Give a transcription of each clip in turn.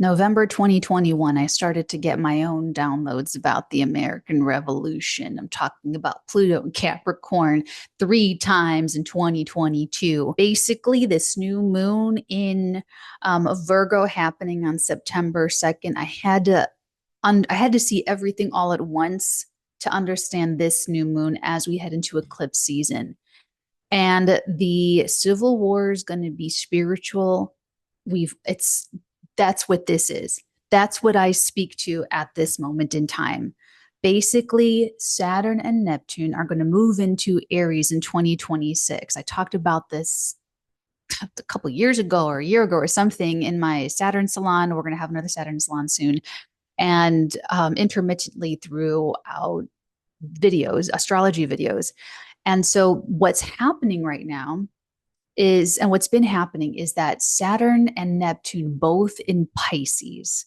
November 2021, I started to get my own downloads about the American Revolution. I'm talking about Pluto and Capricorn 3 times in 2022. Basically, this new moon in Virgo happening on September 2nd, I had to see everything all at once to understand this new moon as we head into eclipse season. And the Civil War is going to be spiritual. That's what this is. That's what I speak to at this moment in time. Basically, Saturn and Neptune are going to move into Aries in 2026. I talked about this a couple years ago or a year ago or something in my Saturn salon. We're going to have another Saturn salon soon. And intermittently throughout videos, astrology videos. And so what's happening right now is, and what's been happening is that Saturn and Neptune both in Pisces,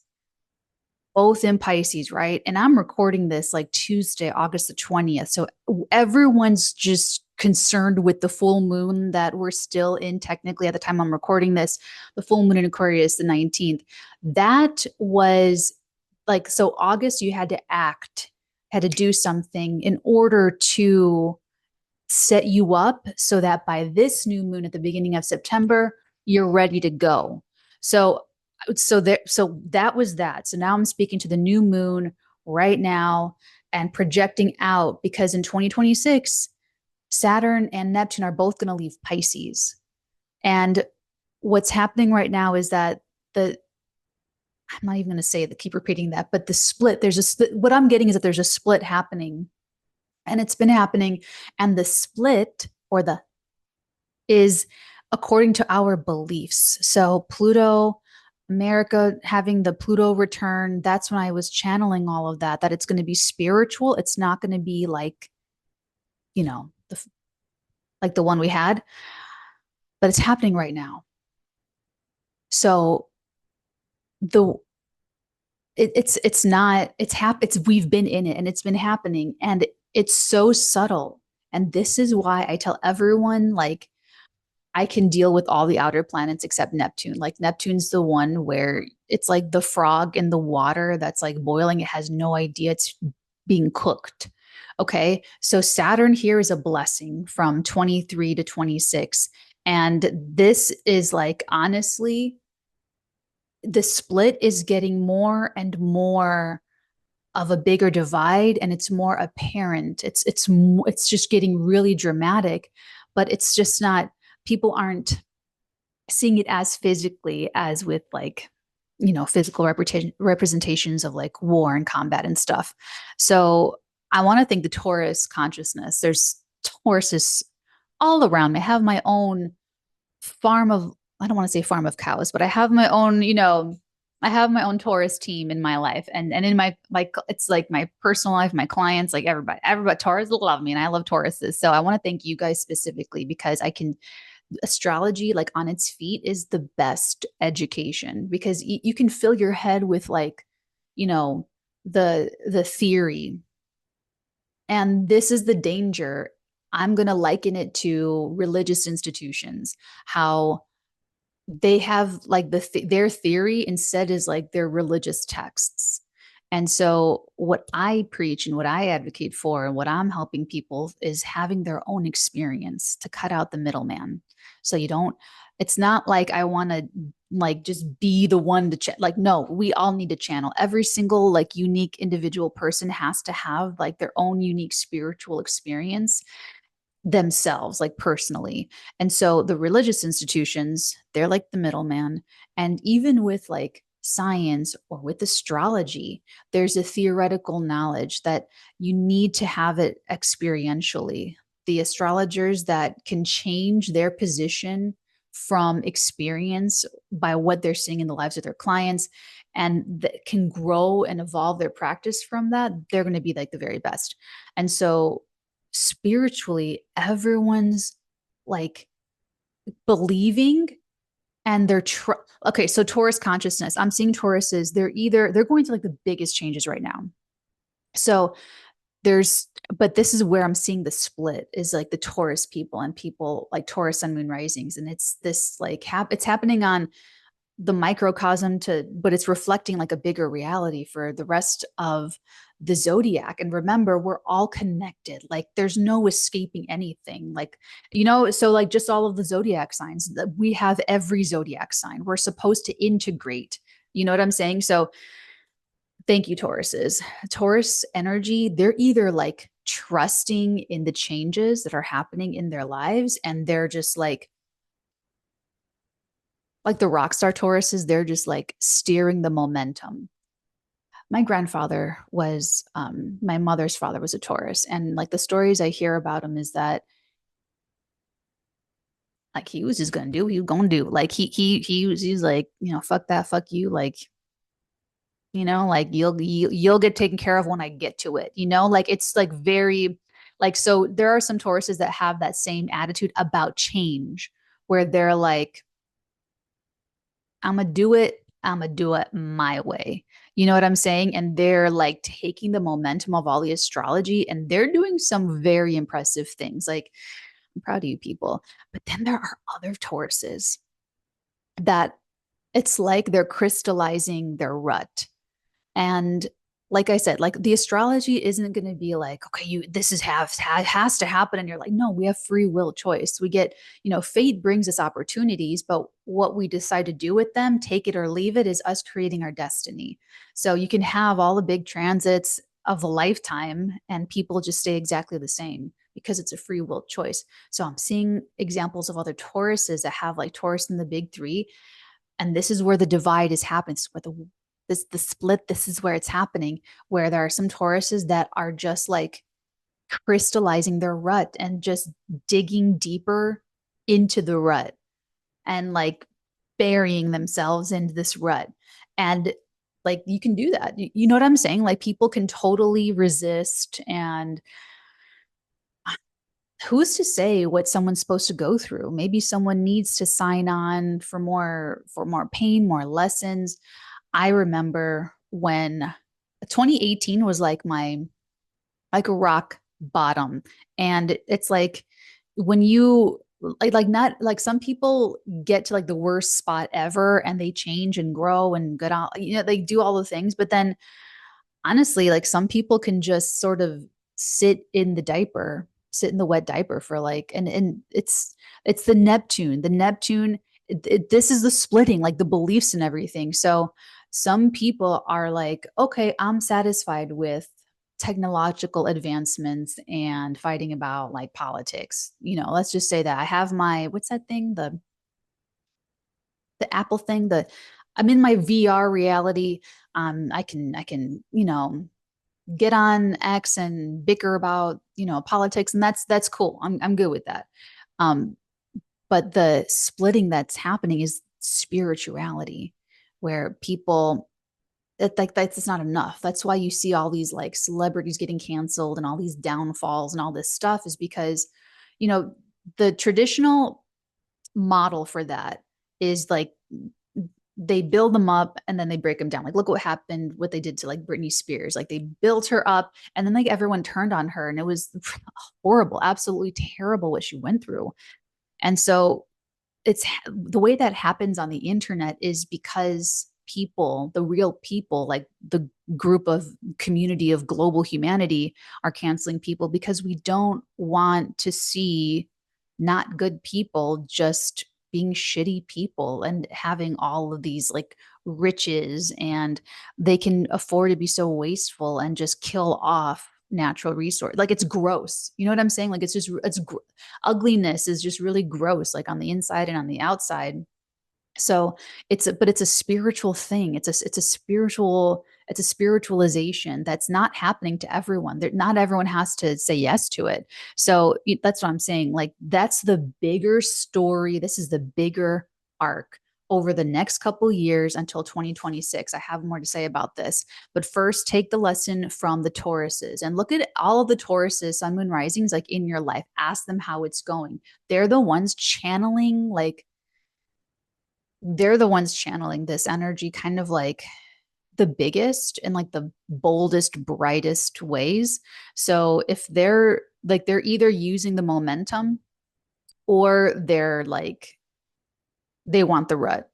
right? And I'm recording this like Tuesday, August the 20th. So everyone's just concerned with the full moon that we're still in technically at the time I'm recording this, the full moon in Aquarius, the 19th. That was like, so August, you had to act, had to do something in order to set you up so that by this new moon at the beginning of September, you're ready to go. So that was that. So now I'm speaking to the new moon right now and projecting out, because in 2026, Saturn and Neptune are both going to leave Pisces. And what's happening right now is that I'm not even going to say that, keep repeating that, but the split, there's a split. What I'm getting is that there's a split happening. And it's been happening. And the split is according to our beliefs. So Pluto, America having the Pluto return, that's when I was channeling all of that it's going to be spiritual. It's not going to be like, like the one we had, but it's happening right now. So we've been in it and it's been happening, and it's so subtle. And this is why I tell everyone, like, I can deal with all the outer planets except Neptune. Like, Neptune's the one where it's like the frog in the water that's like boiling. It has no idea it's being cooked. Okay. So Saturn here is a blessing from 23 to 26. And this is like, honestly, the split is getting more and more of a bigger divide, and it's more apparent. It's just getting really dramatic, but it's just not, people aren't seeing it as physically as with like, physical representations of like war and combat and stuff. So I want to thank the Taurus consciousness. There's Tauruses all around me. I have my own farm of, I don't want to say farm of cows, but I have my own, I have my own Taurus team in my life, and in my it's like my personal life, my clients, like everybody Taurus love me, and I love Tauruses. So I want to thank you guys specifically, because astrology, like on its feet, is the best education, because you can fill your head with like, the theory. And this is the danger. I'm going to liken it to religious institutions, how they have like their theory instead is like their religious texts. And so what I preach and what I advocate for and what I'm helping people is having their own experience, to cut out the middleman. So it's not like I want to like just be the one to like, no, we all need to channel. Every single like unique individual person has to have like their own unique spiritual experience themselves, like personally. And so the religious institutions, they're like the middleman. And even with like science or with astrology, there's a theoretical knowledge that you need to have it experientially. The astrologers that can change their position from experience by what they're seeing in the lives of their clients, and that can grow and evolve their practice from that, they're going to be like the very best. And so spiritually, everyone's like believing, and okay. So Taurus consciousness, I'm seeing Tauruses, they're going to like the biggest changes right now. So but this is where I'm seeing the split, is like the Taurus people and people like Taurus sun moon risings. And it's this like, it's happening on the microcosm to, but it's reflecting like a bigger reality for the rest of the zodiac. And remember, we're all connected. Like there's no escaping anything. Like, you know, so like just all of the zodiac signs, we have every zodiac sign. We're supposed to integrate. You know what I'm saying? So thank you, Tauruses. Taurus energy, they're either like trusting in the changes that are happening in their lives, and they're just like the rock star Tauruses, they're just like steering the momentum. My grandfather was, my mother's father was a Taurus. And like the stories I hear about him is that like he was just gonna do what he was gonna do. Like he's like, you know, fuck that, fuck you. Like, you know, like you'll get taken care of when I get to it. You know, like it's like very like, so there are some Tauruses that have that same attitude about change where they're like, I'm gonna do it. I'm gonna do it my way. You know what I'm saying? And they're like taking the momentum of all the astrology and they're doing some very impressive things. Like, I'm proud of you people. But then there are other Tauruses that it's like they're crystallizing their rut. And like I said, like the astrology isn't going to be like, okay, you this is has to happen, and you're like, no, we have free will choice. We get, you know, fate brings us opportunities, but what we decide to do with them, take it or leave it, is us creating our destiny. So you can have all the big transits of a lifetime, and people just stay exactly the same because it's a free will choice. So I'm seeing examples of other Tauruses that have like Taurus in the big three, and this is where the divide is happening. Where the split, this is where it's happening, where there are some Tauruses that are just like crystallizing their rut and just digging deeper into the rut and like burying themselves into this rut. And like you can do that. You know what I'm saying? Like people can totally resist, and who's to say what someone's supposed to go through? Maybe someone needs to sign on for more pain, more lessons. I remember when 2018 was like my like a rock bottom. And it's like when you like not like some people get to like the worst spot ever and they change and grow and get out, you know, they do all the things. But then honestly, like some people can just sort of sit in the diaper, sit in the wet diaper for like, and it's the Neptune. This is the splitting, like the beliefs and everything. So some people are like, okay, I'm satisfied with technological advancements and fighting about like politics. You know, let's just say that I have my what's that thing, the Apple thing, the I'm in my VR reality. I can, you know, get on X and bicker about, you know, politics, and that's cool. I'm good with that. Um, but the splitting that's happening is spirituality, where people like that's not enough. That's why you see all these like celebrities getting canceled and all these downfalls and all this stuff, is because, you know, the traditional model for that is like they build them up and then they break them down. Like, look what happened, what they did to like Britney Spears. Like, they built her up and then like everyone turned on her, and it was horrible, absolutely terrible what she went through. And so it's the way that happens on the internet is because people, the real people, like the group of community of global humanity, are canceling people because we don't want to see not good people just being shitty people and having all of these like riches, and they can afford to be so wasteful and just kill off natural resource. Like, it's gross. You know what I'm saying? Like, it's just ugliness is just really gross, like on the inside and on the outside. So but it's a spiritual thing. It's a spiritualization that's not happening to everyone. Not everyone has to say yes to it. So that's what I'm saying. Like, that's the bigger story. This is the bigger arc over the next couple years until 2026. I have more to say about this. But first, take the lesson from the Tauruses and look at all of the Tauruses, sun, moon, risings, like in your life. Ask them how it's going. They're the ones channeling, like, they're the ones channeling this energy kind of like the biggest and like the boldest, brightest ways. So if they're either using the momentum, or they're like, they want the rut.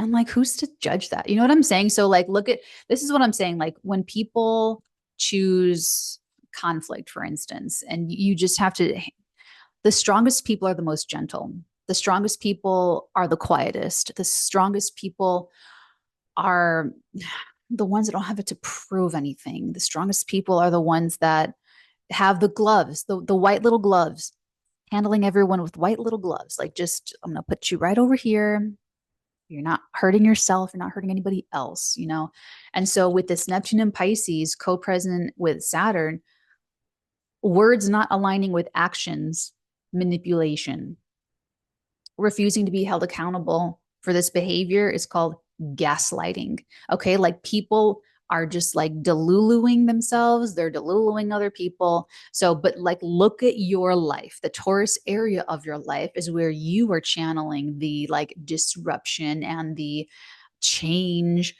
And like, who's to judge that? You know what I'm saying? So like, look at, this is what I'm saying. Like when people choose conflict, for instance, and you just have to, the strongest people are the most gentle. The strongest people are the quietest. The strongest people are the ones that don't have it to prove anything. The strongest people are the ones that have the gloves, the white little gloves, handling everyone with white little gloves. Like, just, I'm going to put you right over here. You're not hurting yourself. You're not hurting anybody else, you know? And so with this Neptune and Pisces co-present with Saturn, words not aligning with actions, manipulation, refusing to be held accountable for this behavior is called gaslighting. Okay. Like people are just like deluluing themselves. They're deluluing other people. So, but like, look at your life. The Taurus area of your life is where you are channeling the like disruption and the change,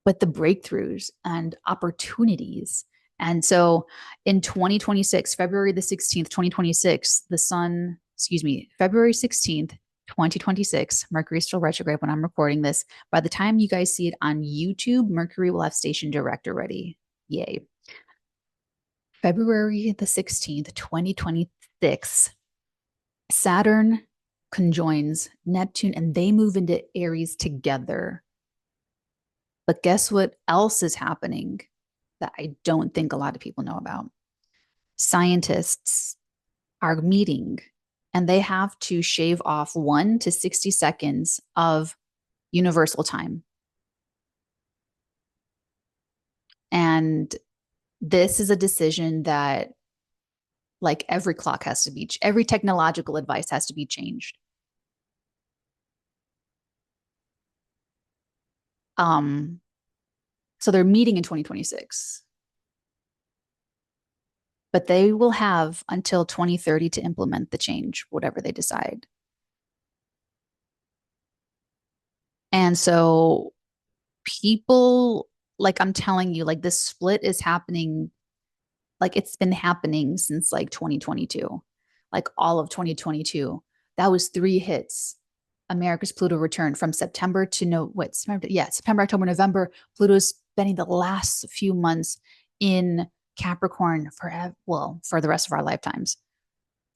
but the breakthroughs and opportunities. And so in 2026, February the 16th, 2026, the sun, excuse me, February 16th, 2026, Mercury is still retrograde when I'm recording this. By the time you guys see it on YouTube, Mercury will have station direct already. Yay. February the 16th, 2026, Saturn conjoins Neptune and they move into Aries together. But guess what else is happening that I don't think a lot of people know about? Scientists are meeting and they have to shave off 1 to 60 seconds of universal time. And this is a decision that like every clock has to be, every technological advice has to be changed. So they're meeting in 2026. But they will have until 2030 to implement the change, whatever they decide. And so people, like I'm telling you, like this split is happening, like it's been happening since like 2022, like all of 2022. That was 3 hits. America's Pluto return from September to September, October, November. Pluto's spending the last few months in Capricorn forever, well, for the rest of our lifetimes.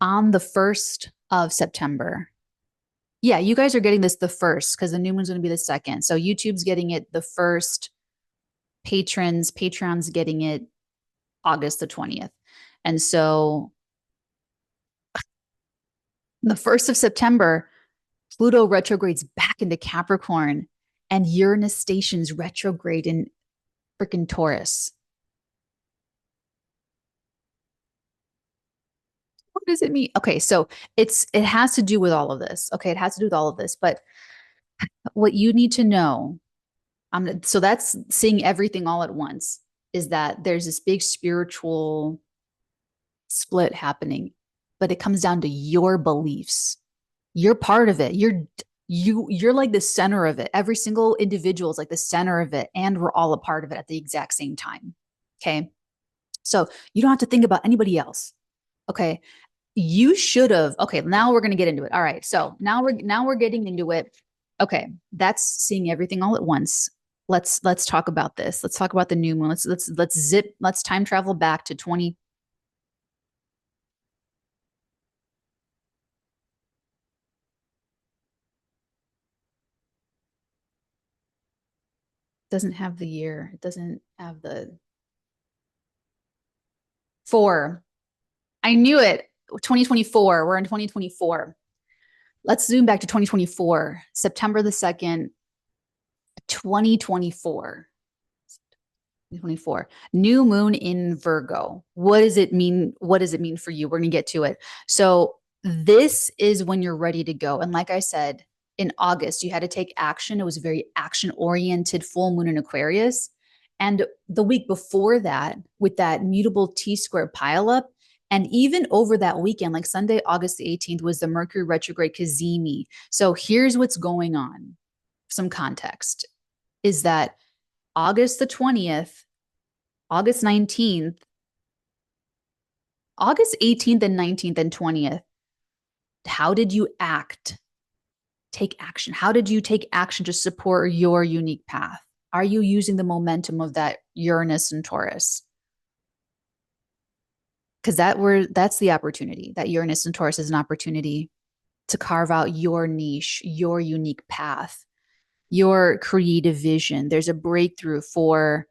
On the 1st of September. Yeah, you guys are getting this the 1st because the new moon's going to be the 2nd. So YouTube's getting it the 1st. Patreon's getting it August the 20th. And so the 1st of September, Pluto retrogrades back into Capricorn and Uranus stations retrograde in freaking Taurus. What does it mean? Okay, so it has to do with all of this. Okay, it has to do with all of this. But what you need to know, so that's seeing everything all at once, is that there's this big spiritual split happening, but it comes down to your beliefs. You're part of it. You're like the center of it. Every single individual is like the center of it, and we're all a part of it at the exact same time. Okay, so you don't have to think about anybody else. Okay, you should have. Okay, now we're gonna get into it. All right, so now we're getting into it. Okay, that's seeing everything all at once. Let's talk about this. Let's talk about the new moon. Let's time travel back to 20. Doesn't have the year. It doesn't have the 4. I knew it. 2024. We're in 2024. Let's zoom back to 2024. September the 2nd, 2024. 2024. New moon in Virgo. What does it mean? What does it mean for you? We're going to get to it. So this is when you're ready to go. And like I said, in August, you had to take action. It was a very action-oriented full moon in Aquarius. And the week before that, with that mutable T-square pileup, and even over that weekend, like Sunday, August the 18th, was the Mercury retrograde 𝚬𝚎𝚗𝚕. So here's what's going on. Some context is that August the 20th, August 19th, August 18th and 19th and 20th, how did you act take action. How did you take action to support your unique path? Are you using the momentum of that Uranus and Taurus? Because that's the opportunity. That Uranus and Taurus is an opportunity to carve out your niche, your unique path, your creative vision. There's a breakthrough for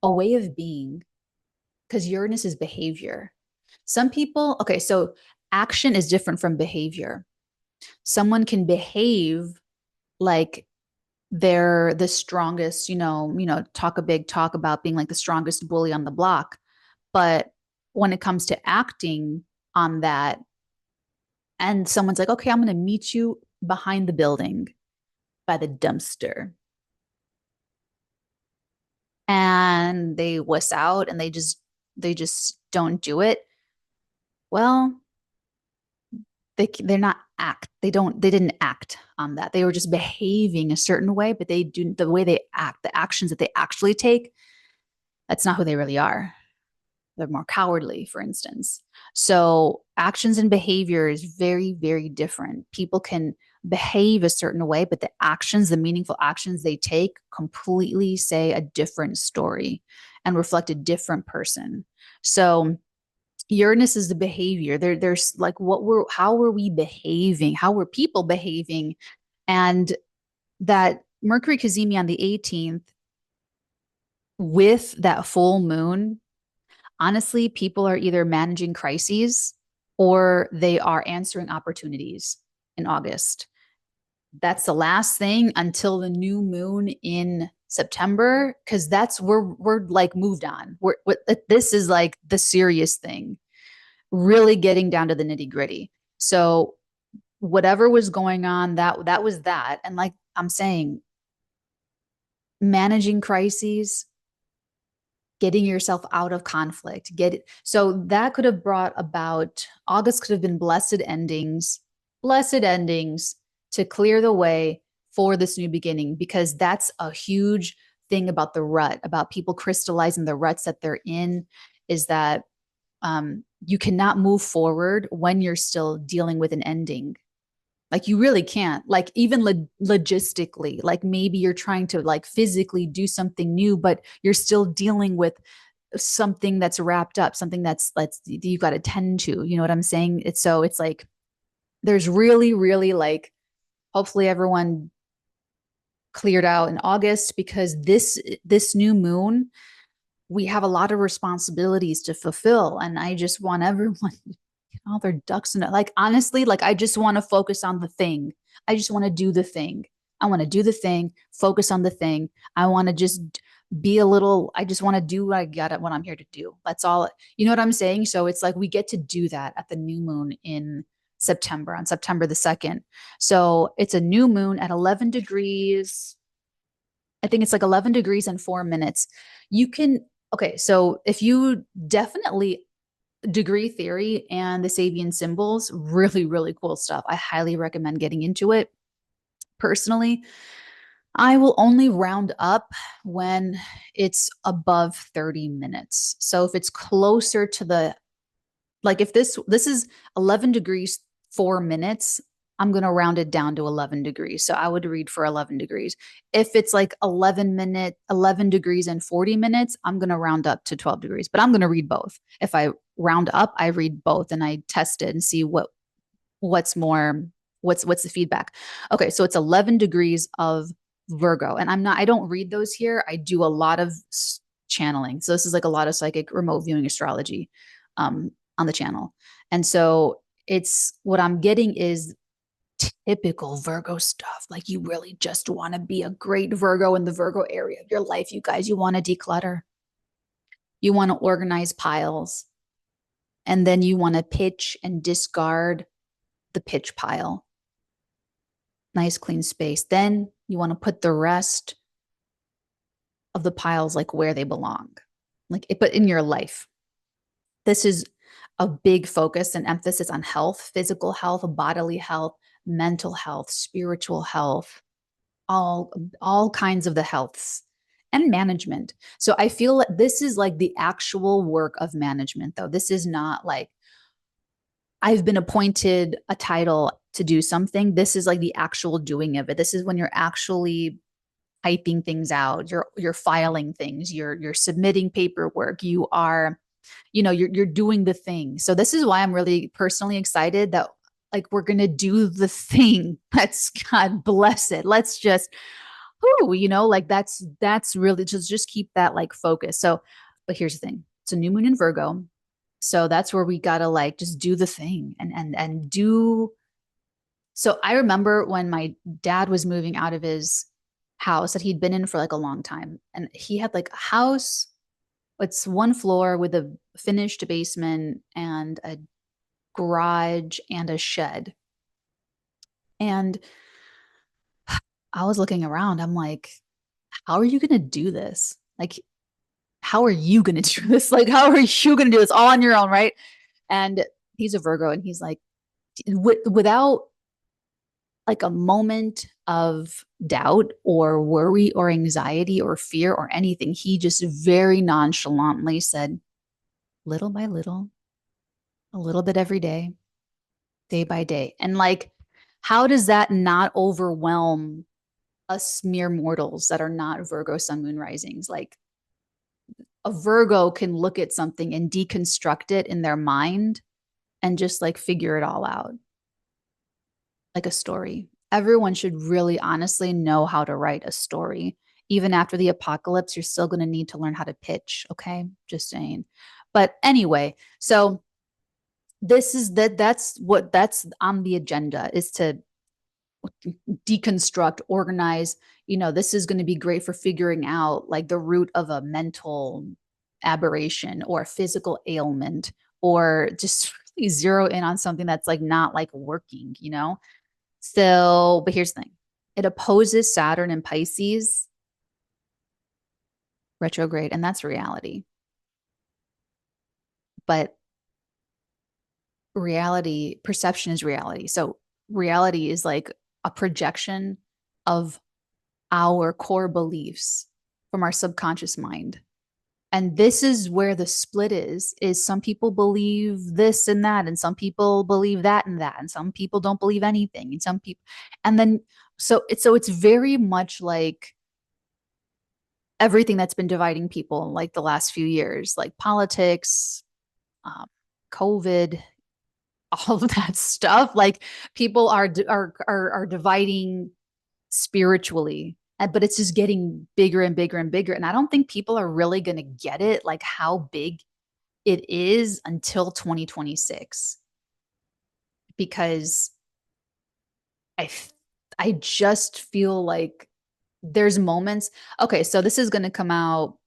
a way of being, because Uranus is behavior. Some people, okay, so action is different from behavior. Someone can behave like they're the strongest, talk a big talk about being like the strongest bully on the block. But when it comes to acting on that, and someone's like, okay, I'm going to meet you behind the building by the dumpster. And they wuss out and they just don't do it. Well, they're not they didn't act on that. They were just behaving a certain way, but the way they act, the actions that they actually take, that's not who they really are. They're more cowardly, for instance. So actions and behavior is very, very different. People can behave a certain way, but the actions, the meaningful actions they take, completely say a different story and reflect a different person. So Uranus is the behavior. There's like how were we behaving? How were people behaving? And that Mercury cazimi on the 18th with that full moon, honestly, people are either managing crises or they are answering opportunities in August. That's the last thing until the new moon in September, because that's we're like moved on. This is like the serious thing, really getting down to the nitty gritty. So whatever was going on, that was that. And like I'm saying, managing crises, getting yourself out of conflict, so that could have brought about, August could have been blessed endings to clear the way for this new beginning, because that's a huge thing about the rut, about people crystallizing the ruts that they're in, is that you cannot move forward when you're still dealing with an ending. Like you really can't, like even logistically, like maybe you're trying to like physically do something new, but you're still dealing with something that's wrapped up, something that's you got to tend to, you know what I'm saying? It's like, there's really like, hopefully everyone cleared out in August, because this new moon, we have a lot of responsibilities to fulfill. And I just want everyone all their ducks in it. Like, honestly, like, I just want to focus on the thing. I just want to do the thing. I want to do the thing, focus on the thing. I want to just I just want to do what I'm here to do. That's all. You know what I'm saying? So it's like we get to do that at the new moon in September, on September the 2nd. So it's a new moon at 11 degrees. I think it's like 11 degrees and 4 minutes. Okay, so if you definitely degree theory and the Sabian symbols, really, really cool stuff. I highly recommend getting into it. Personally, I will only round up when it's above 30 minutes. So if it's closer to if this is 11 degrees, 4 minutes, I'm going to round it down to 11 degrees. So I would read for 11 degrees. If it's like 11 degrees and 40 minutes, I'm going to round up to 12 degrees, but I'm going to read both. If I round up, I read both and I test it and see what's the feedback. Okay. So it's 11 degrees of Virgo, and I don't read those here. I do a lot of channeling. So this is like a lot of psychic remote viewing astrology on the channel. And so what I'm getting is typical Virgo stuff. Like, you really just want to be a great Virgo in the Virgo area of your life, you guys. You want to declutter. You want to organize piles. And then you want to pitch and discard the pitch pile. Nice clean space. Then you want to put the rest of the piles like where they belong. But in your life. This is a big focus and emphasis on health, physical health, bodily health, mental health, spiritual health, all kinds of the healths, and management. So I feel like this is like the actual work of management, though. This is not like I've been appointed a title to do something, this is like the actual doing of it. This is when you're actually typing things out, you're filing things, you're submitting paperwork, you are, you're doing the thing. So this is why I'm really personally excited that like we're gonna do the thing. Let's, God bless it. Let's just, like that's really just keep that like focus. So, but here's the thing: it's a new moon in Virgo, so that's where we gotta like just do the thing and do. So I remember when my dad was moving out of his house that he'd been in for like a long time, and he had like a house. It's one floor with a finished basement and a garage and a shed. And I was looking around. I'm like, how are you going to do this? Like, how are you going to do this? Like, how are you going to do this all on your own? Right. And he's a Virgo, and he's like, without like a moment of doubt or worry or anxiety or fear or anything, he just very nonchalantly said, little by little, a little bit every day by day. And like, how does that not overwhelm us mere mortals that are not Virgo sun moon risings? Like, a Virgo can look at something and deconstruct it in their mind and just like figure it all out like a story. Everyone should really honestly know how to write a story. Even after the apocalypse, you're still going to need to learn how to pitch. Okay. Just saying. But anyway, so this is that's on the agenda, is to deconstruct, organize. This is going to be great for figuring out like the root of a mental aberration or a physical ailment, or just really zero in on something that's like not like working. So, but here's the thing. It opposes Saturn and Pisces retrograde, and that's reality. But reality, perception is reality. So reality is like a projection of our core beliefs from our subconscious mind. And this is where the split is some people believe this and that, and some people believe that and that, and some people don't believe anything, and some people, and then so it's very much like everything that's been dividing people like the last few years, like politics, um, COVID, all of that stuff. Like people are dividing spiritually, but it's just getting bigger and bigger and bigger. And I don't think people are really going to get it, like how big it is, until 2026, because I I just feel like there's moments. Okay, so this is going to come out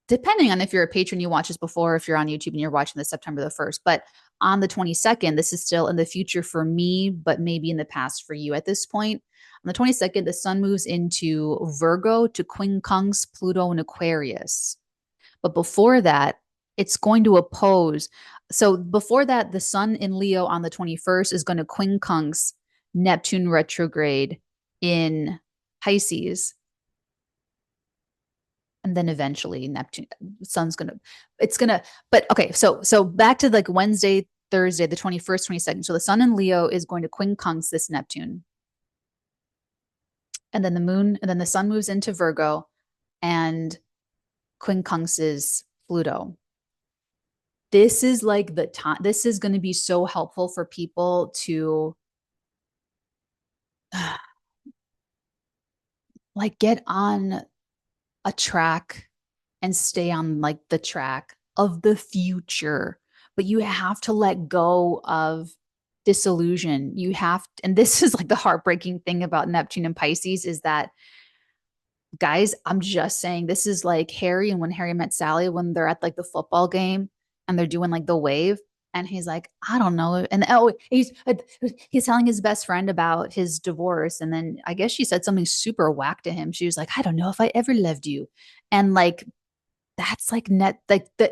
depending on if you're a patron, you watch this before, if you're on YouTube and you're watching this September the 1st. But on the 22nd, this is still in the future for me, but maybe in the past for you at this point. On the 22nd, the sun moves into Virgo to quincunx Pluto in Aquarius. But before that, it's going to oppose. So before that, the sun in Leo on the 21st is going to quincunx Neptune retrograde in Pisces. And then eventually Neptune, sun's but okay. So back to like Wednesday, Thursday, the 21st, 22nd. So the sun in Leo is going to quincunx this Neptune. And then the sun moves into Virgo and quincunxes Pluto. This is like the time, this is going to be so helpful for people to like get on a track and stay on like the track of the future. But you have to let go of disillusion. You have to, and this is like the heartbreaking thing about Neptune and Pisces, is that, guys, I'm just saying, this is like Harry and When Harry Met Sally, when they're at like the football game and they're doing like the wave. And he's like, I don't know. And he's telling his best friend about his divorce. And then I guess she said something super whack to him. She was like, I don't know if I ever loved you. And like, that's like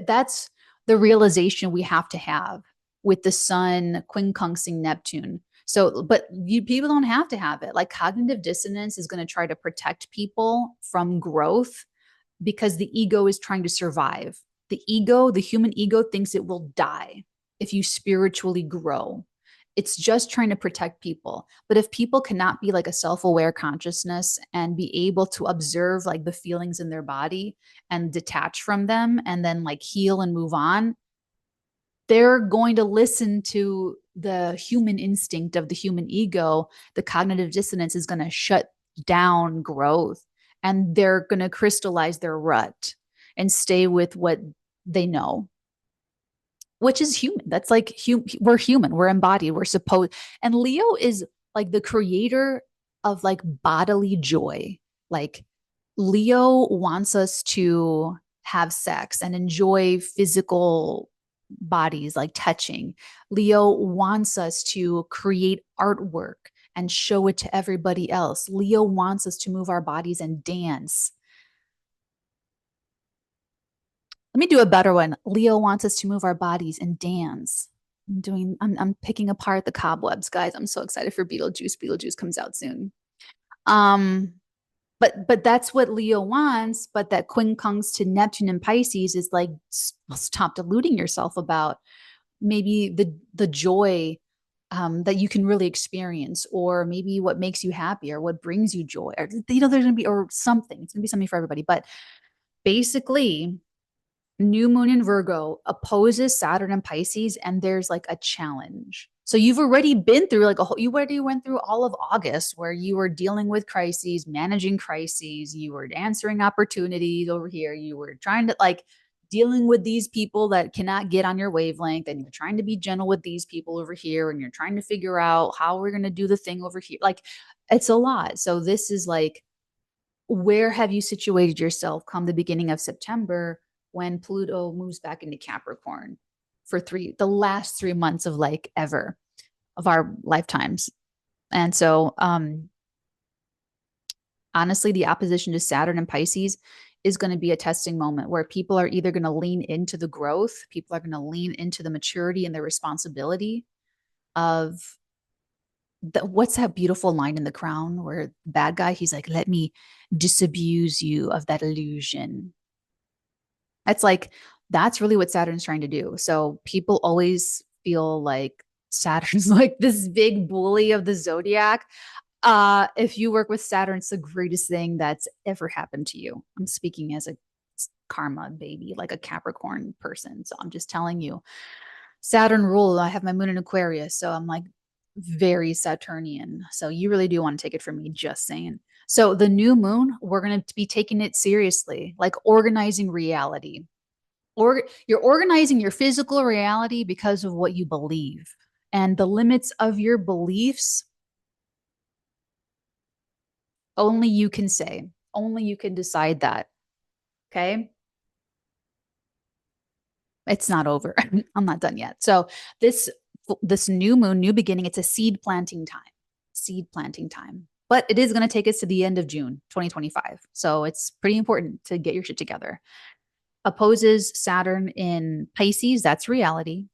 that's the realization we have with the sun quincunxing Neptune. So, but people don't have to have it. Like cognitive dissonance is going to try to protect people from growth because the ego is trying to survive. The human ego thinks it will die if you spiritually grow. It's just trying to protect people. But if people cannot be like a self-aware consciousness and be able to observe like the feelings in their body and detach from them and then like heal and move on, they're going to listen to the human instinct of the human ego. The cognitive dissonance is going to shut down growth, and they're going to crystallize their rut and stay with what they know, which is human. That's like we're human, we're embodied, we're supposed. And Leo is like the creator of like bodily joy. Like Leo wants us to have sex and enjoy physical bodies, like touching. Leo wants us to create artwork and show it to everybody else. Leo wants us to move our bodies and dance. Let me do a better one. Leo wants us to move our bodies and dance. I'm picking apart the cobwebs, guys. I'm so excited for Beetlejuice. Beetlejuice comes out soon. But that's what Leo wants. But that quincunx to Neptune and Pisces is like, stop deluding yourself about maybe the joy that you can really experience, or maybe what makes you happy, or what brings you joy, or there's gonna be, or something. It's gonna be something for everybody. But basically, new moon in Virgo opposes Saturn and Pisces, and there's like a challenge. So you've already been through like you already went through all of August where you were dealing with crises, managing crises, you were answering opportunities over here, you were trying to like dealing with these people that cannot get on your wavelength, and you're trying to be gentle with these people over here, and you're trying to figure out how we're going to do the thing over here. Like it's a lot. So this is like, where have you situated yourself come the beginning of September, when Pluto moves back into Capricorn for the last 3 months of like ever of our lifetimes. And so honestly, the opposition to Saturn and Pisces is going to be a testing moment where people are either going to lean into the growth, people are going to lean into the maturity and the responsibility of what's that beautiful line in The Crown where the bad guy, he's like, let me disabuse you of that illusion. It's like, that's really what Saturn's trying to do. So people always feel like Saturn's like this big bully of the zodiac. If you work with Saturn, it's the greatest thing that's ever happened to you. I'm speaking as a karma baby, like a Capricorn person. So I'm just telling you, Saturn rule. I have my moon in Aquarius, so I'm like very Saturnian. So you really do want to take it from me, just saying. So the new moon, we're going to be taking it seriously, like organizing reality. Or you're organizing your physical reality because of what you believe. And the limits of your beliefs, only you can say. Only you can decide that. Okay? It's not over. I'm not done yet. So this new moon, new beginning, it's a seed planting time. Seed planting time. But it is going to take us to the end of June 2025. So it's pretty important to get your shit together. Opposes Saturn in Pisces, that's reality.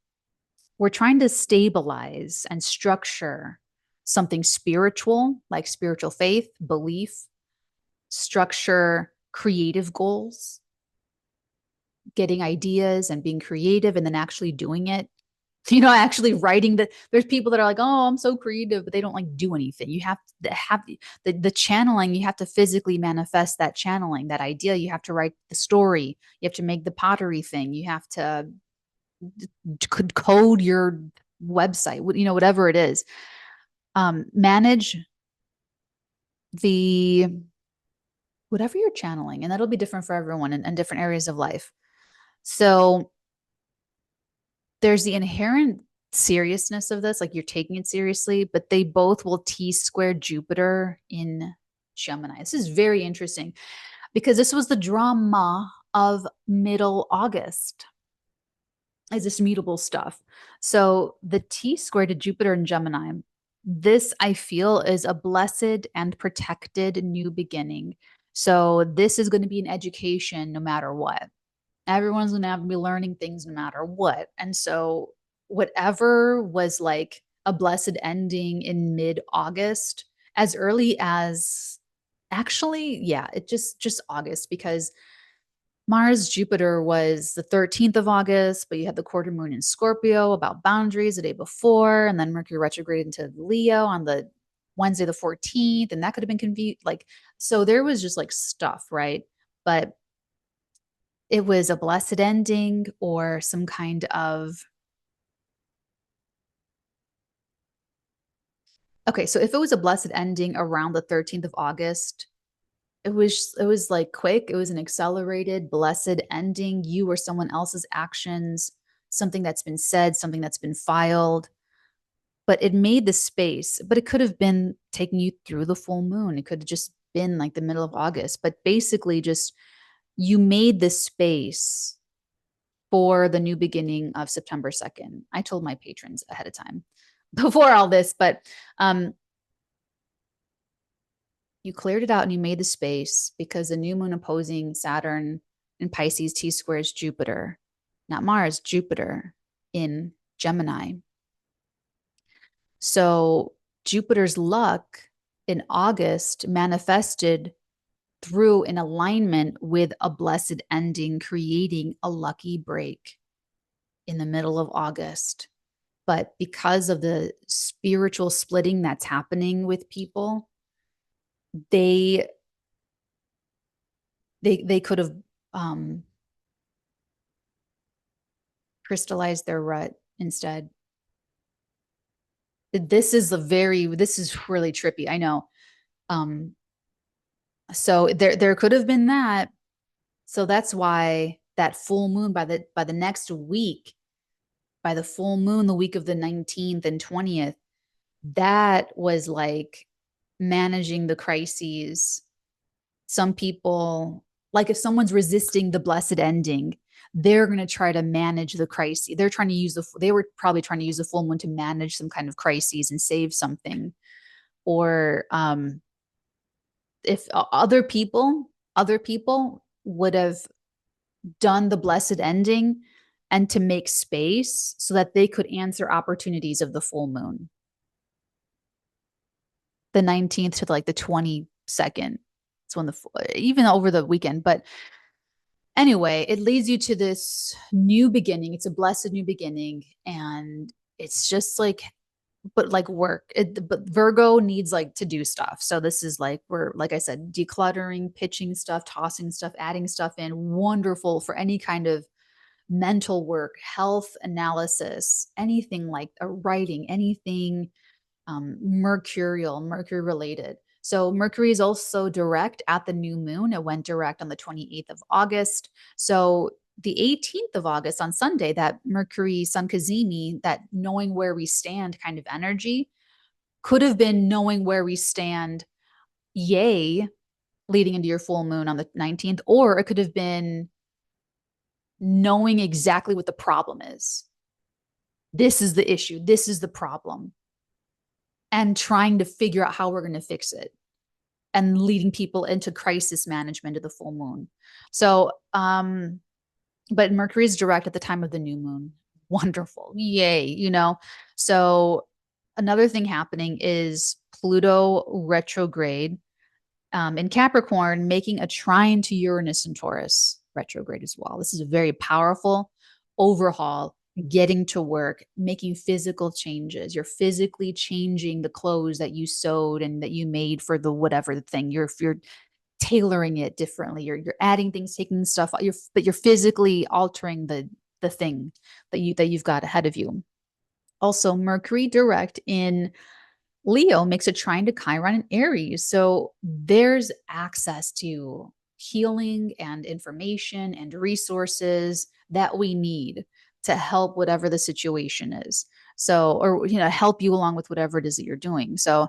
We're trying to stabilize and structure something spiritual, like spiritual faith, belief, structure creative goals, getting ideas and being creative and then actually doing it. You know, actually writing there's people that are like, oh, I'm so creative, but they don't like do anything. You have to have the channeling. You have to physically manifest that channeling, that idea. You have to write the story. You have to make the pottery thing. You have to could code your website, you know, whatever it is. Manage the whatever you're channeling, and that'll be different for everyone in different areas of life. So there's the inherent seriousness of this, like you're taking it seriously, but they both will T-square Jupiter in Gemini. This is very interesting because this was the drama of middle August, is this mutable stuff. So the T-square to Jupiter in Gemini, this I feel is a blessed and protected new beginning. So this is going to be an education no matter what. Everyone's going to have to be learning things no matter what. And so whatever was like a blessed ending in mid-August, as early as actually, yeah, it just August, because Mars Jupiter was the 13th of August, but you had the quarter moon in Scorpio about boundaries the day before, and then Mercury retrograde into Leo on the Wednesday the 14th, and that could have been confused. Like, so there was just like stuff, right? But it was a blessed ending or some kind of, okay, so if it was a blessed ending around the 13th of August, it was like quick, it was an accelerated blessed ending, you or someone else's actions, something that's been said, something that's been filed, but it made the space. But it could have been taking you through the full moon, it could have just been like the middle of August, but basically just you made the space for the new beginning of September 2nd. I told my patrons ahead of time before all this, but you cleared it out and you made the space because the new moon opposing Saturn in Pisces T squares Jupiter, not Mars, Jupiter in Gemini. So Jupiter's luck in August manifested through an alignment with a blessed ending, creating a lucky break in the middle of August. But because of the spiritual splitting that's happening with people, they could have crystallized their rut instead. This is really trippy, I know. So there could have been that. So that's why that full moon by the next week, by the full moon, the week of the 19th and 20th, that was like managing the crises. Some people, like if someone's resisting the blessed ending, they're going to try to manage the crisis. They were probably trying to use the full moon to manage some kind of crises and save something. Or if other people would have done the blessed ending and to make space so that they could answer opportunities of the full moon. The 19th to like the 22nd. It's when even over the weekend. But anyway, it leads you to this new beginning. It's a blessed new beginning. And it's just like, but like work. But Virgo needs like to do stuff. So this is like, we're, like I said, decluttering, pitching stuff, tossing stuff, adding stuff in. Wonderful for any kind of mental work, health analysis, anything like writing, anything Mercury related. So Mercury is also direct at the new moon. It went direct on the 28th of August. So the 18th of August on Sunday, that Mercury Sun Cazimi, that knowing where we stand kind of energy, could have been knowing where we stand, yay, leading into your full moon on the 19th, or it could have been knowing exactly what the problem is. This is the issue. This is the problem. And trying to figure out how we're going to fix it and leading people into crisis management of the full moon. So, but Mercury is direct at the time of the new moon. Wonderful. Yay. So another thing happening is Pluto retrograde in Capricorn, making a trine to Uranus and Taurus retrograde as well. This is a very powerful overhaul, getting to work, making physical changes. You're physically changing the clothes that you sewed and that you made for the whatever thing. You're tailoring it differently. You're adding things, taking stuff, but you're physically altering the thing that you've got ahead of you. Also, Mercury direct in Leo makes a trine to Chiron and Aries. So there's access to healing and information and resources that we need to help whatever the situation is. So, or, help you along with whatever it is that you're doing. So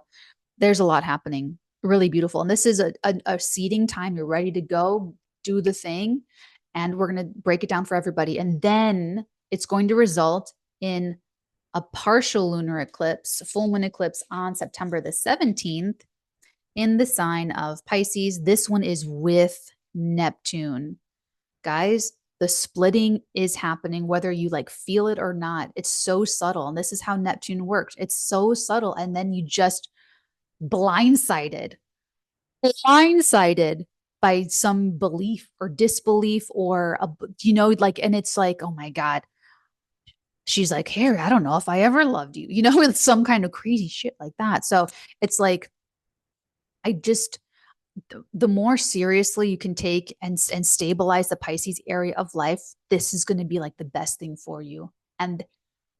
there's a lot happening. Really beautiful. And this is a seeding time. You're ready to go do the thing. And we're going to break it down for everybody. And then it's going to result in a partial lunar eclipse, a full moon eclipse on September the 17th in the sign of Pisces. This one is with Neptune. Guys, the splitting is happening, whether you like feel it or not. It's so subtle. And this is how Neptune works. It's so subtle. And then you just blindsided by some belief or disbelief or, like, and it's like, oh my God, she's like, Harry, I don't know if I ever loved you, with some kind of crazy shit like that. So it's like, I just, the more seriously you can take and stabilize the Pisces area of life, this is going to be like the best thing for you. And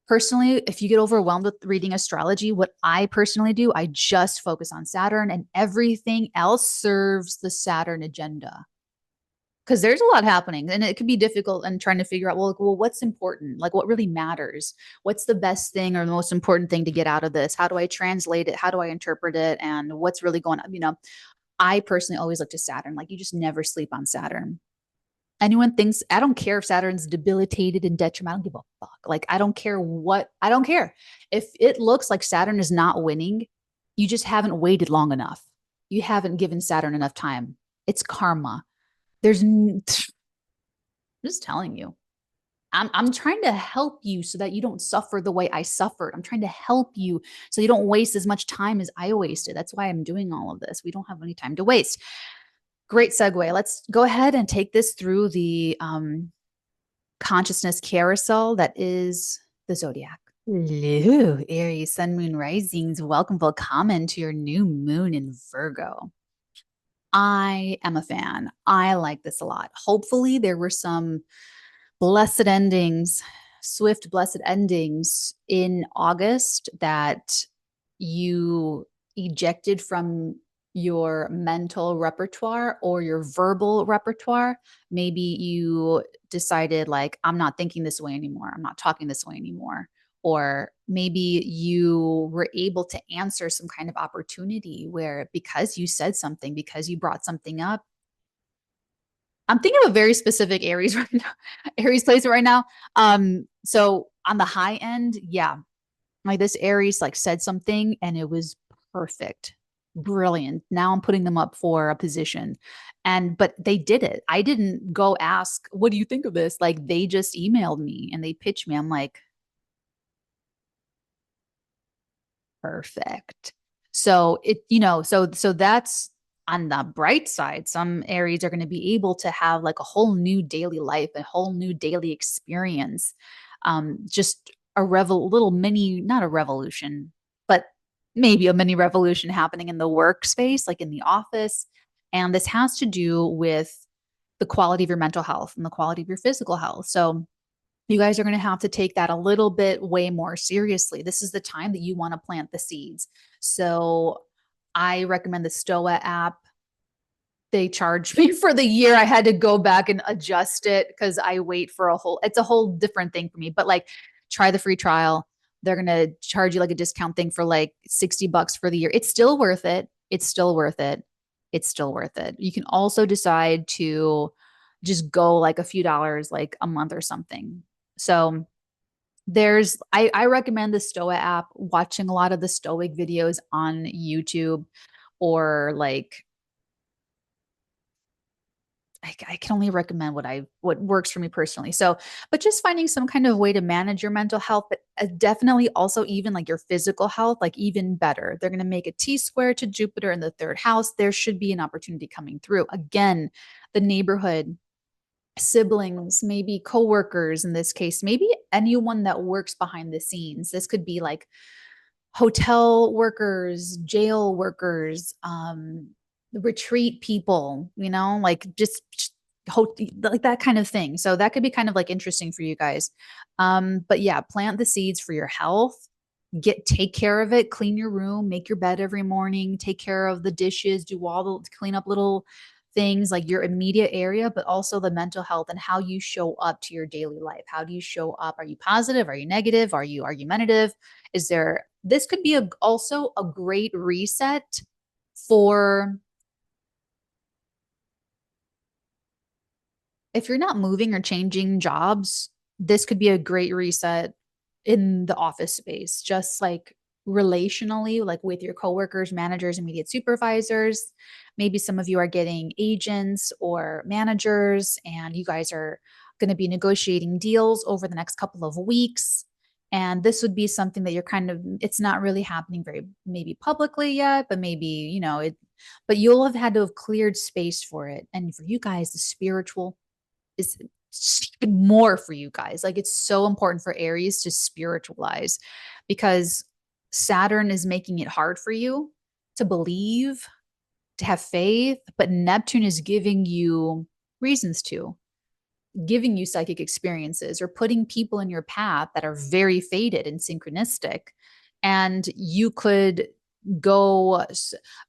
personally, if you get overwhelmed with reading astrology, what I personally do, I just focus on Saturn, and everything else serves the Saturn agenda. Because there's a lot happening, and it can be difficult and trying to figure out, well, what's important? Like, what really matters? What's the best thing or the most important thing to get out of this? How do I translate it? How do I interpret it? And what's really going on? I personally always look to Saturn. Like, you just never sleep on Saturn. Anyone thinks, I don't care if Saturn's debilitated and detrimental. I don't give a fuck. Like, I don't care. If it looks like Saturn is not winning, you just haven't waited long enough. You haven't given Saturn enough time. It's karma. I'm just telling you. I'm trying to help you so that you don't suffer the way I suffered. I'm trying to help you so you don't waste as much time as I wasted. That's why I'm doing all of this. We don't have any time to waste. Great segue. Let's go ahead and take this through the consciousness carousel that is the zodiac. Hello, Aries, Sun, Moon, Risings. Welcome, welcome to your new moon in Virgo. I am a fan. I like this a lot. Hopefully, there were some blessed endings, swift, blessed endings in August that you ejected from your mental repertoire or your verbal repertoire. Maybe you decided, like, I'm not thinking this way anymore. I'm not talking this way anymore. Or maybe you were able to answer some kind of opportunity where, because you said something, because you brought something up. I'm thinking of a very specific Aries right now, Aries placement right now. So on the high end, yeah, like this Aries like said something and it was perfect, brilliant. Now I'm putting them up for a position, but they did it. I didn't go ask, what do you think of this? Like, they just emailed me and they pitched me. I'm like, perfect. So so that's on the bright side. Some Aries are going to be able to have like a whole new daily life, a whole new daily experience. Just a little mini, not a revolution, but maybe a mini revolution happening in the workspace, like in the office. And this has to do with the quality of your mental health and the quality of your physical health. So you guys are going to have to take that a little bit way more seriously. This is the time that you want to plant the seeds. So I recommend the Stoa app. They charged me for the year. I had to go back and adjust it because I wait for it's a whole different thing for me. But like, try the free trial. They're going to charge you like a discount thing for like $60 for the year. It's still worth it. It's still worth it. It's still worth it. You can also decide to just go like a few dollars, like a month or something. So I recommend the Stoa app, watching a lot of the Stoic videos on YouTube, or like, I can only recommend what works for me personally. So, but just finding some kind of way to manage your mental health, but definitely also even like your physical health, like even better. They're going to make a T-square to Jupiter in the third house. There should be an opportunity coming through. Again, the neighborhood, siblings, maybe coworkers in this case, maybe anyone that works behind the scenes. This could be like hotel workers, jail workers, retreat people, like just like that kind of thing. So that could be kind of like interesting for you guys. But yeah, plant the seeds for your health. Take care of it, clean your room, make your bed every morning, take care of the dishes, do all the clean up little things like your immediate area, but also the mental health and how you show up to your daily life. How do you show up? Are you positive? Are you negative? Are you argumentative? This could be also a great reset for, if you're not moving or changing jobs, this could be a great reset in the office space, just like relationally, like with your coworkers, managers, immediate supervisors. Maybe some of you are getting agents or managers, and you guys are going to be negotiating deals over the next couple of weeks. And this would be something that you're it's not really happening very maybe publicly yet, but maybe, but you'll have had to have cleared space for it. And for you guys, the spiritual is even more for you guys. Like it's so important for Aries to spiritualize because Saturn is making it hard for you to believe, to have faith, but Neptune is giving you reasons to, giving you psychic experiences or putting people in your path that are very fated and synchronistic. And you could go,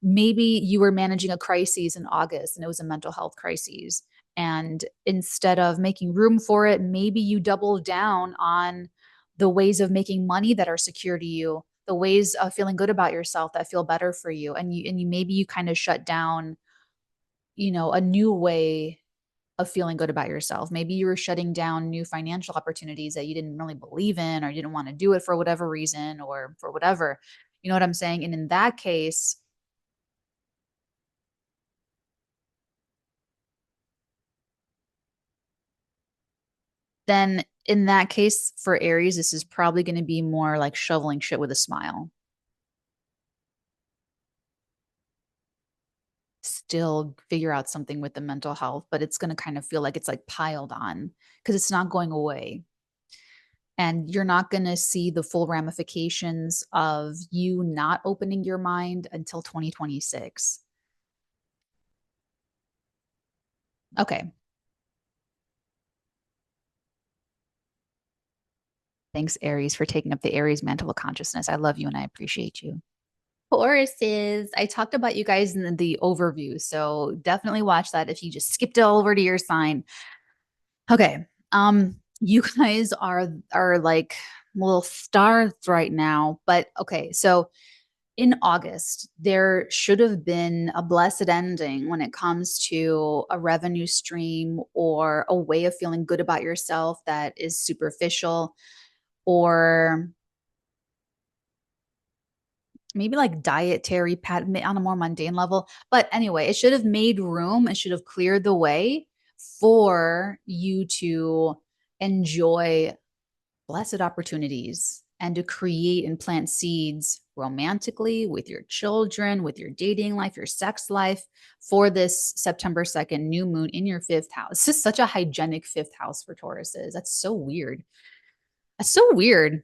maybe you were managing a crisis in August and it was a mental health crisis. And instead of making room for it, maybe you double down on the ways of making money that are secure to you, the ways of feeling good about yourself that feel better for you. And you maybe you kind of shut down, a new way of feeling good about yourself. Maybe you were shutting down new financial opportunities that you didn't really believe in, or you didn't want to do it for whatever reason or for whatever. You know what I'm saying? And in that case, then in that case for Aries, this is probably going to be more like shoveling shit with a smile. Still figure out something with the mental health, but it's going to kind of feel like it's like piled on because it's not going away. And you're not going to see the full ramifications of you not opening your mind until 2026. Okay. Thanks, Aries, for taking up the Aries mantle of consciousness. I love you and I appreciate you. Tauruses, I talked about you guys in the overview, so definitely watch that if you just skipped it all over to your sign. Okay. You guys are like little stars right now, but okay, so in August, there should have been a blessed ending when it comes to a revenue stream or a way of feeling good about yourself that is superficial, or maybe like dietary pat on a more mundane level. But anyway, it should have made room. It should have cleared the way for you to enjoy blessed opportunities and to create and plant seeds romantically with your children, with your dating life, your sex life for this September 2nd new moon in your fifth house. This is such a hygienic fifth house for Tauruses. That's so weird. That's so weird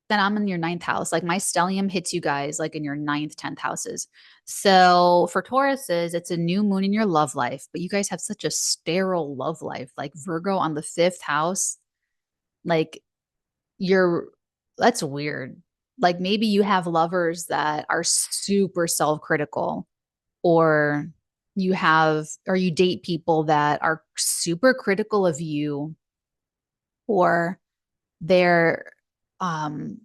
that I'm in your ninth house. Like my stellium hits you guys like in your ninth, 10th houses. So for Tauruses, it's a new moon in your love life, but you guys have such a sterile love life. Like Virgo on the fifth house, like you're, that's weird. Like maybe you have lovers that are super self-critical, or or you date people that are super critical of you, or they're, um,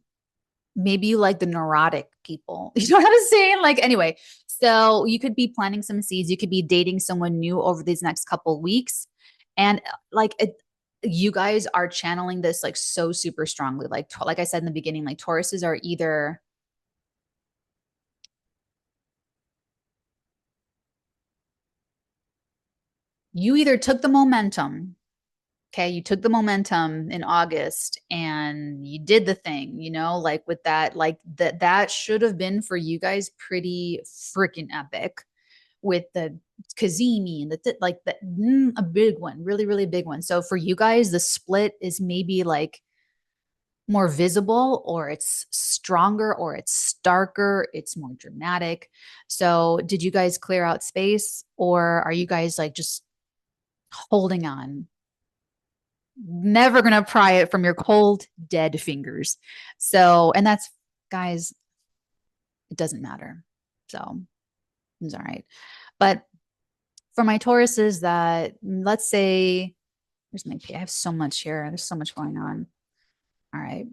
maybe you like the neurotic people. You know what I'm saying? Like, anyway, so you could be planting some seeds. You could be dating someone new over these next couple weeks. And like, you guys are channeling this like so super strongly. Like I said in the beginning, like Tauruses are either, you either took the momentum. Okay, you took the momentum in August and you did the thing, like with that, like that should have been for you guys pretty freaking epic with the 𝚑𝚐𝚕𝚗 and like a big one, really, really big one. So for you guys, the split is maybe like more visible, or it's stronger, or it's starker, it's more dramatic. So did you guys clear out space, or are you guys like just holding on? Never gonna pry it from your cold, dead fingers. So, and that's, guys, it doesn't matter. So it's all right. But for my Tauruses that, let's say, here's my, I have so much here. There's so much going on. All right.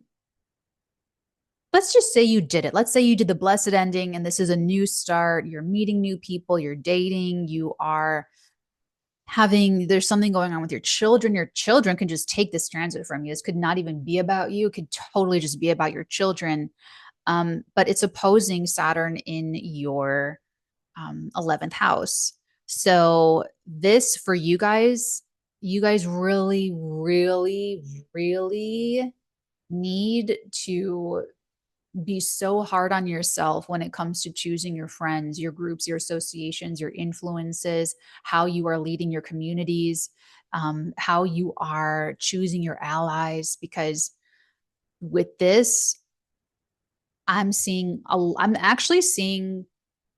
Let's just say you did it. Let's say you did the blessed ending and this is a new start. You're meeting new people, you're dating, you are there's something going on with your children. Your children can just take this transit from you. This could not even be about you. It could totally just be about your children. But it's opposing Saturn in your 11th house. So this for you guys really, really, really need to be so hard on yourself when it comes to choosing your friends, your groups, your associations, your influences, how you are leading your communities, how you are choosing your allies. Because with this, I'm actually seeing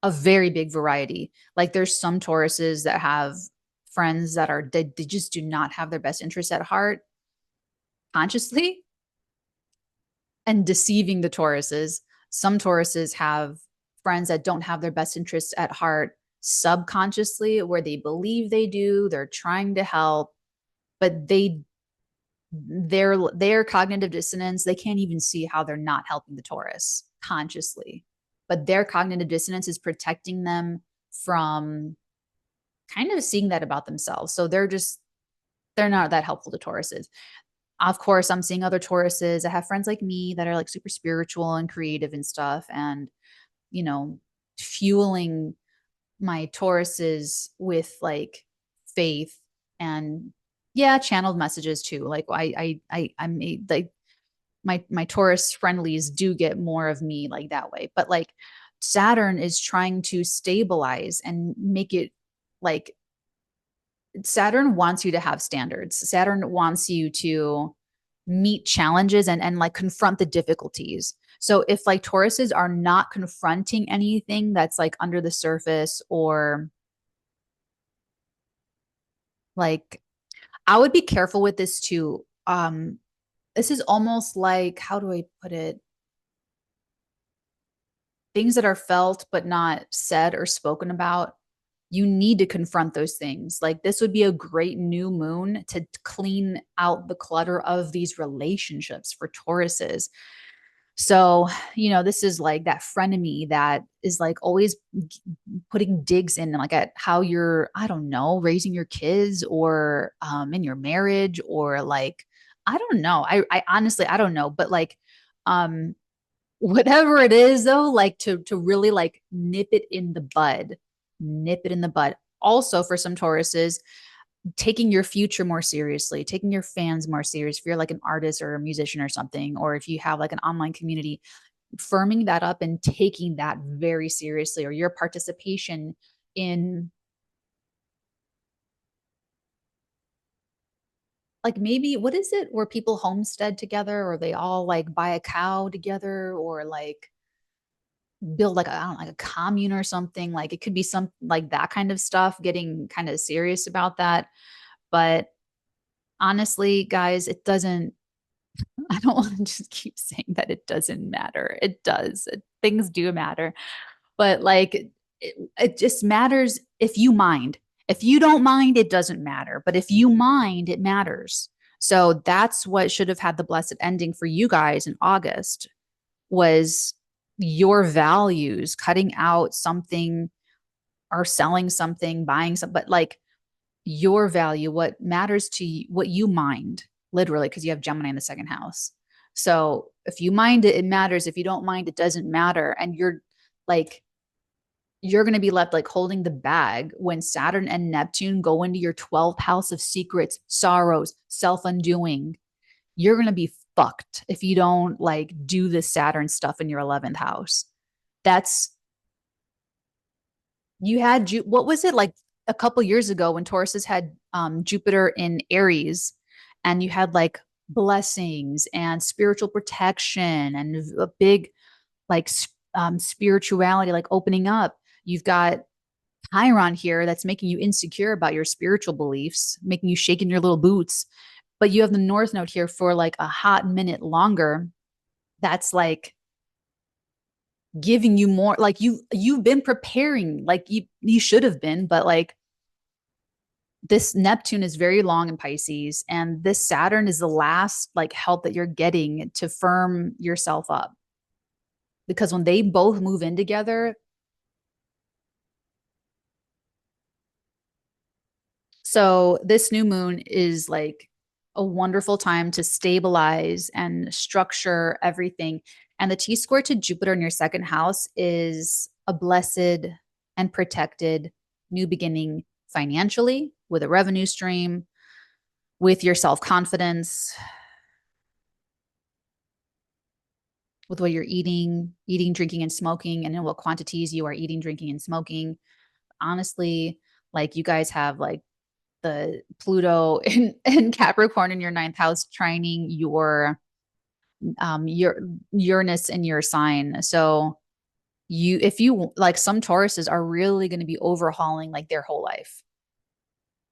a very big variety. Like there's some Tauruses that have friends that they just do not have their best interests at heart consciously and deceiving the Tauruses. Some Tauruses have friends that don't have their best interests at heart subconsciously, where they believe they do, they're trying to help, but their cognitive dissonance, they can't even see how they're not helping the Taurus consciously. But their cognitive dissonance is protecting them from kind of seeing that about themselves. So they're not that helpful to Tauruses. Of course, I'm seeing other Tauruses. I have friends like me that are like super spiritual and creative and stuff, and you know, fueling my Tauruses with like faith and yeah, channeled messages too. Like I'm like my Taurus friendlies do get more of me like that way. But like Saturn is trying to stabilize and make it like Saturn wants you to have standards. Saturn wants you to meet challenges and like confront the difficulties. So if like Tauruses are not confronting anything that's like under the surface, or like I would be careful with this too. This is almost like, how do I put it? Things that are felt but not said or spoken about. You need to confront those things. Like this would be a great new moon to clean out the clutter of these relationships for Tauruses. So, this is like that frenemy that is like always putting digs in like at how you're, I don't know, raising your kids, or in your marriage, or like, I don't know. I honestly, I don't know, but like, um, whatever it is though, like to really like nip it in the bud, nip it in the bud. Also for some Tauruses, taking your future more seriously, taking your fans more serious. If you're like an artist or a musician or something, or if you have like an online community, firming that up and taking that very seriously, or your participation in like, maybe what is it where people homestead together, or they all like buy a cow together, or like build like I don't know, like a commune or something. Like it could be some like that kind of stuff, getting kind of serious about that. But honestly, guys, it doesn't, I don't want to just keep saying that it doesn't matter. It does. Things do matter. But like it just matters if you mind. If you don't mind, it doesn't matter. But if you mind, it matters. So that's what should have had the blessed ending for you guys in August, was your values, cutting out something or selling something, buying some, but like your value, what matters to you, what you mind, literally, because you have Gemini in the second house. So if you mind it, it matters. If you don't mind, it doesn't matter. And like, you're going to be left like holding the bag when Saturn and Neptune go into your 12th house of secrets, sorrows, self undoing. You're going to be fucked if you don't like do the Saturn stuff in your 11th house. That's, you had, what was it like a couple years ago when Tauruses had Jupiter in Aries, and you had like blessings and spiritual protection and a big like spirituality, like opening up. You've got Chiron here that's making you insecure about your spiritual beliefs, making you shake in your little boots. But you have the North Node here for like a hot minute longer. That's like giving you more, like you've been preparing, like you should have been, but like this Neptune is very long in Pisces, and this Saturn is the last like help that you're getting to firm yourself up. Because when they both move in together, so this new moon is like a wonderful time to stabilize and structure everything. And the T square to Jupiter in your second house is a blessed and protected new beginning financially, with a revenue stream, with your self confidence. with what you're eating, drinking, and smoking, and in what quantities you are eating, drinking, and smoking. Honestly, like you guys have like the Pluto in Capricorn in your ninth house trining your Uranus in your sign. So you if you like some Tauruses are really going to be overhauling like their whole life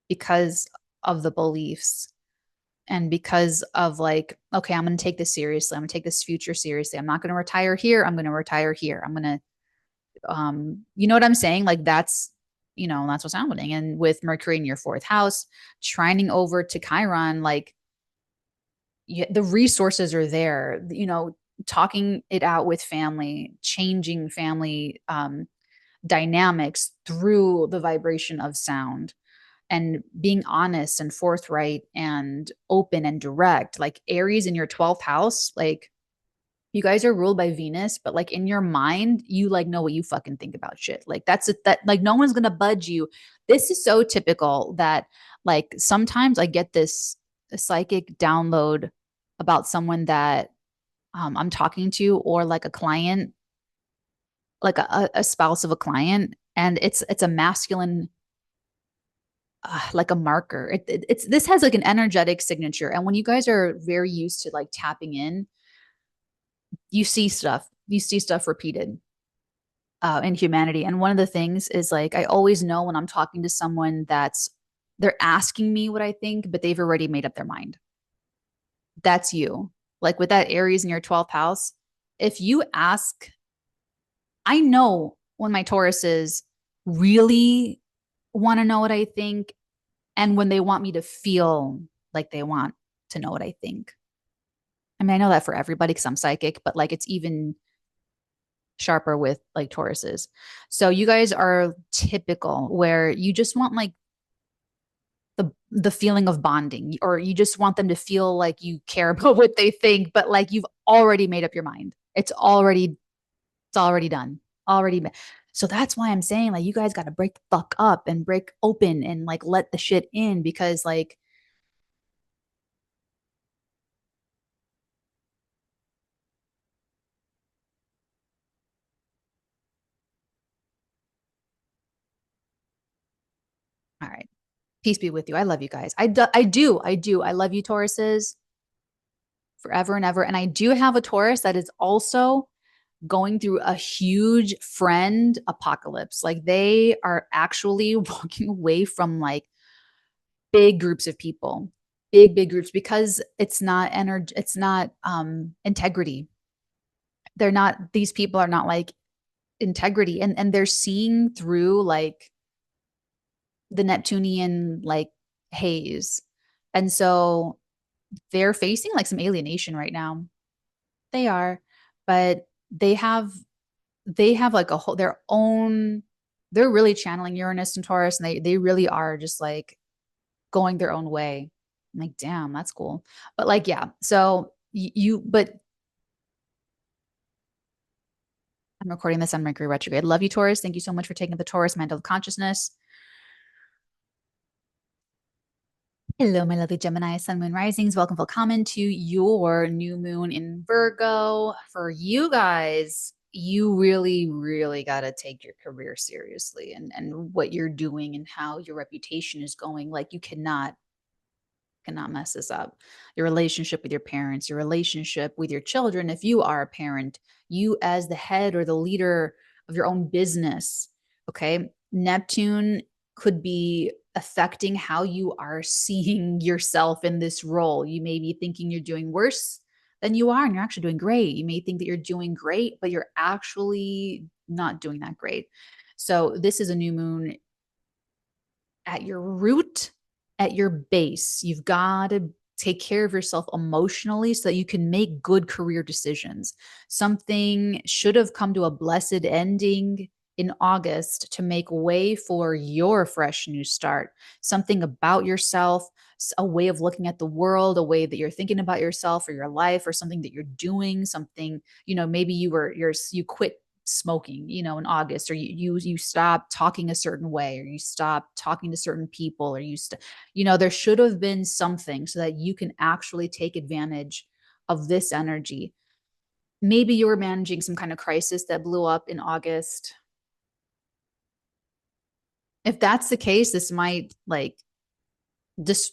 because of the beliefs and because of like, okay, I'm going to take this seriously. I'm going to take this future seriously. I'm not going to retire here. I'm going to retire here. I'm going to you know what I'm saying? Like that's what's happening. And with Mercury in your fourth house, trining over to Chiron, like the resources are there, talking it out with family, changing family dynamics through the vibration of sound and being honest and forthright and open and direct. Like Aries in your 12th house, like you guys are ruled by Venus, but like in your mind, you like know what you fucking think about shit. Like that's it, that like no one's gonna budge you. This is so typical that like sometimes I get this psychic download about someone that I'm talking to or like a client, like a spouse of a client, and it's a masculine like a marker. It's this has like an energetic signature, and when you guys are very used to like tapping in, you see stuff repeated in humanity. And one of the things is like I always know when I'm talking to someone that's they're asking me what I think, but they've already made up their mind. That's you. Like with that Aries in your 12th house, if you ask, I know when my Tauruses really want to know what I think and when they want me to feel like they want to know what I think. I mean, I know that for everybody because I'm psychic, but like it's even sharper with like Tauruses. So you guys are typical where you just want like the feeling of bonding, or you just want them to feel like you care about what they think, but like you've already made up your mind. It's already done. Already. So that's why I'm saying like you guys got to break the fuck up and break open and like let the shit in because like all right. Peace be with you. I love you guys. I do. I love you, Tauruses, forever and ever. And I do have a Taurus that is also going through a huge friend apocalypse. Like they are actually walking away from like big groups of people, big groups because it's not energy, it's not integrity. They're not these people are not like integrity and they're seeing through like the Neptunian like haze. And so they're facing like some alienation right now. They are, but they have like a whole their own they're really channeling Uranus and Taurus and they really are just like going their own way. I'm like, damn, that's cool. But like, yeah. So but I'm recording this on Mercury retrograde. Love you, Taurus. Thank you so much for taking the Taurus mantle of consciousness. Hello, my lovely Gemini, Sun, Moon, Risings. Welcome, welcome to your new moon in Virgo. For you guys, you really, really got to take your career seriously and what you're doing and how your reputation is going. Like you cannot mess this up. Your relationship with your parents, your relationship with your children, if you are a parent, you as the head or the leader of your own business. Okay. Neptune could be affecting how you are seeing yourself in this role. You may be thinking you're doing worse than you are, and you're actually doing great. You may think that you're doing great, but you're actually not doing that great. So, this is a new moon at your root, at your base. You've got to take care of yourself emotionally so that you can make good career decisions. Something should have come to a blessed ending in August to make way for your fresh new start. Something about yourself, a way of looking at the world, a way that you're thinking about yourself or your life or something that you're doing, something, maybe you quit smoking, in August, or you stop talking a certain way, or you stop talking to certain people, or there should have been something so that you can actually take advantage of this energy. maybe you were managing some kind of crisis that blew up in August. If that's the case, this might like this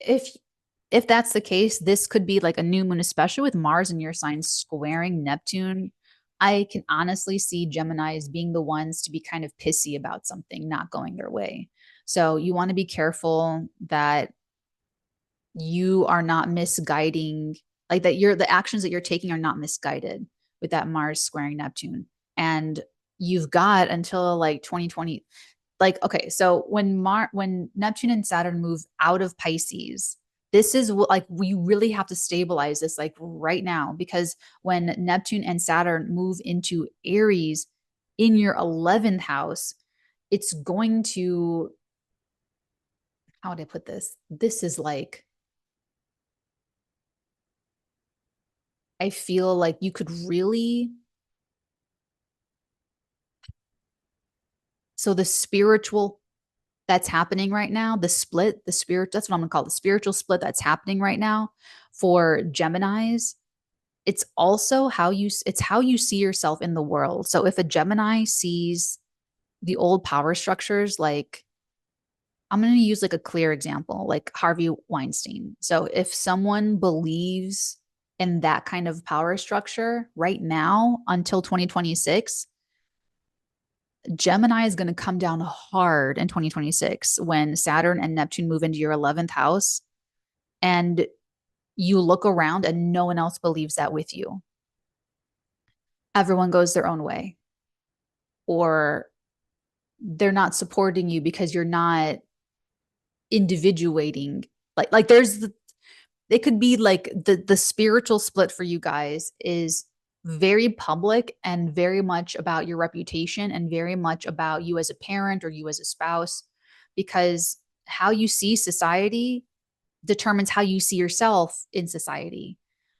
if that's the case, this could be like a new moon, especially with Mars in your sign squaring Neptune. I can honestly see Geminis being the ones to be kind of pissy about something not going their way. So you want to be careful that you are not misguiding, like that the actions that you're taking are not misguided with that Mars squaring Neptune. And you've got until like 2020. Like, okay, so when Neptune and Saturn move out of Pisces, this is like we really have to stabilize this like right now, because when Neptune and Saturn move into Aries in your 11th house, it's going to, how would I put this? This is like, I feel like you could really, so the spiritual that's happening right now, the split, the spirit, that's what I'm gonna call it, the spiritual split that's happening right now for Geminis. It's also it's how you see yourself in the world. So if a Gemini sees the old power structures, like I'm going to use like a clear example, like Harvey Weinstein. So if someone believes in that kind of power structure right now until 2026, Gemini is going to come down hard in 2026 when Saturn and Neptune move into your 11th house, and you look around and no one else believes that with you. Everyone goes their own way, or they're not supporting you because you're not individuating. Like there's it could be like the spiritual split for you guys is very public and very much about your reputation and very much about you as a parent or you as a spouse, because how you see society determines how you see yourself in society.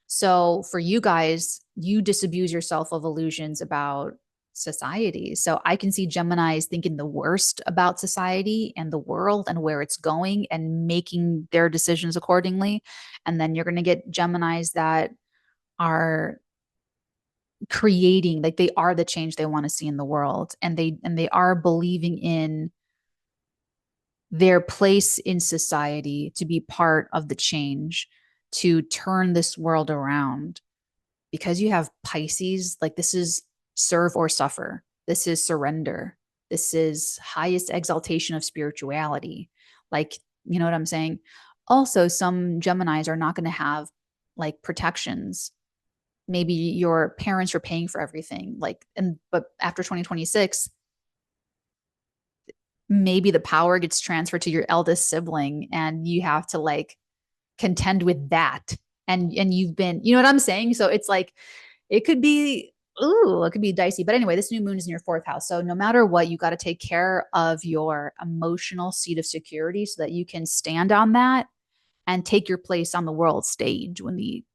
So for you guys, you disabuse yourself of illusions about society. So I can see Geminis thinking the worst about society and the world and where it's going and making their decisions accordingly. And then you're going to get Geminis that are creating, like they are the change they want to see in the world, and they are believing in their place in society to be part of the change to turn this world around. Because you have Pisces, like this is serve or suffer. This is surrender. This is highest exaltation of spirituality. Like, you know what I'm saying? Also, some Geminis are not going to have like protections. Maybe your parents are paying for everything. Like, and but after 2026, maybe the power gets transferred to your eldest sibling and you have to like contend with that. And you've been, you know what I'm saying? So it's like it could be, ooh, it could be dicey. But anyway, this new moon is in your 4th house. So no matter what, you got to take care of your emotional seat of security so that you can stand on that and take your place on the world stage when the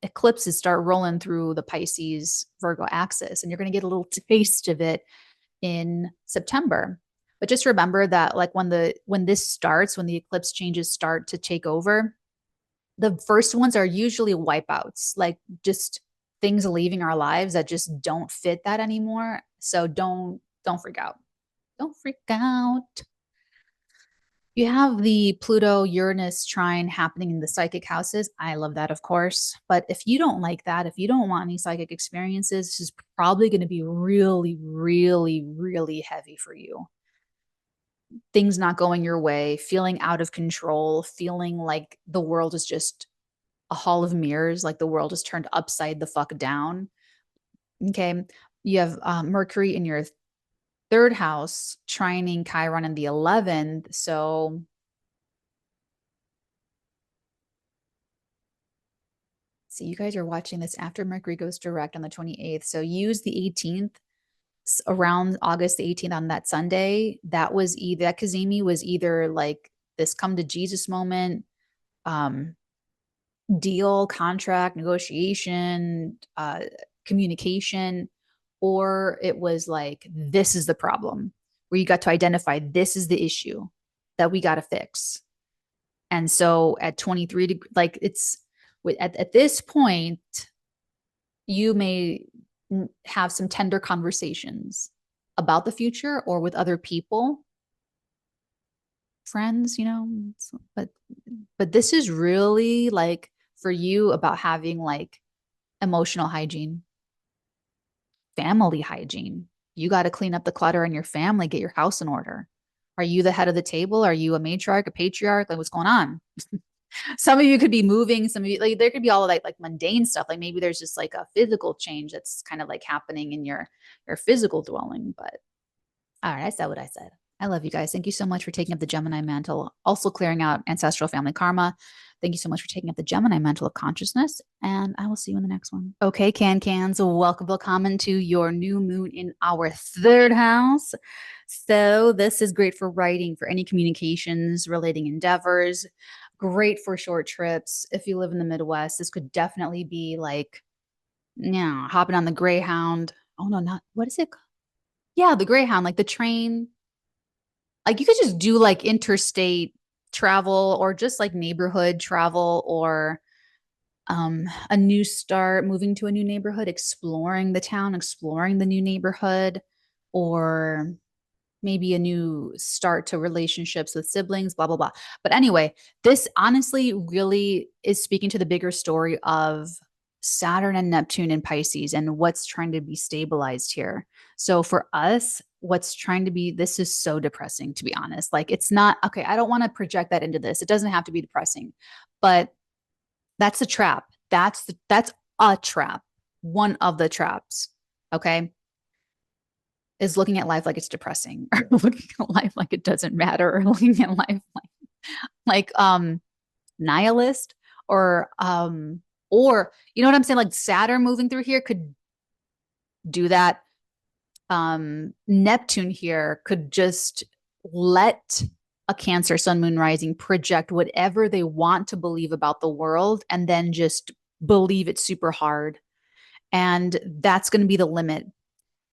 eclipses start rolling through the Pisces Virgo axis. And you're going to get a little taste of it in September. But just remember that like when this starts, when the eclipse changes start to take over, the first ones are usually wipeouts, like just things leaving our lives that just don't fit that anymore. So don't freak out. Don't freak out. You have the Pluto Uranus trine happening in the psychic houses. I love that, of course. But if you don't like that, if you don't want any psychic experiences, this is probably going to be really, really, really heavy for you. Things not going your way, feeling out of control, feeling like the world is just a hall of mirrors, like the world is turned upside the fuck down. Okay. You have Mercury in your 3rd house, trining Chiron in the 11th. So see, you guys are watching this after Mercury goes direct on the 28th. So use the 18th around August the 18th on that Sunday. That was either that 𝚑𝚕𝚗 was either like this come to Jesus moment, deal, contract, negotiation, communication, or it was like, this is the problem, where you got to identify this is the issue that we got to fix. And so at 23, like it's at this point, you may have some tender conversations about the future or with other people, friends, but this is really like for you about having like emotional hygiene, family hygiene. You got to clean up the clutter in your family, get your house in order. Are you the head of the table? Are you a matriarch, a patriarch? Like what's going on? Some of you could be moving, some of you like there could be all of that like mundane stuff. Like maybe there's just like a physical change that's kind of like happening in your physical dwelling. But all right, I said what I said. I love you guys. Thank you so much for taking up the Gemini mantle, also clearing out ancestral family karma. Thank you so much for taking up the Gemini mantle of consciousness, and I will see you in the next one. Okay, cans, welcome, welcome to your new moon in our third house. So this is great for writing, for any communications, relating endeavors, great for short trips. If you live in the Midwest, this could definitely be like, yeah, hopping on the Greyhound. Oh no, not what is it? Yeah, the Greyhound, like the train. Like you could just do like interstate travel or just like neighborhood travel or a new start, moving to a new neighborhood, exploring the town, exploring the new neighborhood, or maybe a new start to relationships with siblings, blah, blah, blah. But anyway, this honestly really is speaking to the bigger story of Saturn and Neptune in Pisces and what's trying to be stabilized here. So for us, what's trying to be, this is so depressing, to be honest. Like it's not, okay, I don't want to project that into this. It doesn't have to be depressing, but that's a trap. That's a trap. One of the traps. Okay, is looking at life like it's depressing or looking at life like it doesn't matter or looking at life like nihilist or you know what I'm saying, like Saturn moving through here could do that. Neptune here could just let a Cancer sun moon rising project whatever they want to believe about the world and then just believe it super hard, and that's going to be the limit.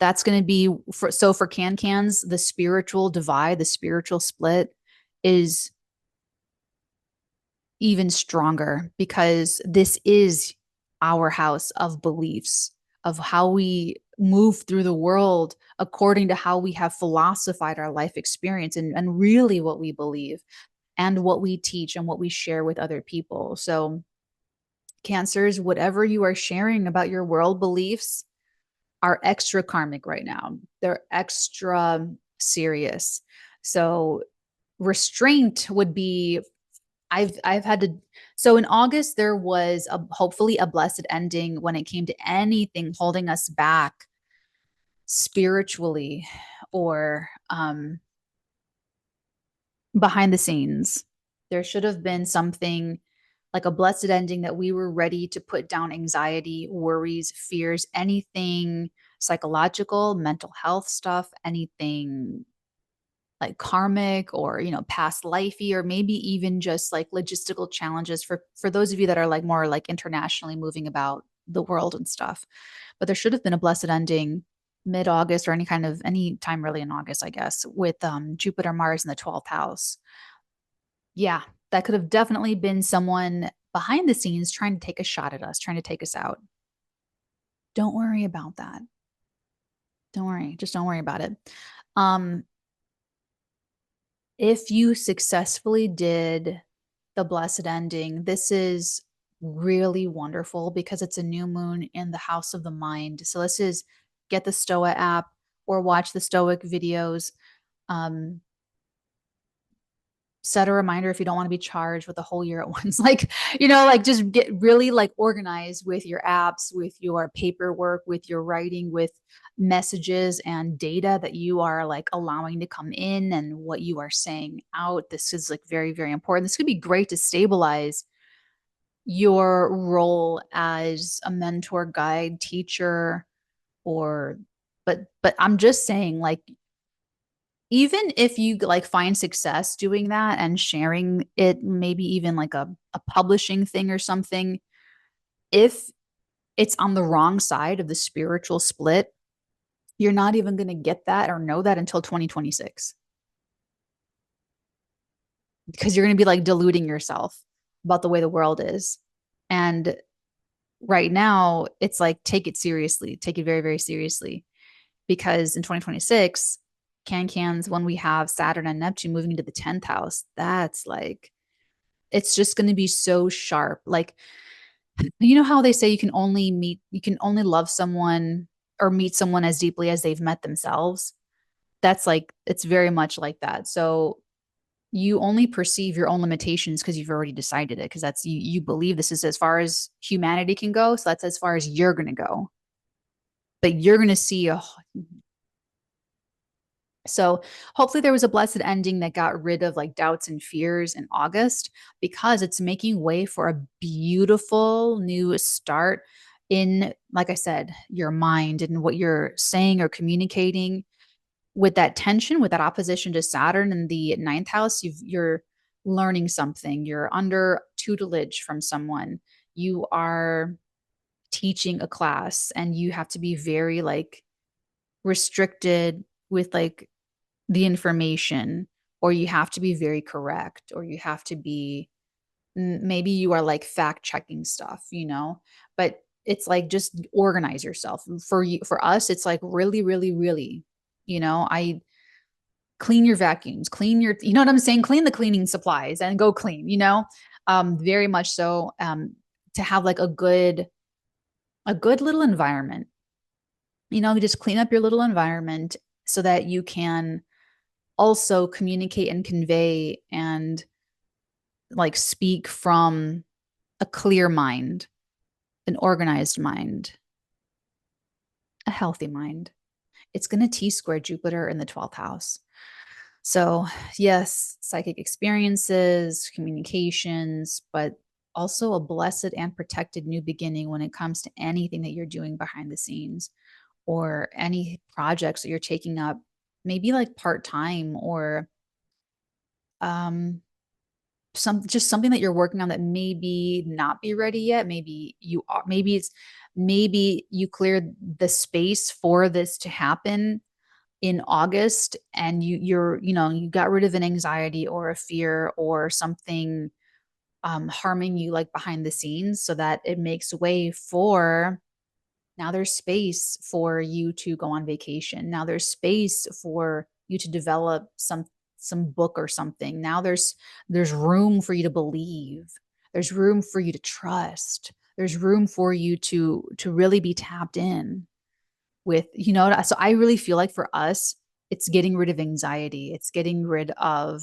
That's going to be for cans, the spiritual divide, the spiritual split is even stronger because this is our house of beliefs, of how we move through the world according to how we have philosophized our life experience and really what we believe and what we teach and what we share with other people. So Cancers, whatever you are sharing about your world beliefs are extra karmic right now. They're extra serious. So restraint would be I've had to, so in August there was hopefully a blessed ending when it came to anything holding us back spiritually or behind the scenes. There should have been something like a blessed ending that we were ready to put down anxiety, worries, fears, anything psychological, mental health stuff, anything like karmic or past lifey, or maybe even just like logistical challenges for those of you that are like more like internationally moving about the world and stuff. But there should have been a blessed ending mid-August or any time really in August, I guess, with Jupiter, Mars in the 12th house. Yeah, that could have definitely been someone behind the scenes trying to take a shot at us, trying to take us out. Don't worry about that. Don't worry. Just don't worry about it. If you successfully did the blessed ending, this is really wonderful because it's a new moon in the house of the mind. So this is get the Stoa app or watch the Stoic videos. Set a reminder if you don't want to be charged with the whole year at once. Like, like just get really like organized with your apps, with your paperwork, with your writing, with messages and data that you are like allowing to come in and what you are saying out. This is like very, very important. This could be great to stabilize your role as a mentor, guide, teacher, but I'm just saying, like, even if you like find success doing that and sharing it, maybe even like a publishing thing or something, if it's on the wrong side of the spiritual split, you're not even going to get that or know that until 2026 because you're going to be like deluding yourself about the way the world is. And right now it's like, take it seriously, take it very, very seriously. Because in 2026, Can's when we have Saturn and Neptune moving into the 10th house, that's like, it's just going to be so sharp. Like, you know how they say you can only love someone or meet someone as deeply as they've met themselves? That's like, it's very much like that. So you only perceive your own limitations because you've already decided it, because that's you believe this is as far as humanity can go. So that's as far as you're going to go. But you're going to see a So hopefully there was a blessed ending that got rid of like doubts and fears in August, because it's making way for a beautiful new start in, like I said, your mind and what you're saying or communicating. With that tension, with that opposition to Saturn in the ninth house, you're learning something. You're under tutelage from someone. You are teaching a class, and you have to be very like restricted with like the information, or you have to be very correct, or you have to be, maybe you are like fact checking stuff, but it's like, just organize yourself. For you, for us, it's like really, really, really, I clean your vacuums, clean your, you know what I'm saying? Clean the cleaning supplies and go clean, very much so, to have like a good little environment, just clean up your little environment so that you can also communicate and convey and like speak from a clear mind, an organized mind, a healthy mind. It's going to T-square Jupiter in the 12th house. So, yes, psychic experiences, communications, but also a blessed and protected new beginning when it comes to anything that you're doing behind the scenes, or any projects that you're taking up, maybe like part-time, or um just something that you're working on that maybe not be ready yet. Maybe you are, maybe you cleared the space for this to happen in August, and you got rid of an anxiety or a fear or something harming you like behind the scenes, so that it makes way for, now there's space for you to go on vacation. Now there's space for you to develop some book or something. Now there's room for you to believe. There's room for you to trust. There's room for you to really be tapped in with, so I really feel like for us, it's getting rid of anxiety. It's getting rid of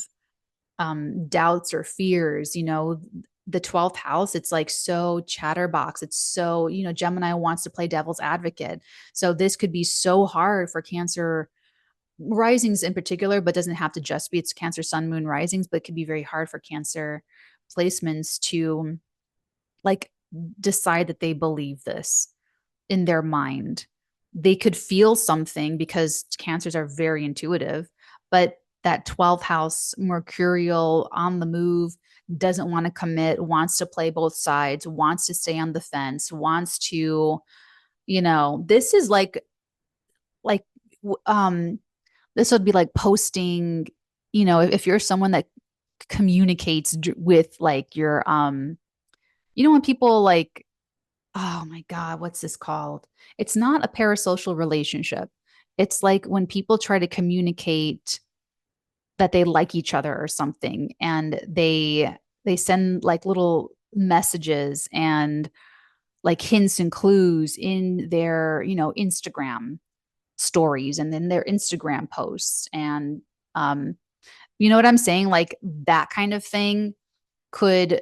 doubts or fears. The 12th house, it's like so chatterbox. It's so, Gemini wants to play devil's advocate. So this could be so hard for Cancer risings in particular, but doesn't have to just be, it's Cancer sun moon risings, but it could be very hard for Cancer placements to like decide that they believe this in their mind. They could feel something because Cancers are very intuitive, but that 12th house mercurial on the move, doesn't want to commit, wants to play both sides, wants to stay on the fence, wants to, this is like um this would be like posting, if you're someone that communicates with like your when people like, oh my God, what's this called? It's not a parasocial relationship. It's like when people try to communicate that they like each other or something, and they send like little messages and like hints and clues in their, Instagram stories and then their Instagram posts. And you know what I'm saying? Like that kind of thing could,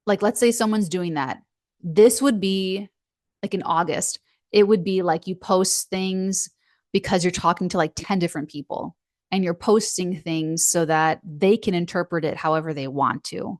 like, let's say someone's doing that. This would be like in August, it would be like you post things because you're talking to like 10 different people, and you're posting things so that they can interpret it however they want to.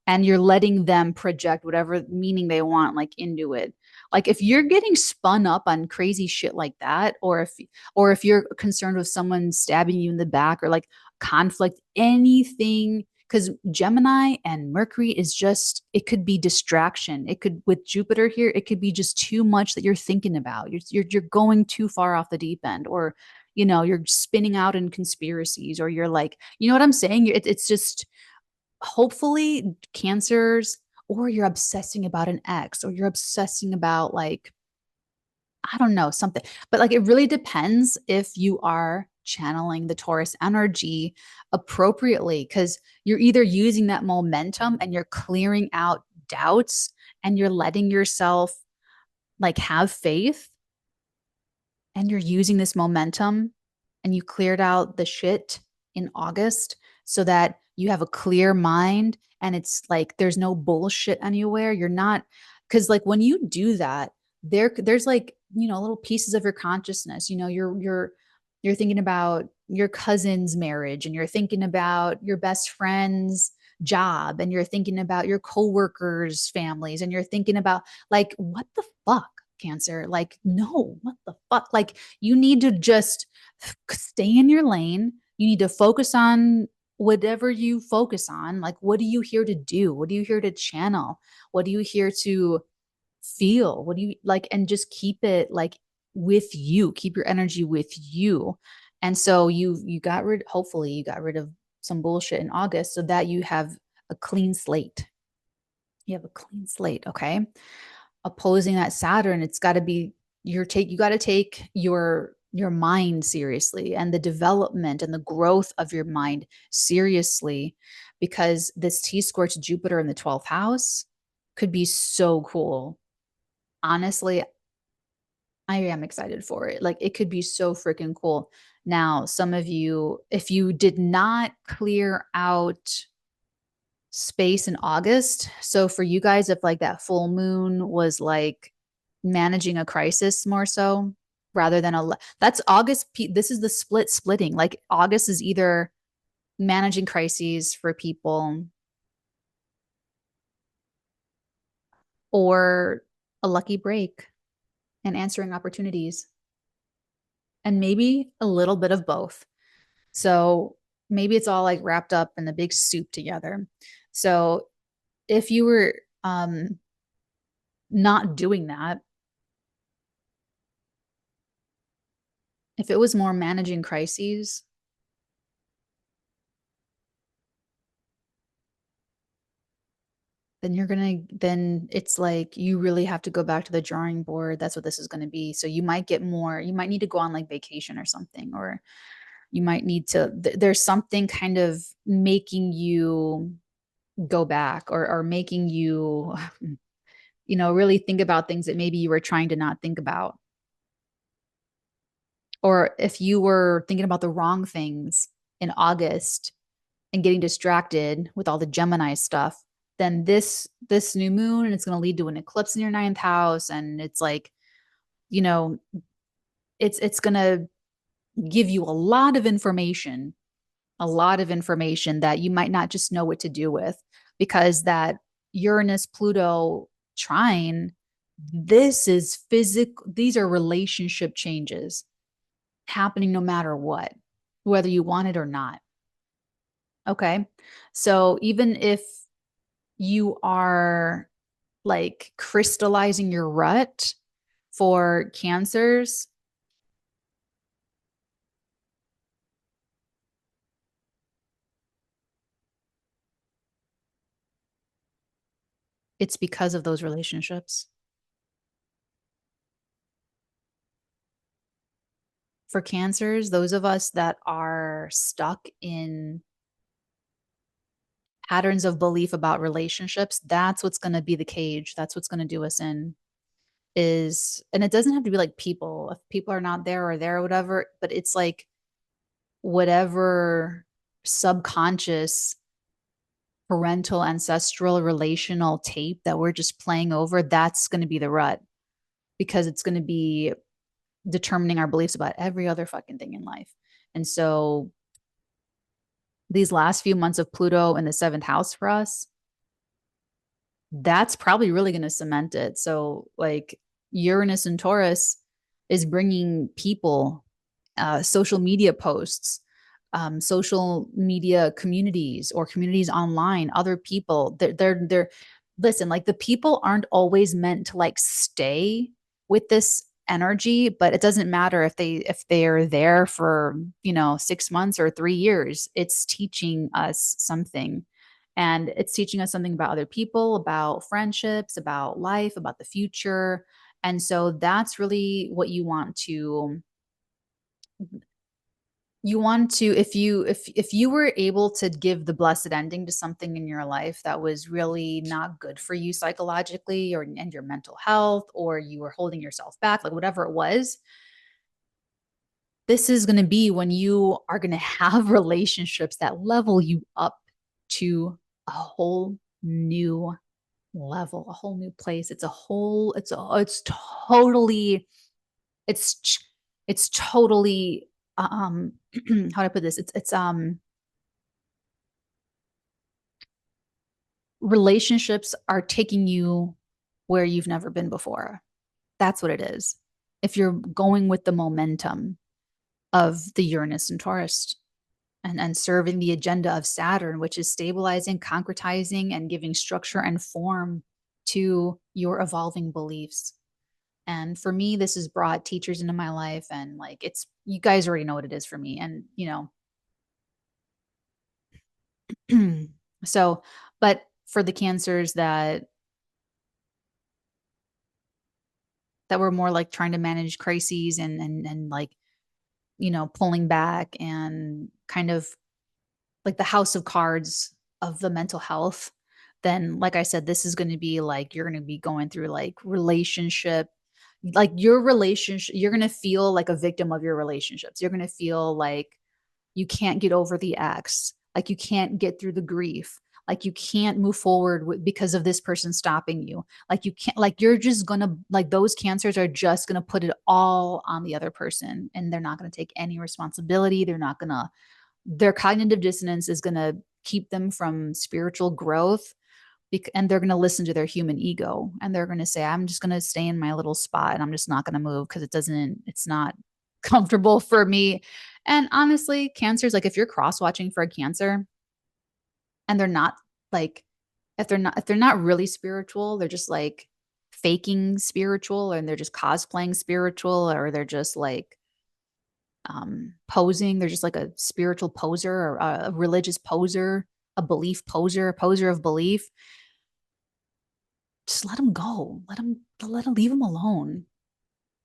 And you're letting them project whatever meaning they want like into it. Like if you're getting spun up on crazy shit like that, or if you're concerned with someone stabbing you in the back, or like conflict, anything, because Gemini and Mercury is just, it could be distraction. It could, with Jupiter here, it could be just too much that you're thinking about. You're going too far off the deep end, or you're spinning out in conspiracies, or you're like, you know what I'm saying? It's just, hopefully Cancers or you're obsessing about an ex, or you're obsessing about like, I don't know, something. But like it really depends if you are channeling the Taurus energy appropriately, because you're either using that momentum and you're clearing out doubts and you're letting yourself like have faith, and you're using this momentum and you cleared out the shit in August so that you have a clear mind and it's like there's no bullshit anywhere. You're not, because like when you do that, there's like, you know, little pieces of your consciousness. You know, you're thinking about your cousin's marriage, and you're thinking about your best friend's job, and you're thinking about your coworkers' families, and you're thinking about like, what the fuck, Cancer? Like, no, what the fuck? Like, you need to just stay in your lane. You need to focus on whatever you focus on. Like, what are you here to do? What are you here to channel? What are you here to feel? What do you like? And just keep it like with you, keep your energy with you. And so you got rid, hopefully you got rid of some bullshit in August so that you have a clean slate. You have a clean slate. Okay. Opposing that Saturn, it's got to be you got to take your mind seriously, and the development and the growth of your mind seriously, because this T-square to Jupiter in the 12th house could be so cool. Honestly, I am excited for it. Like it could be so freaking cool. Now, some of you, if you did not clear out space in August, so for you guys, if like that full moon was like managing a crisis more so rather than that's August. This is the splitting. Like August is either managing crises for people or a lucky break and answering opportunities, and maybe a little bit of both. So maybe it's all like wrapped up in the big soup together. So if you were not doing that, if it was more managing crises, then it's like you really have to go back to the drawing board. That's what this is going to be. So you might get more, you might need to go on like vacation or something, or you might need to, there's something kind of making you go back, or making you, you know, really think about things that maybe you were trying to not think about. Or if you were thinking about the wrong things in August and getting distracted with all the Gemini stuff, then this new moon, and it's going to lead to an eclipse in your ninth house, and it's like, you know, it's going to give you a lot of information that you might not just know what to do with, because that Uranus Pluto trine, this is physical, these are relationship changes happening no matter what, whether you want it or not. Okay. So even if you are like crystallizing your rut for cancers, it's because of those relationships. For cancers, those of us that are stuck in patterns of belief about relationships, that's what's going to be the cage. That's what's going to do us in. Is, and it doesn't have to be like people. If people are not there or there or whatever, but it's like whatever subconscious parental ancestral relational tape that we're just playing over, that's going to be the rut, because it's going to be determining our beliefs about every other fucking thing in life. And so these last few months of Pluto in the seventh house for us, that's probably really going to cement it. So like Uranus and Taurus is bringing people, social media posts, social media communities, or communities online, other people. They're listen, like the people aren't always meant to like stay with this energy, but it doesn't matter if they are there for, you know, 6 months or 3 years. It's teaching us something. And it's teaching us something about other people, about friendships, about life, about the future. And so that's really what you want to if you were able to give the blessed ending to something in your life that was really not good for you psychologically or and your mental health, or you were holding yourself back, like whatever it was, this is going to be when you are going to have relationships that level you up to a whole new level, a whole new place. It's totally, it's totally, how do I put this? Relationships are taking you where you've never been before. That's what it is. If you're going with the momentum of the Uranus and Taurus and serving the agenda of Saturn, which is stabilizing, concretizing, and giving structure and form to your evolving beliefs. And for me, this has brought teachers into my life, and like you guys already know what it is for me. And so, but for the Cancers that were more like trying to manage crises and like, pulling back and kind of like the house of cards of the mental health, then like I said, this is going to be like you're going to be going through like relationship, like your relationship, you're going to feel like a victim of your relationships. You're going to feel like you can't get over the ex, like you can't get through the grief, like you can't move forward because of this person stopping you, like you can't, like you're just gonna, like those Cancers are just gonna put it all on the other person, and they're not gonna take any responsibility. They're not gonna, their cognitive dissonance is gonna keep them from spiritual growth, and they're going to listen to their human ego, and they're going to say, I'm just going to stay in my little spot and I'm just not going to move because it's not comfortable for me. And honestly, Cancers, like if you're cross watching for a Cancer and they're not like, if they're not really spiritual, they're just like faking spiritual, and they're just cosplaying spiritual, or they're just like posing, they're just like a spiritual poser or a religious poser, a belief poser, a poser of belief. Just let them go. Leave them alone.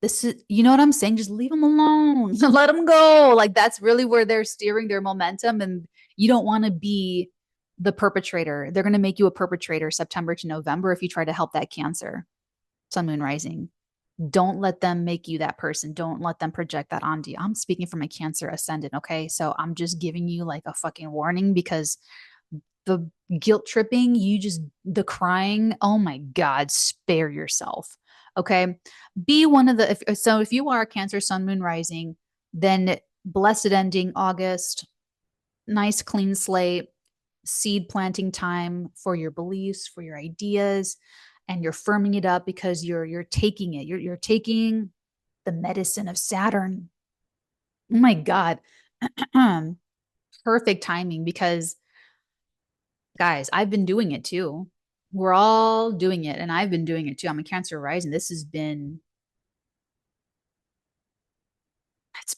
This is, you know what I'm saying? Just leave them alone. Let them go. Like that's really where they're steering their momentum. And you don't want to be the perpetrator. They're going to make you a perpetrator September to November if you try to help that Cancer, Sun, Moon, Rising. Don't let them make you that person. Don't let them project that onto you. I'm speaking from a Cancer ascendant. Okay. So I'm just giving you like a fucking warning, because the guilt tripping, the crying, oh my God, spare yourself. Okay. Be one of the, if you are a Cancer, Sun, Moon, Rising, then blessed ending August, nice clean slate, seed planting time for your beliefs, for your ideas, and you're firming it up because you're taking it. You're taking the medicine of Saturn. Oh my God. Perfect timing, because guys, I've been doing it too. We're all doing it, and I've been doing it too. I'm a Cancer rising. It's been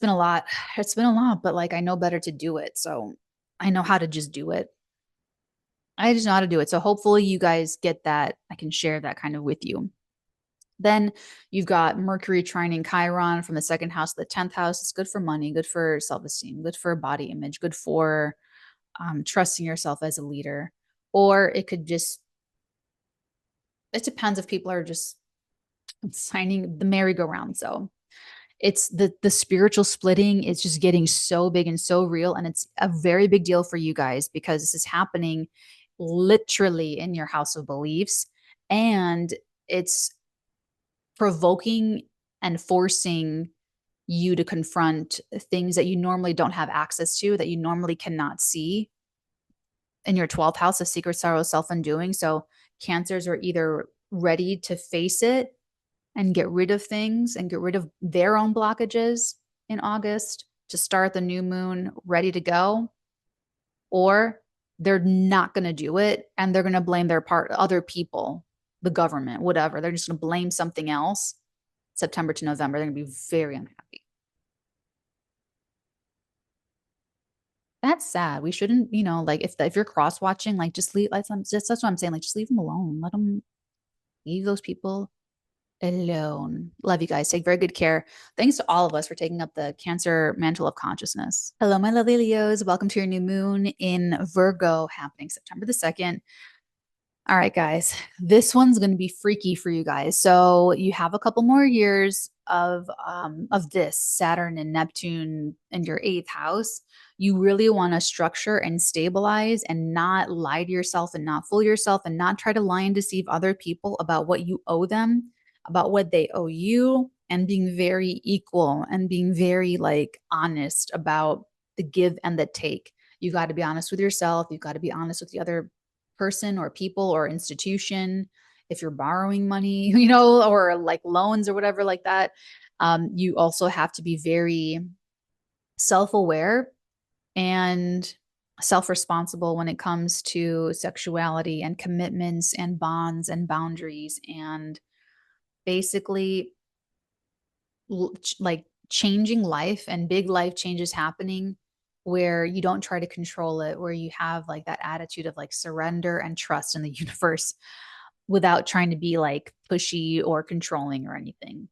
a lot. It's been a lot, but like I know better to do it. So I know how to just do it. I just know how to do it. So hopefully you guys get that. I can share that kind of with you. Then you've got Mercury trining Chiron from the second house to the 10th house. It's good for money, good for self-esteem, good for body image, good for trusting yourself as a leader. Or it could just, it depends if people are just signing the merry-go-round. So it's the spiritual splitting is just getting so big and so real. And it's a very big deal for you guys, because this is happening literally in your house of beliefs. And it's provoking and forcing you to confront things that you normally don't have access to, that you normally cannot see in your 12th house of secret sorrow, self-undoing. So Cancers are either ready to face it and get rid of things and get rid of their own blockages in August to start the new moon ready to go, or they're not going to do it and they're going to blame other people, the government, whatever. They're just going to blame something else. September to November, they're going to be very unhappy. That's sad. We shouldn't, like if you're cross watching, like just leave. That's what I'm saying. Like just leave them alone. Leave those people alone. Love you guys. Take very good care. Thanks to all of us for taking up the Cancer mantle of consciousness. Hello, my lovely Leos. Welcome to your new moon in Virgo happening September the 2nd. All right, guys, this one's going to be freaky for you guys. So you have a couple more years of this Saturn and Neptune in your eighth house. You really want to structure and stabilize and not lie to yourself and not fool yourself and not try to lie and deceive other people about what you owe them, about what they owe you, and being very equal and being very like honest about the give and the take. You got to be honest with yourself. You've got to be honest with the other person or people or institution. If you're borrowing money, or like loans or whatever like that, you also have to be very self-aware and self-responsible when it comes to sexuality and commitments and bonds and boundaries and basically like changing life and big life changes happening where you don't try to control it, where you have like that attitude of like surrender and trust in the universe without trying to be like pushy or controlling or anything.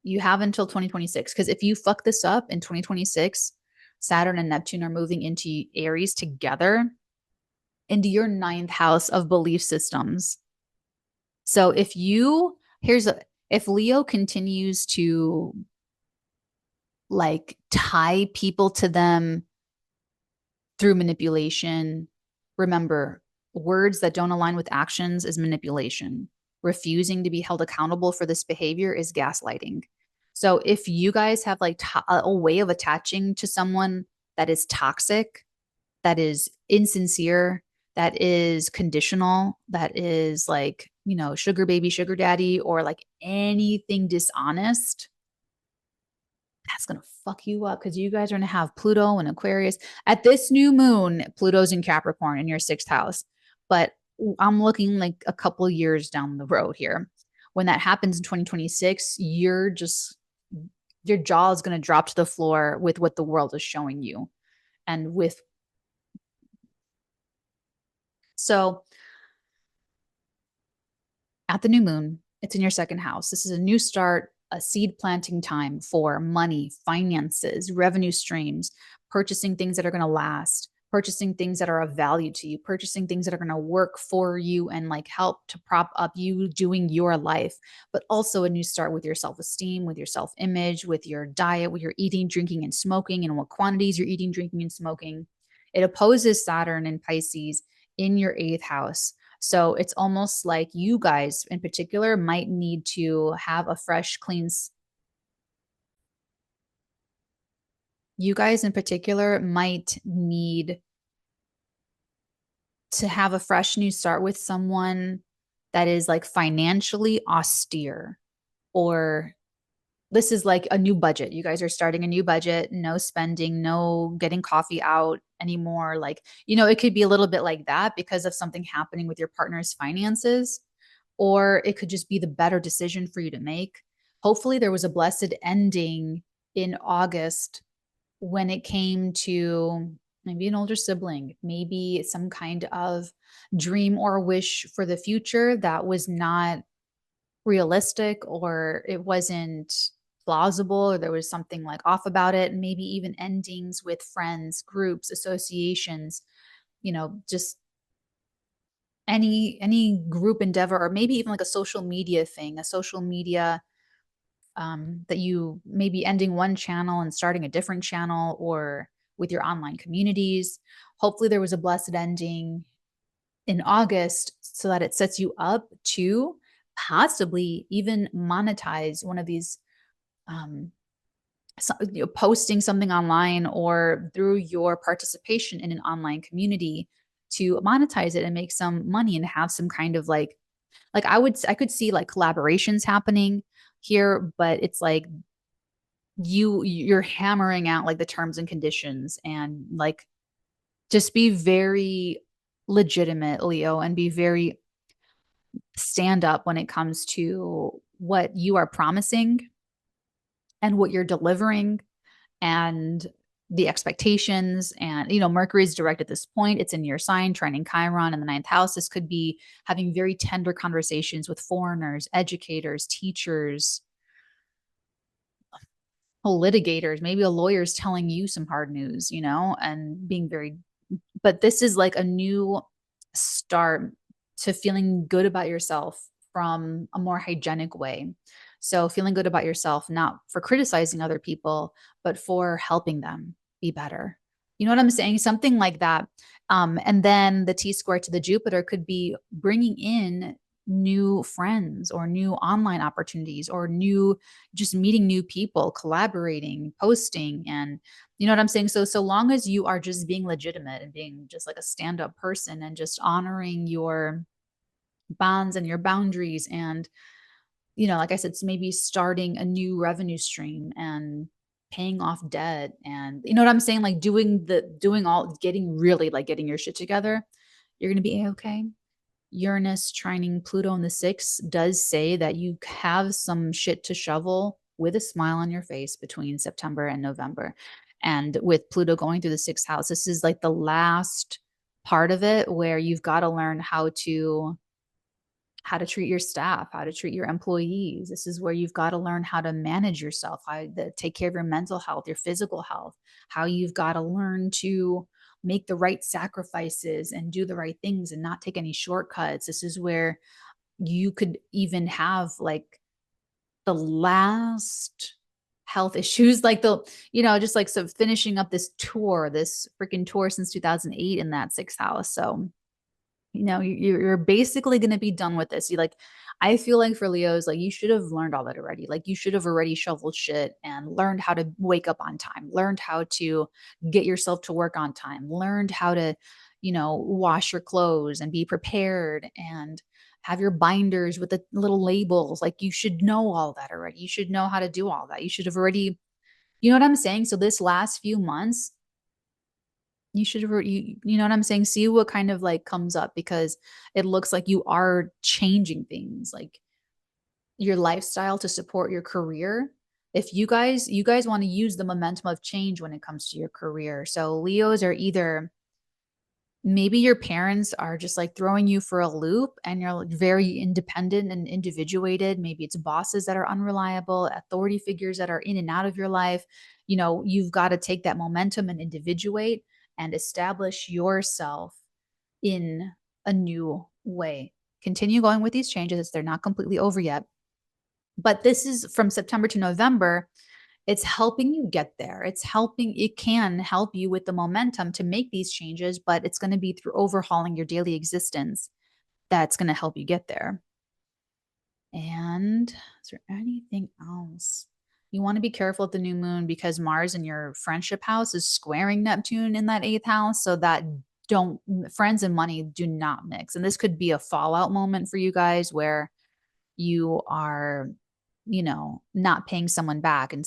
You have until 2026, because if you fuck this up in 2026, Saturn and Neptune are moving into Aries together into your ninth house of belief systems. So if Leo continues to like tie people to them through manipulation, remember, words that don't align with actions is manipulation. Refusing to be held accountable for this behavior is gaslighting. So if you guys have like a way of attaching to someone that is toxic, that is insincere, that is conditional, that is like, sugar baby, sugar daddy, or like anything dishonest, that's going to fuck you up because you guys are going to have Pluto and Aquarius. At this new moon, Pluto's in Capricorn in your sixth house. But I'm looking like a couple years down the road here. When that happens in 2026, your jaw is going to drop to the floor with what the world is showing you. And so at the new moon, it's in your second house. This is a new start, a seed planting time for money, finances, revenue streams, purchasing things that are going to last, purchasing things that are of value to you, purchasing things that are going to work for you and like help to prop up you doing your life, but also a new start with your self-esteem, with your self-image, with your diet, with your eating, drinking, and smoking, and what quantities you're eating, drinking, and smoking. It opposes Saturn and Pisces in your eighth house. So it's almost like you guys in particular might need to have a fresh, clean. You guys in particular might need to have a fresh new start with someone that is like financially austere, or this is like a new budget. You guys are starting a new budget, no spending, no getting coffee out anymore. Like, it could be a little bit like that because of something happening with your partner's finances, or it could just be the better decision for you to make. Hopefully, there was a blessed ending in August when it came to maybe an older sibling, maybe some kind of dream or wish for the future that was not realistic, or it wasn't plausible, or there was something like off about it. And maybe even endings with friends, groups, associations, just any group endeavor, or maybe even like a social media thing, a social media that you may be ending one channel and starting a different channel, or with your online communities. Hopefully there was a blessed ending in August so that it sets you up to possibly even monetize one of these, posting something online or through your participation in an online community to monetize it and make some money and have some kind of like I could see like collaborations happening here, but it's like you're hammering out like the terms and conditions, and like just be very legitimate, Leo, and be very stand up when it comes to what you are promising and what you're delivering, and the expectations. And, Mercury is direct at this point. It's in your sign, trining Chiron in the ninth house. This could be having very tender conversations with foreigners, educators, teachers, litigators, maybe a lawyer's telling you some hard news, and being very, but this is like a new start to feeling good about yourself from a more hygienic way. So feeling good about yourself, not for criticizing other people, but for helping them be better. You know what I'm saying? Something like that. And then the T square to the Jupiter could be bringing in new friends or new online opportunities or new, just meeting new people, collaborating, posting. And you know what I'm saying? So long as you are just being legitimate and being just like a stand-up person and just honoring your bonds and your boundaries, and like I said, it's maybe starting a new revenue stream and paying off debt, and you know what I'm saying, like getting really like getting your shit together, you're going to be okay. Uranus trining Pluto in the sixth does say that you have some shit to shovel with a smile on your face between September and November. And with Pluto going through the sixth house, this is like the last part of it where you've got to learn how to treat your staff, how to treat your employees. This is where you've got to learn how to manage yourself, take care of your mental health, your physical health, how you've got to learn to make the right sacrifices and do the right things and not take any shortcuts. This is where you could even have like the last health issues, like just like so finishing up this freaking tour since 2008 in that sixth house. So you're basically going to be done with this. I feel like for Leos, like you should have learned all that already. Like you should have already shoveled shit and learned how to wake up on time, learned how to get yourself to work on time, learned how to, wash your clothes and be prepared and have your binders with the little labels. Like you should know all that already. You should know how to do all that. You should have already, you know what I'm saying? So this last few months, you should you know what I'm saying, see what kind of like comes up, because it looks like you are changing things like your lifestyle to support your career. If you guys want to use the momentum of change when it comes to your career. So Leos are either, maybe your parents are just like throwing you for a loop and you're like very independent and individuated. Maybe it's bosses that are unreliable, authority figures that are in and out of your life. You've got to take that momentum and individuate and establish yourself in a new way. Continue going with these changes. They're not completely over yet. But this is from September to November. It's helping you get there. It can help you with the momentum to make these changes, but it's going to be through overhauling your daily existence that's going to help you get there. And is there anything else? You want to be careful at the new moon because Mars in your friendship house is squaring Neptune in that eighth house. So that friends and money do not mix. And this could be a fallout moment for you guys where you are, not paying someone back and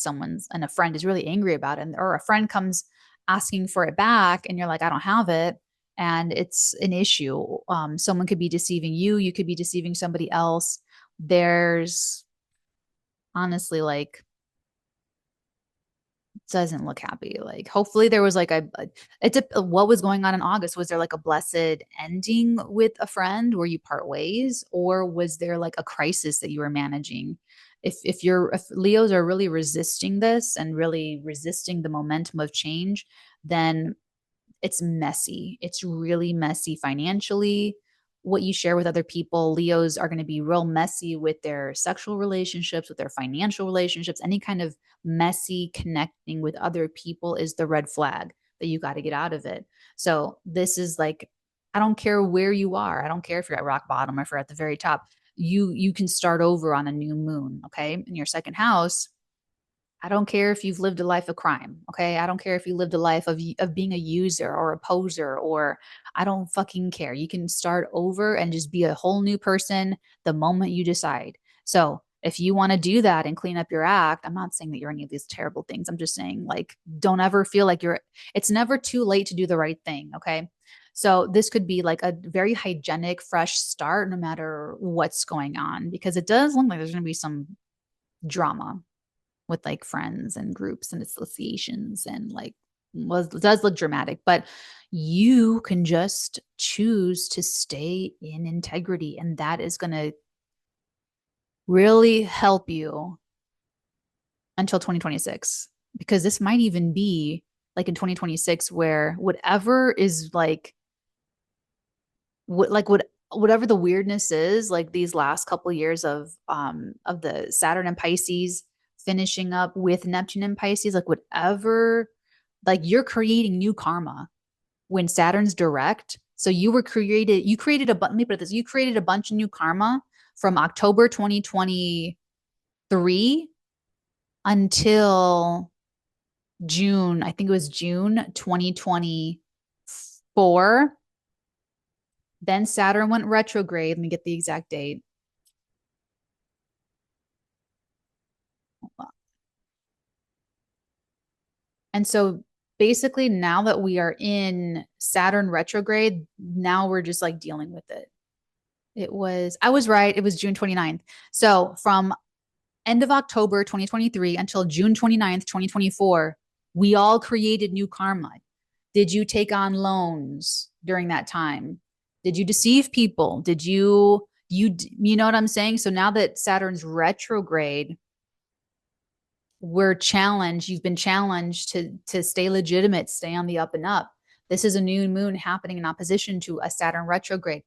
a friend is really angry about it, or a friend comes asking for it back and you're like, I don't have it. And it's an issue. Someone could be deceiving you. You could be deceiving somebody else. There's honestly like, doesn't look happy. Like hopefully there was like what was going on in August? Was there like a blessed ending with a friend where you part ways, or was there like a crisis that you were managing? If Leos are really resisting this and really resisting the momentum of change, then it's messy. It's really messy financially. What you share with other people, Leos are going to be real messy with their sexual relationships, with their financial relationships. Any kind of messy connecting with other people is the red flag that you got to get out of it. So this is like, I don't care where you are. I don't care if you're at rock bottom or if you're at the very top. You can start over on a new moon, okay? In your second house, I don't care if you've lived a life of crime, okay? I don't care if you lived a life of being a user or a poser, or I don't fucking care. You can start over and just be a whole new person the moment you decide. So if you want to do that and clean up your act, I'm not saying that you're any of these terrible things. I'm just saying, like, don't ever feel like it's never too late to do the right thing, okay? So this could be like a very hygienic, fresh start no matter what's going on, because it does look like there's going to be some drama with like friends and groups and associations and like does look dramatic, but you can just choose to stay in integrity. And that is going to really help you until 2026, because this might even be like in 2026 where whatever is like whatever the weirdness is, like these last couple years of the Saturn and Pisces finishing up with Neptune and Pisces, like whatever, like you're creating new karma when Saturn's direct. So you created let me put it this, you created a bunch of new karma from October 2023 until June, I think it was June 2024. Then Saturn went retrograde. Let me get the exact date. And so basically, now that we are in Saturn retrograde, now we're just like dealing with it. I was right. It was June 29th. So from end of October 2023 until June 29th, 2024, we all created new karma. Did you take on loans during that time? Did you deceive people? Did you know what I'm saying? So now that Saturn's retrograde, you've been challenged to stay legitimate, stay on the up and up. This is a new moon happening in opposition to a Saturn retrograde.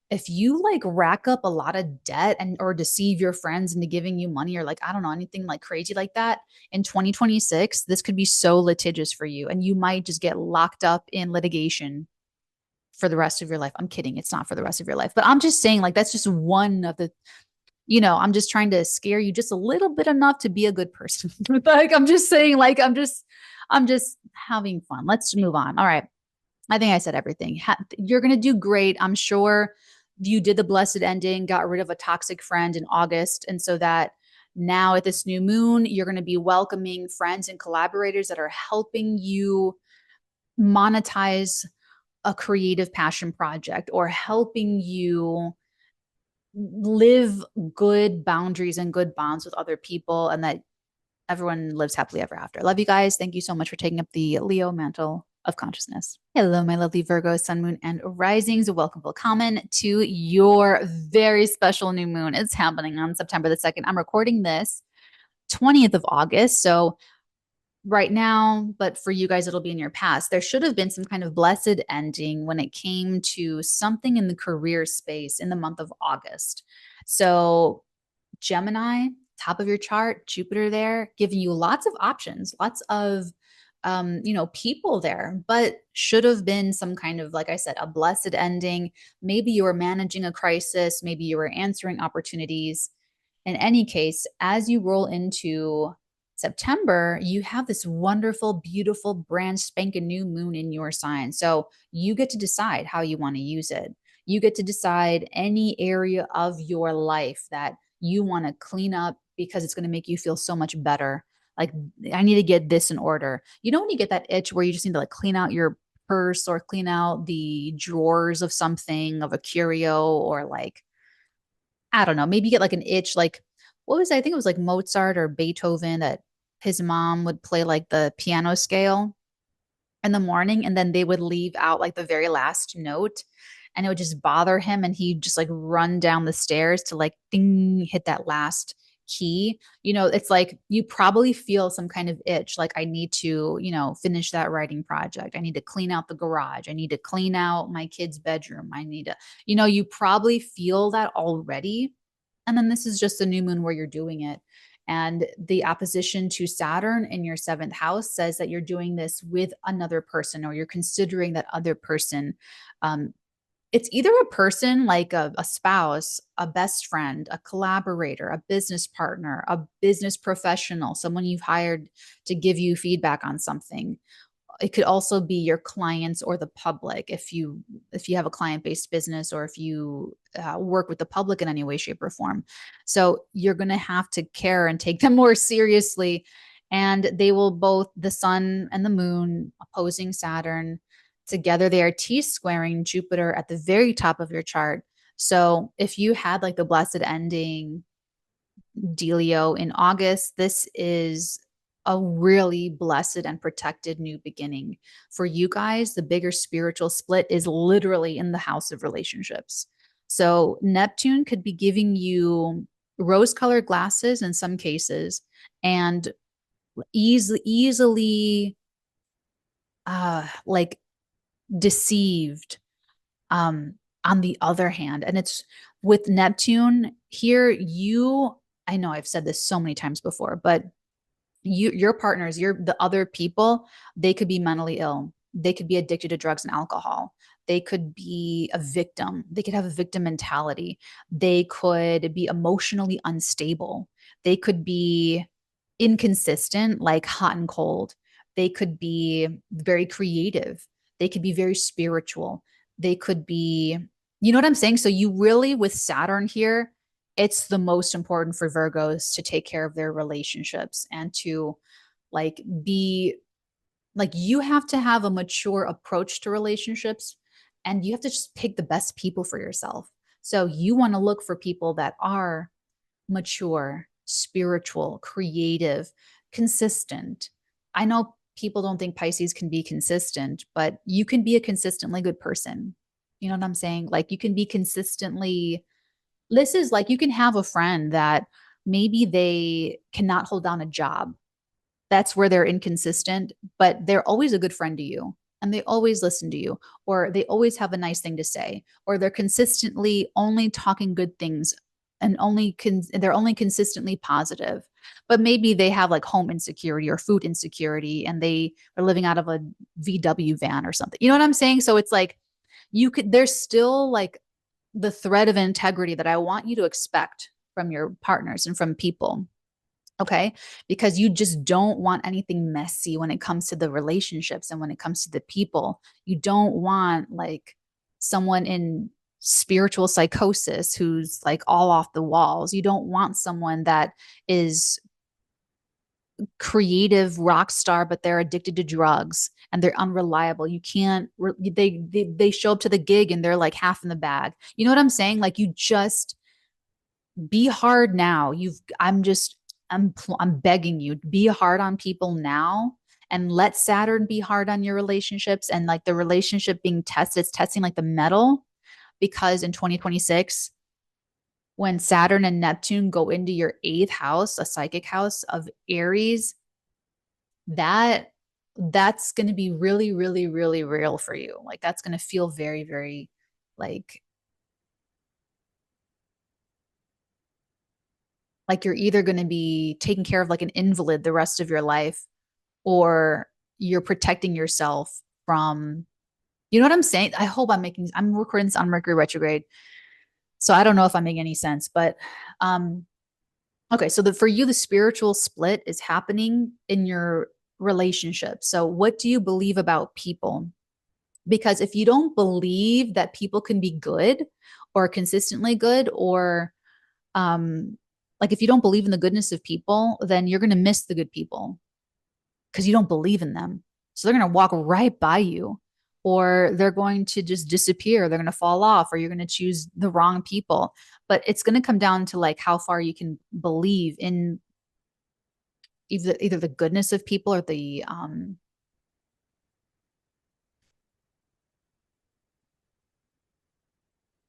If you like rack up a lot of debt and or deceive your friends into giving you money, or like I don't know, anything like crazy like that in 2026, this could be so litigious for you and you might just get locked up in litigation for the rest of your life. I'm kidding, it's not for the rest of your life, but I'm just saying like that's just one of the, I'm just trying to scare you just a little bit enough to be a good person. Like I'm just saying, like I'm just having fun. Let's move on. All right. I think I said everything. You're going to do great. I'm sure you did the blessed ending, got rid of a toxic friend in August. And so that now at this new moon, you're going to be welcoming friends and collaborators that are helping you monetize a creative passion project or helping you live good boundaries and good bonds with other people, and that everyone lives happily ever after. Love you guys. Thank you so much for taking up the Leo mantle of consciousness. Hello, my lovely Virgo, sun, moon, and risings. Welcome, welcome to your very special new moon. It's happening on September the 2nd. I'm recording this 20th of August. So right now, but for you guys, it'll be in your past. There should have been some kind of blessed ending when it came to something in the career space in the month of August. So Gemini, top of your chart, Jupiter there, giving you lots of options, lots of people there, but should have been some kind of, like I said, a blessed ending. Maybe you were managing a crisis, maybe you were answering opportunities. In any case, as you roll into September, you have this wonderful, beautiful, brand spanking new moon in your sign. So you get to decide how you want to use it. You get to decide any area of your life that you want to clean up because it's going to make you feel so much better. Like, I need to get this in order. You know, when you get that itch where you just need to like clean out your purse or clean out the drawers of something, of a curio, or like, I don't know, maybe get like an itch, like what was it? I think it was like Mozart or Beethoven that his mom would play like the piano scale in the morning and then they would leave out like the very last note and it would just bother him and he'd just like run down the stairs to like ding, hit that last key. It's like you probably feel some kind of itch, like I need to, finish that writing project. I need to clean out the garage. I need to clean out my kid's bedroom. I need to, you probably feel that already. And then this is just a new moon where you're doing it. And the opposition to Saturn in your seventh house says that you're doing this with another person or you're considering that other person. It's either a person like a spouse, a best friend, a collaborator, a business partner, a business professional, someone you've hired to give you feedback on something. It could also be your clients or the public if you have a client-based business or if you work with the public in any way, shape, or form. So you're going to have to care and take them more seriously. And they will both, the sun and the moon opposing Saturn, together they are T-squaring Jupiter at the very top of your chart. So if you had like the blessed ending dealio in August, this is a really blessed and protected new beginning. For you guys, the bigger spiritual split is literally in the house of relationships. So Neptune could be giving you rose-colored glasses in some cases, and easily like deceived on the other hand. And it's with Neptune here, I know I've said this so many times before, but your partners, the other people, they could be mentally ill. They could be addicted to drugs and alcohol. They could be a victim. They could have a victim mentality. They could be emotionally unstable. They could be inconsistent, like hot and cold. They could be very creative. They could be very spiritual. They could be, you know what I'm saying? So you really, with Saturn here, it's the most important for Virgos to take care of their relationships and to like be like, you have to have a mature approach to relationships, and you have to just pick the best people for yourself. So you want to look for people that are mature, spiritual, creative, consistent. I know people don't think Pisces can be consistent, but you can be a consistently good person. You know what I'm saying? Like, you can be consistently, this is like, you can have a friend that maybe they cannot hold down a job. That's where they're inconsistent, but they're always a good friend to you, and they always listen to you, or they always have a nice thing to say, or they're consistently only talking good things, and they're only consistently positive. But maybe they have like home insecurity or food insecurity, and they are living out of a VW van or something. You know what I'm saying? So it's like, there's still like the thread of integrity that I want you to expect from your partners and from people. Okay. Because you just don't want anything messy when it comes to the relationships and when it comes to the people. You don't want like someone in spiritual psychosis who's like all off the walls. You don't want someone that is creative rock star, but they're addicted to drugs and they're unreliable. You can't, they show up to the gig and they're like half in the bag. You know what I'm saying? Like, you just be hard now. I'm begging you, be hard on people now, and let Saturn be hard on your relationships, and like the relationship being tested, it's testing like the metal, because in 2026, when Saturn and Neptune go into your eighth house, a psychic house of Aries, that's going to be really, really, really real for you. Like, that's going to feel very, very like you're either going to be taking care of like an invalid the rest of your life, or you're protecting yourself from, you know what I'm saying? I'm recording this on Mercury retrograde. So I don't know if I'm making any sense, but okay. So for you, the spiritual split is happening in your relationship. So what do you believe about people? Because if you don't believe that people can be good or consistently good, or like, if you don't believe in the goodness of people, then you're going to miss the good people because you don't believe in them. So they're going to walk right by you, or they're going to just disappear. They're going to fall off, or you're going to choose the wrong people. But it's going to come down to like how far you can believe in either the goodness of people or the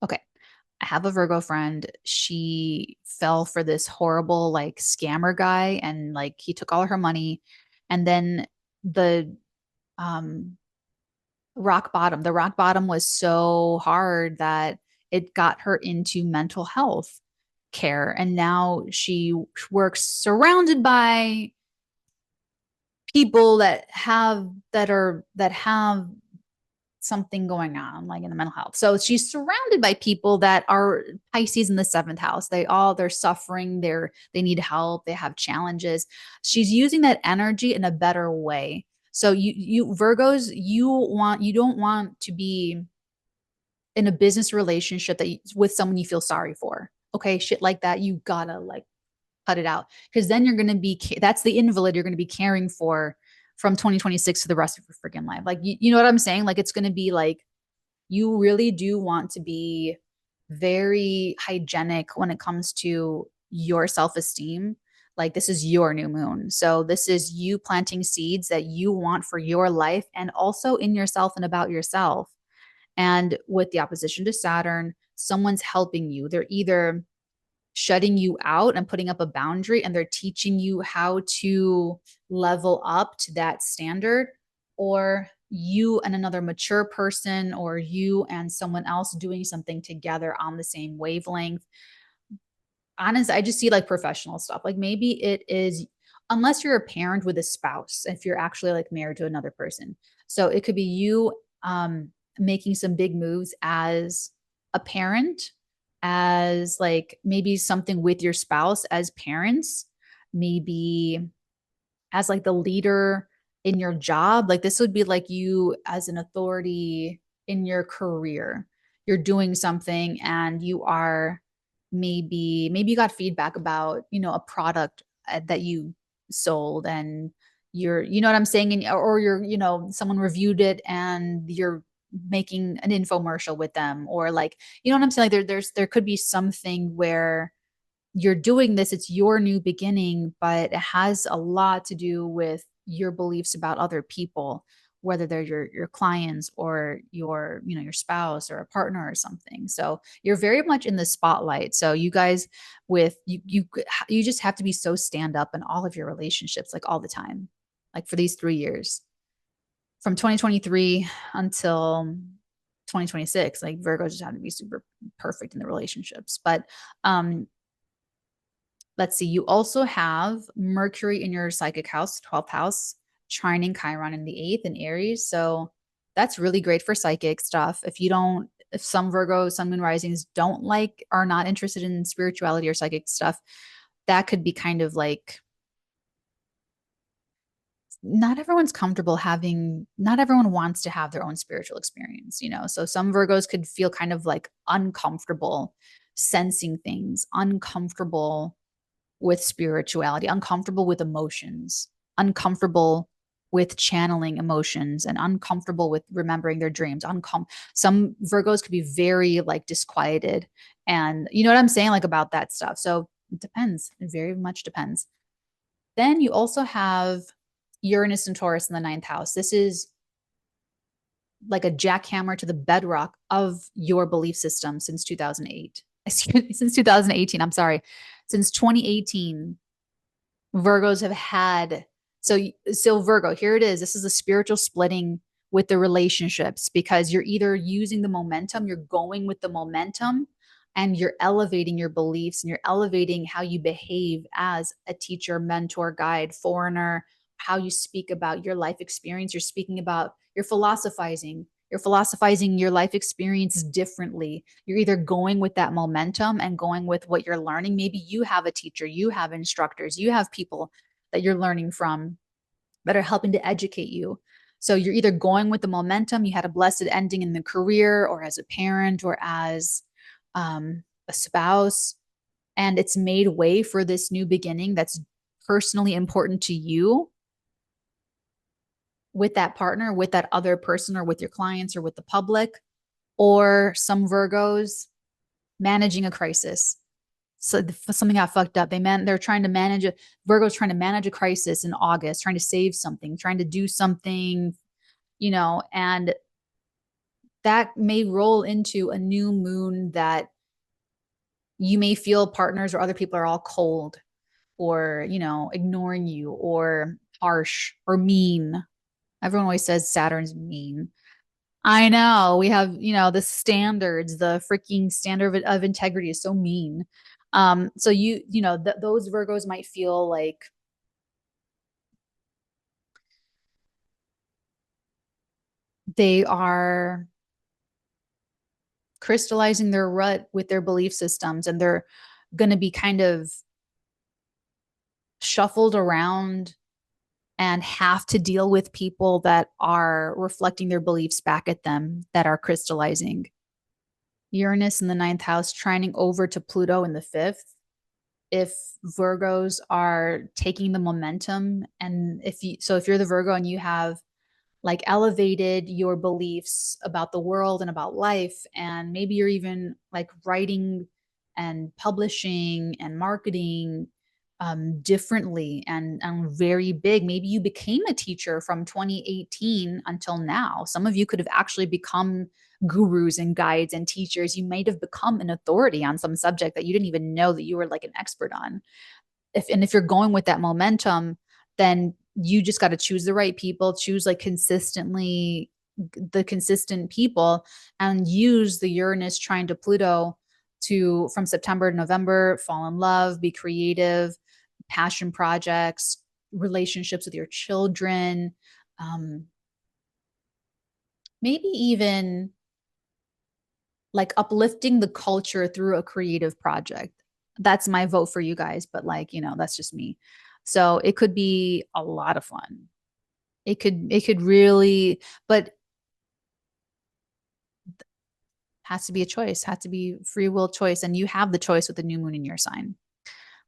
okay. I have a Virgo friend. She fell for this horrible like scammer guy, and like he took all her money, and then the um the rock bottom was so hard that it got her into mental health care, and now she works surrounded by people that have something going on like in the mental health. So she's surrounded by people that are Pisces in the seventh house. They're suffering, they need help, they have challenges. She's using that energy in a better way. So you Virgos, you don't want to be in a business relationship with someone you feel sorry for. Okay, shit like that, you gotta like cut it out, because then you're going to be, that's the invalid you're going to be caring for from 2026 to the rest of your freaking life. Like, you know what I'm saying? Like, it's going to be like, you really do want to be very hygienic when it comes to your self-esteem. Like this is your new moon. So this is you planting seeds that you want for your life and also in yourself and about yourself. And with the opposition to Saturn, someone's helping you. They're either shutting you out and putting up a boundary, and they're teaching you how to level up to that standard, or you and another mature person, or you and someone else doing something together on the same wavelength. Honestly, I just see like professional stuff. Like maybe it is, unless you're a parent with a spouse, if you're actually like married to another person. So it could be you making some big moves as a parent, as like maybe something with your spouse as parents, maybe as like the leader in your job. Like this would be like you as an authority in your career. You're doing something and you are maybe you got feedback about, a product that you sold, and you know what I'm saying, and or you're, someone reviewed it and you're making an infomercial with them, or like, you know what I'm saying, like there could be something where you're doing this, it's your new beginning, but it has a lot to do with your beliefs about other people, whether they're your clients or your spouse or a partner or something. So you're very much in the spotlight. So you guys, with you just have to be so stand up in all of your relationships, like all the time, like for these 3 years from 2023 until 2026. Like Virgo just had to be super perfect in the relationships. But let's see, you also have Mercury in your psychic house, 12th house, trining Chiron in the 8th in Aries. So that's really great for psychic stuff. If some Virgo, sun, moon risings don't like, are not interested in spirituality or psychic stuff, that could be kind of like, not everyone wants to have their own spiritual experience. So some Virgos could feel kind of like uncomfortable sensing things, uncomfortable with spirituality, uncomfortable with emotions, uncomfortable with channeling emotions, and uncomfortable with remembering their dreams. Some Virgos could be very like disquieted, and you know what I'm saying, like about that stuff. So it depends. It very much depends. Then you also have Uranus and Taurus in the ninth house. This is like a jackhammer to the bedrock of your belief system since 2008. Since 2018, I'm sorry. Since 2018, Virgos have had, so Virgo, here it is. This is a spiritual splitting with the relationships, because you're either using the momentum, you're going with the momentum, and you're elevating your beliefs, and you're elevating how you behave as a teacher, mentor, guide, foreigner, how you speak about your life experience. You're speaking about, you're philosophizing. You're philosophizing your life experience differently. You're either going with that momentum and going with what you're learning. Maybe you have a teacher, you have instructors, you have people that you're learning from that are helping to educate you. So you're either going with the momentum, you had a blessed ending in the career or as a parent or as a spouse, and it's made way for this new beginning that's personally important to you with that partner, with that other person, or with your clients or with the public. Or some Virgos managing a crisis. So something got fucked up. They're trying to manage a Virgo's trying to manage a crisis in August, trying to save something, trying to do something, and that may roll into a new moon that you may feel partners or other people are all cold, or, ignoring you, or harsh or mean. Everyone always says Saturn's mean. I know. We have, the standards, the freaking standard of integrity is so mean. So those Virgos might feel like they are crystallizing their rut with their belief systems, and they're going to be kind of shuffled around and have to deal with people that are reflecting their beliefs back at them, that are crystallizing. Uranus in the ninth house, trining over to Pluto in the fifth. If Virgos are taking the momentum, and if you're the Virgo and you have like elevated your beliefs about the world and about life, and maybe you're even like writing and publishing and marketing differently and very big. Maybe you became a teacher from 2018 until now. Some of you could have actually become gurus and guides and teachers. You might have become an authority on some subject that you didn't even know that you were like an expert on. If you're going with that momentum, then you just got to choose the right people, choose like consistently the consistent people, and use the Uranus trine to Pluto to from September to November fall in love, be creative, passion projects, relationships with your children, um, maybe even like uplifting the culture through a creative project. That's my vote for you guys, but like, that's just me. So it could be a lot of fun. It could really, but has to be a choice, has to be free will choice. And you have the choice with the new moon in your sign.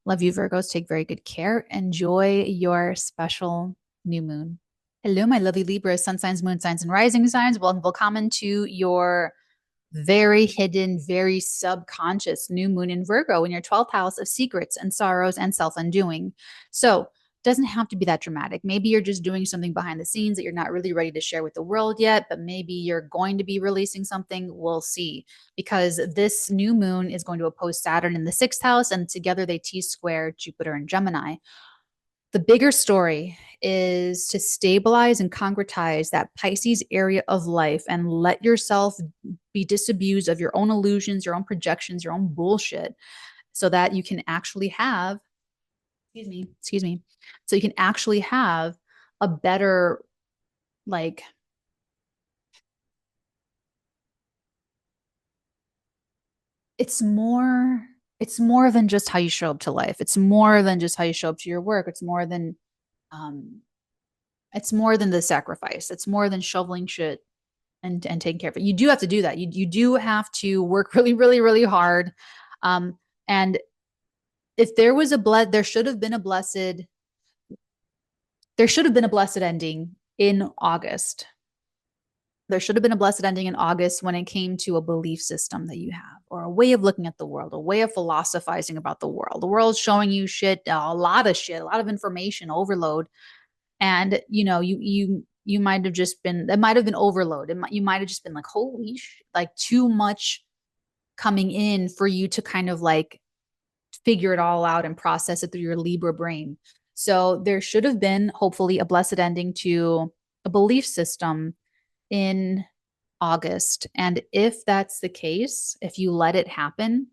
Love you, Virgos. Take very good care. Enjoy your special new moon. Hello, my lovely Libras, sun signs, moon signs, and rising signs. Welcome to your very hidden, very subconscious new moon in Virgo in your 12th house of secrets and sorrows and self-undoing. So it doesn't have to be that dramatic. Maybe you're just doing something behind the scenes that you're not really ready to share with the world yet, but maybe you're going to be releasing something. We'll see. Because this new moon is going to oppose Saturn in the 6th house, and together they T-square Jupiter and Gemini. The bigger story is to stabilize and concretize that Pisces area of life and let yourself be disabused of your own illusions, your own projections, your own bullshit, so that you can actually have, excuse me, so you can actually have a better, like, it's more than just how you show up to life. It's more than just how you show up to your work. Um, it's more than the sacrifice. It's more than shoveling shit and taking care of it. You do have to do that. You do have to work really, really, really hard. And if there was there should have been a blessed ending in August. There should have been a blessed ending in August when it came to a belief system that you have, or a way of looking at the world, a way of philosophizing about the world. The world's showing you shit, a lot of information overload. And you might have just been, it might have been overload. You might have just been like, holy like too much coming in for you to kind of like figure it all out and process it through your Libra brain. So there should have been hopefully a blessed ending to a belief system in August. And if that's the case, if you let it happen,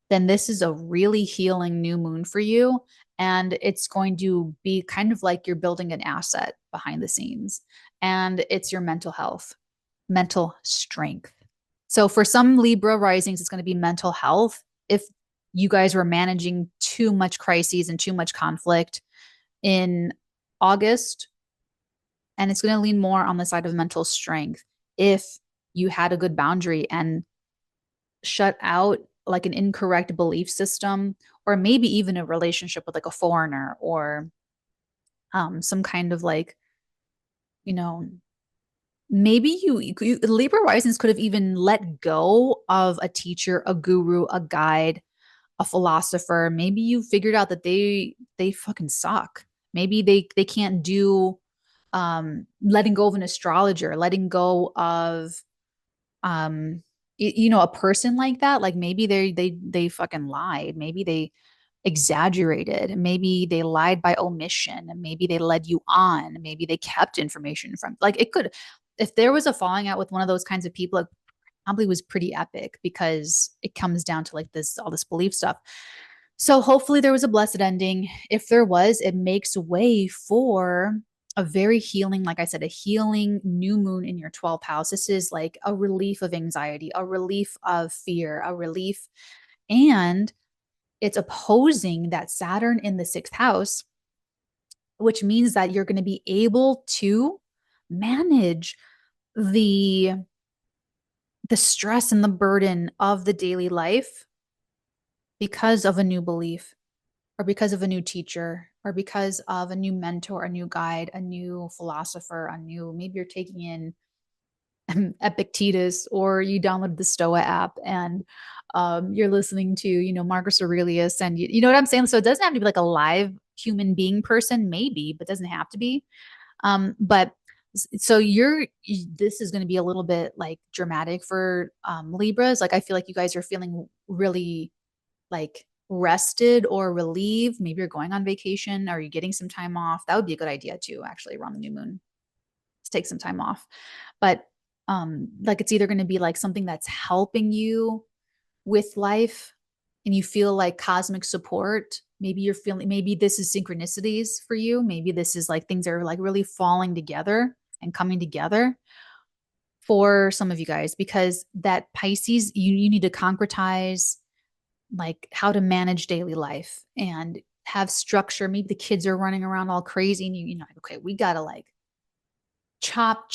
then this is a really healing new moon for you. And it's going to be kind of like you're building an asset behind the scenes. And it's your mental health, mental strength. So for some Libra risings, it's going to be mental health. If you guys were managing too much crises and too much conflict in August, and it's going to lean more on the side of mental strength. If you had a good boundary and shut out like an incorrect belief system, or maybe even a relationship with like a foreigner, or some kind of like, you know, maybe you Libra risings could have even let go of a teacher, a guru, a guide, a philosopher. Maybe you figured out that they fucking suck. Maybe they can't do letting go of an astrologer, letting go of a person like that. Like maybe they fucking lied. Maybe they exaggerated. Maybe they lied by omission. Maybe they led you on. Maybe they kept information from, like, it could, if there was a falling out with one of those kinds of people, it probably was pretty epic because it comes down to like all this belief stuff. So hopefully there was a blessed ending. If there was, it makes way for a very healing, like I said, a healing new moon in your 12th house. This is like a relief of anxiety, a relief of fear, a relief. And it's opposing that Saturn in the 6th house, which means that you're going to be able to manage the stress and the burden of the daily life because of a new belief, or because of a new teacher, or because of a new mentor, a new guide, a new philosopher, maybe you're taking in 𝚃𝚑𝚎𝚎, or you downloaded the Stoa app and you're listening to, Marcus Aurelius, and you know what I'm saying? So it doesn't have to be like a live human being person, maybe, but doesn't have to be. But so this is going to be a little bit like dramatic for Libras. Like I feel like you guys are feeling really like rested or relieved. Maybe you're going on vacation or you're getting some time off. That would be a good idea too, actually, around the new moon. Let's take some time off. But like it's either going to be like something that's helping you with life and you feel like cosmic support. Maybe you're feeling, maybe this is synchronicities for you. Maybe this is like things are like really falling together and coming together for some of you guys, because that Pisces, you need to concretize like how to manage daily life and have structure. Maybe the kids are running around all crazy and you know, okay, we got to like chop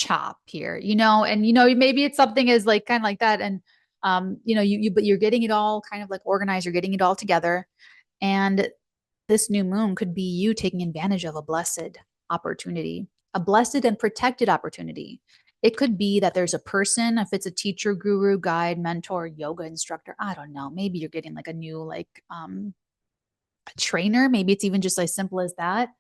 here, and maybe it's something as like kind of like that. And but you're getting it all kind of like organized, you're getting it all together. And this new moon could be you taking advantage of a blessed opportunity, a blessed and protected opportunity. It could be that there's a person, if it's a teacher, guru, guide, mentor, yoga instructor, I don't know, maybe you're getting like a new like a trainer, maybe it's even just as simple as that,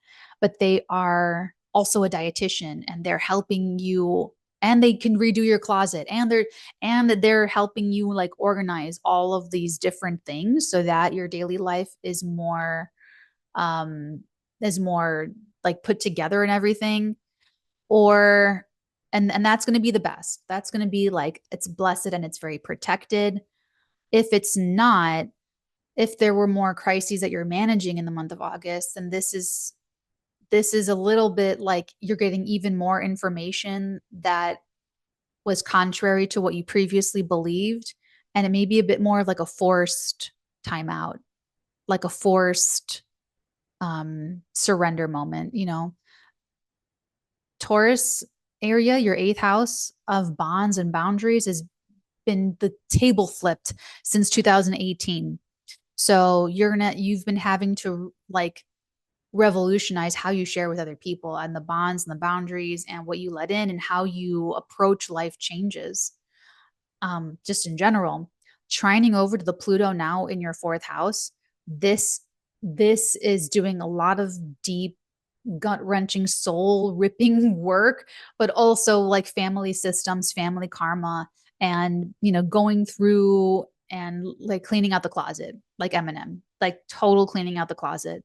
but they are also a dietitian and they're helping you, and they can redo your closet, and they're helping you like organize all of these different things so that your daily life is more um like put together and everything. Or and that's going to be the best. That's going to be like it's blessed and it's very protected. If it's not, if there were more crises that you're managing in the month of August, then this is a little bit like you're getting even more information that was contrary to what you previously believed, and it may be a bit more of like a forced timeout, like a forced surrender moment. Taurus area, your eighth house of bonds and boundaries, has been the table flipped since 2018. So you've been having to like revolutionize how you share with other people, and the bonds and the boundaries and what you let in and how you approach life changes. Just in general, trining over to the Pluto now in your fourth house, this this is doing a lot of deep, gut-wrenching, soul-ripping work, but also like family systems, family karma, and going through and like cleaning out the closet, like Eminem, like total cleaning out the closet.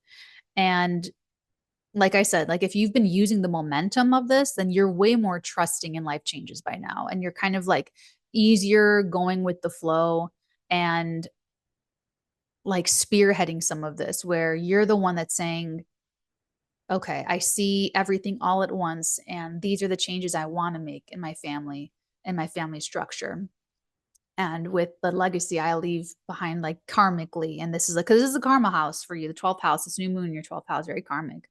And like I said, like if you've been using the momentum of this, then you're way more trusting in life changes by now. And you're kind of like easier going with the flow and like spearheading some of this, where you're the one that's saying, okay, I see everything all at once, and these are the changes I want to make in my family and my family structure. And with the legacy I leave behind, like karmically, and this is like, because this is a karma house for you, the 12th house, this new moon, your 12th house, very karmic.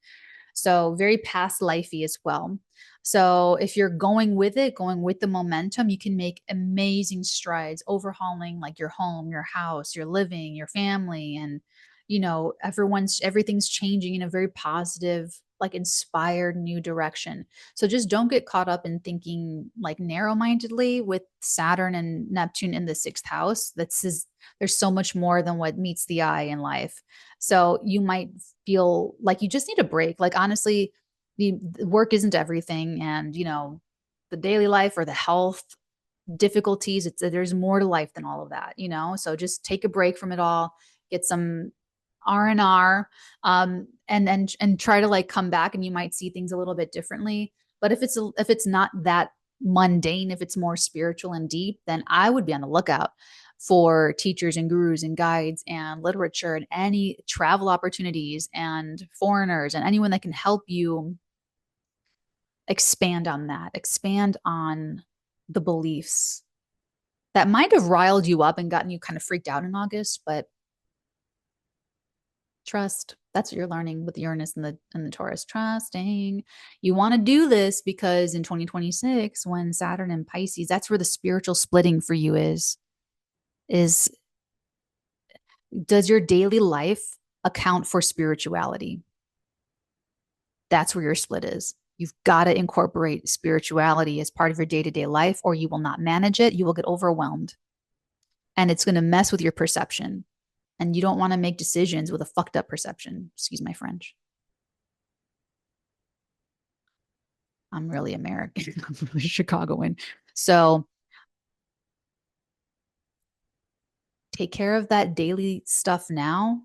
So very past lifey as well. So if you're going with it, going with the momentum, you can make amazing strides overhauling like your home, your house, your living, your family. And, everything's changing in a very positive, like inspired new direction. So just don't get caught up in thinking like narrow-mindedly with Saturn and Neptune in the sixth house. There's so much more than what meets the eye in life. So you might feel like you just need a break. Like honestly, the work isn't everything, and the daily life or the health difficulties, there's more to life than all of that. So just take a break from it all, get some R&R, and try to like come back, and you might see things a little bit differently. But if it's not that mundane, if it's more spiritual and deep, then I would be on the lookout for teachers and gurus and guides and literature and any travel opportunities and foreigners and anyone that can help you expand on that, expand on the beliefs that might have riled you up and gotten you kind of freaked out in August. But trust, that's what you're learning with Uranus and the Taurus. Trusting. You want to do this because in 2026, when Saturn and Pisces, that's where the spiritual splitting for you is does your daily life account for spirituality? That's where your split is. You've got to incorporate spirituality as part of your day-to-day life, or you will not manage it. You will get overwhelmed, and it's going to mess with your perception. And you don't want to make decisions with a fucked up perception. Excuse my French. I'm really American. I'm really Chicagoan. So take care of that daily stuff now,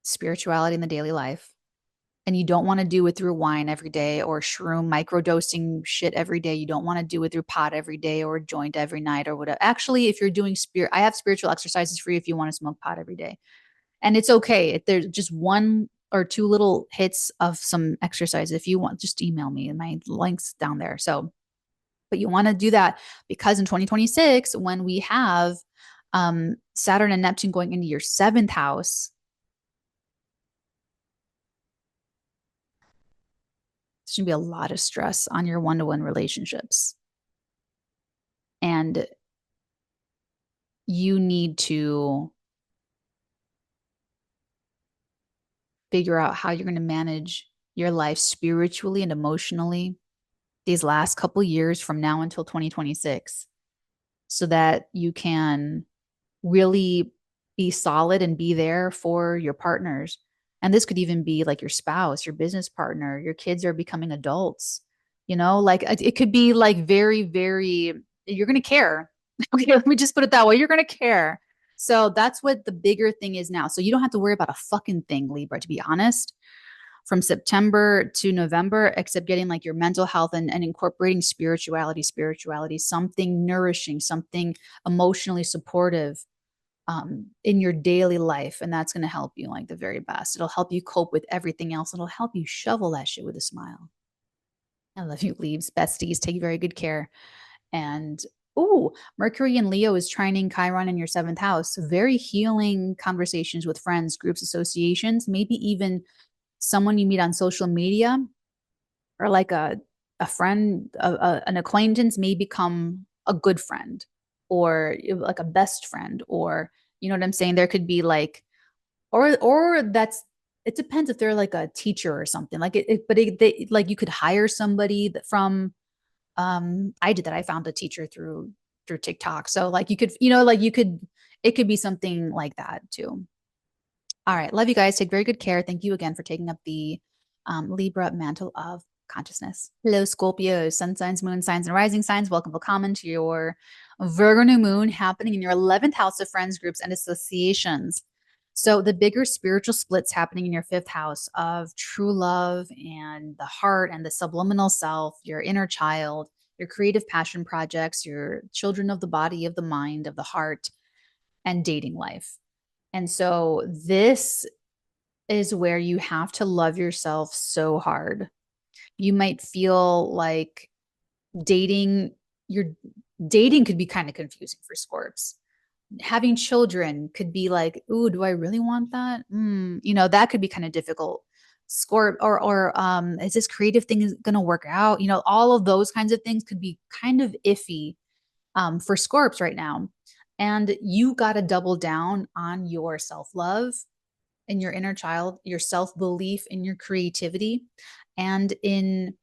spirituality in the daily life. And you don't want to do it through wine every day or shroom microdosing shit every day. You don't want to do it through pot every day or a joint every night or whatever. Actually, if you're doing I have spiritual exercises for you if you want to smoke pot every day. And it's okay. If there's just one or two little hits of some exercise, if you want, just email me, and my link's down there. So, but you want to do that because in 2026, when we have Saturn and Neptune going into your 7th house, there's going to be a lot of stress on your one-to-one relationships. And you need to figure out how you're going to manage your life spiritually and emotionally these last couple years from now until 2026, so that you can really be solid and be there for your partners. And this could even be like your spouse, your business partner, your kids are becoming adults, like it could be like very, very, you're going to care. Okay, let me just put it that way. You're going to care. So that's what the bigger thing is now. So you don't have to worry about a fucking thing, Libra, to be honest, from September to November, except getting like your mental health and incorporating spirituality, something nourishing, something emotionally supportive in your daily life. And that's going to help you like the very best. It'll help you cope with everything else. It'll help you shovel that shit with a smile. I love you, Leaves. Besties, take very good care. And Mercury in Leo is trining Chiron in your 7th house. Very healing conversations with friends, groups, associations, maybe even someone you meet on social media, or like a friend, an acquaintance may become a good friend, or like a best friend, or you know what I'm saying? There could be like, or that's, it depends if they're like a teacher or something like they like, you could hire somebody that from, I did that. I found a teacher through TikTok. So like you could, like you could, it could be something like that too. All right. Love you guys. Take very good care. Thank you again for taking up the Libra mantle of consciousness. Hello, Scorpio, sun signs, moon signs, and rising signs. Welcome, willkommen to your Virgo new moon happening in your 11th house of friends, groups, and associations. So the bigger spiritual splits happening in your 5th house of true love and the heart and the subliminal self, your inner child, your creative passion projects, your children of the body, of the mind, of the heart, and dating life. And so this is where you have to love yourself so hard. You might feel like your dating could be kind of confusing for Scorps. Having children could be like, ooh, do I really want that? That could be kind of difficult. Scorp, or is this creative thing going to work out? All of those kinds of things could be kind of iffy for Scorps right now. And you got to double down on your self-love and your inner child, your self-belief in your creativity, and in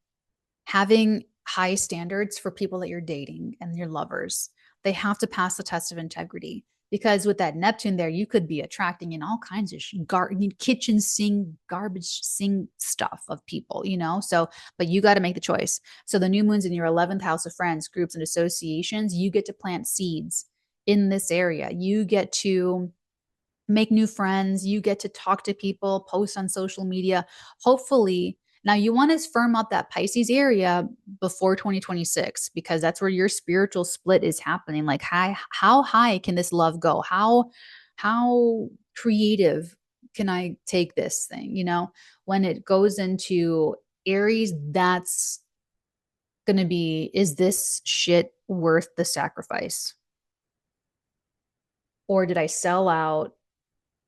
having high standards for people that you're dating and your lovers. They have to pass the test of integrity, because with that Neptune there, you could be attracting in all kinds of kitchen sink, garbage sink stuff of people, So, but you got to make the choice. So the new moon's in your 11th house of friends, groups, and associations. You get to plant seeds in this area. You get to make new friends. You get to talk to people, post on social media. Hopefully, now you want to firm up that Pisces area before 2026, because that's where your spiritual split is happening. Like, how high can this love go? How creative can I take this thing? When it goes into Aries, that's going to be, is this shit worth the sacrifice? Or did I sell out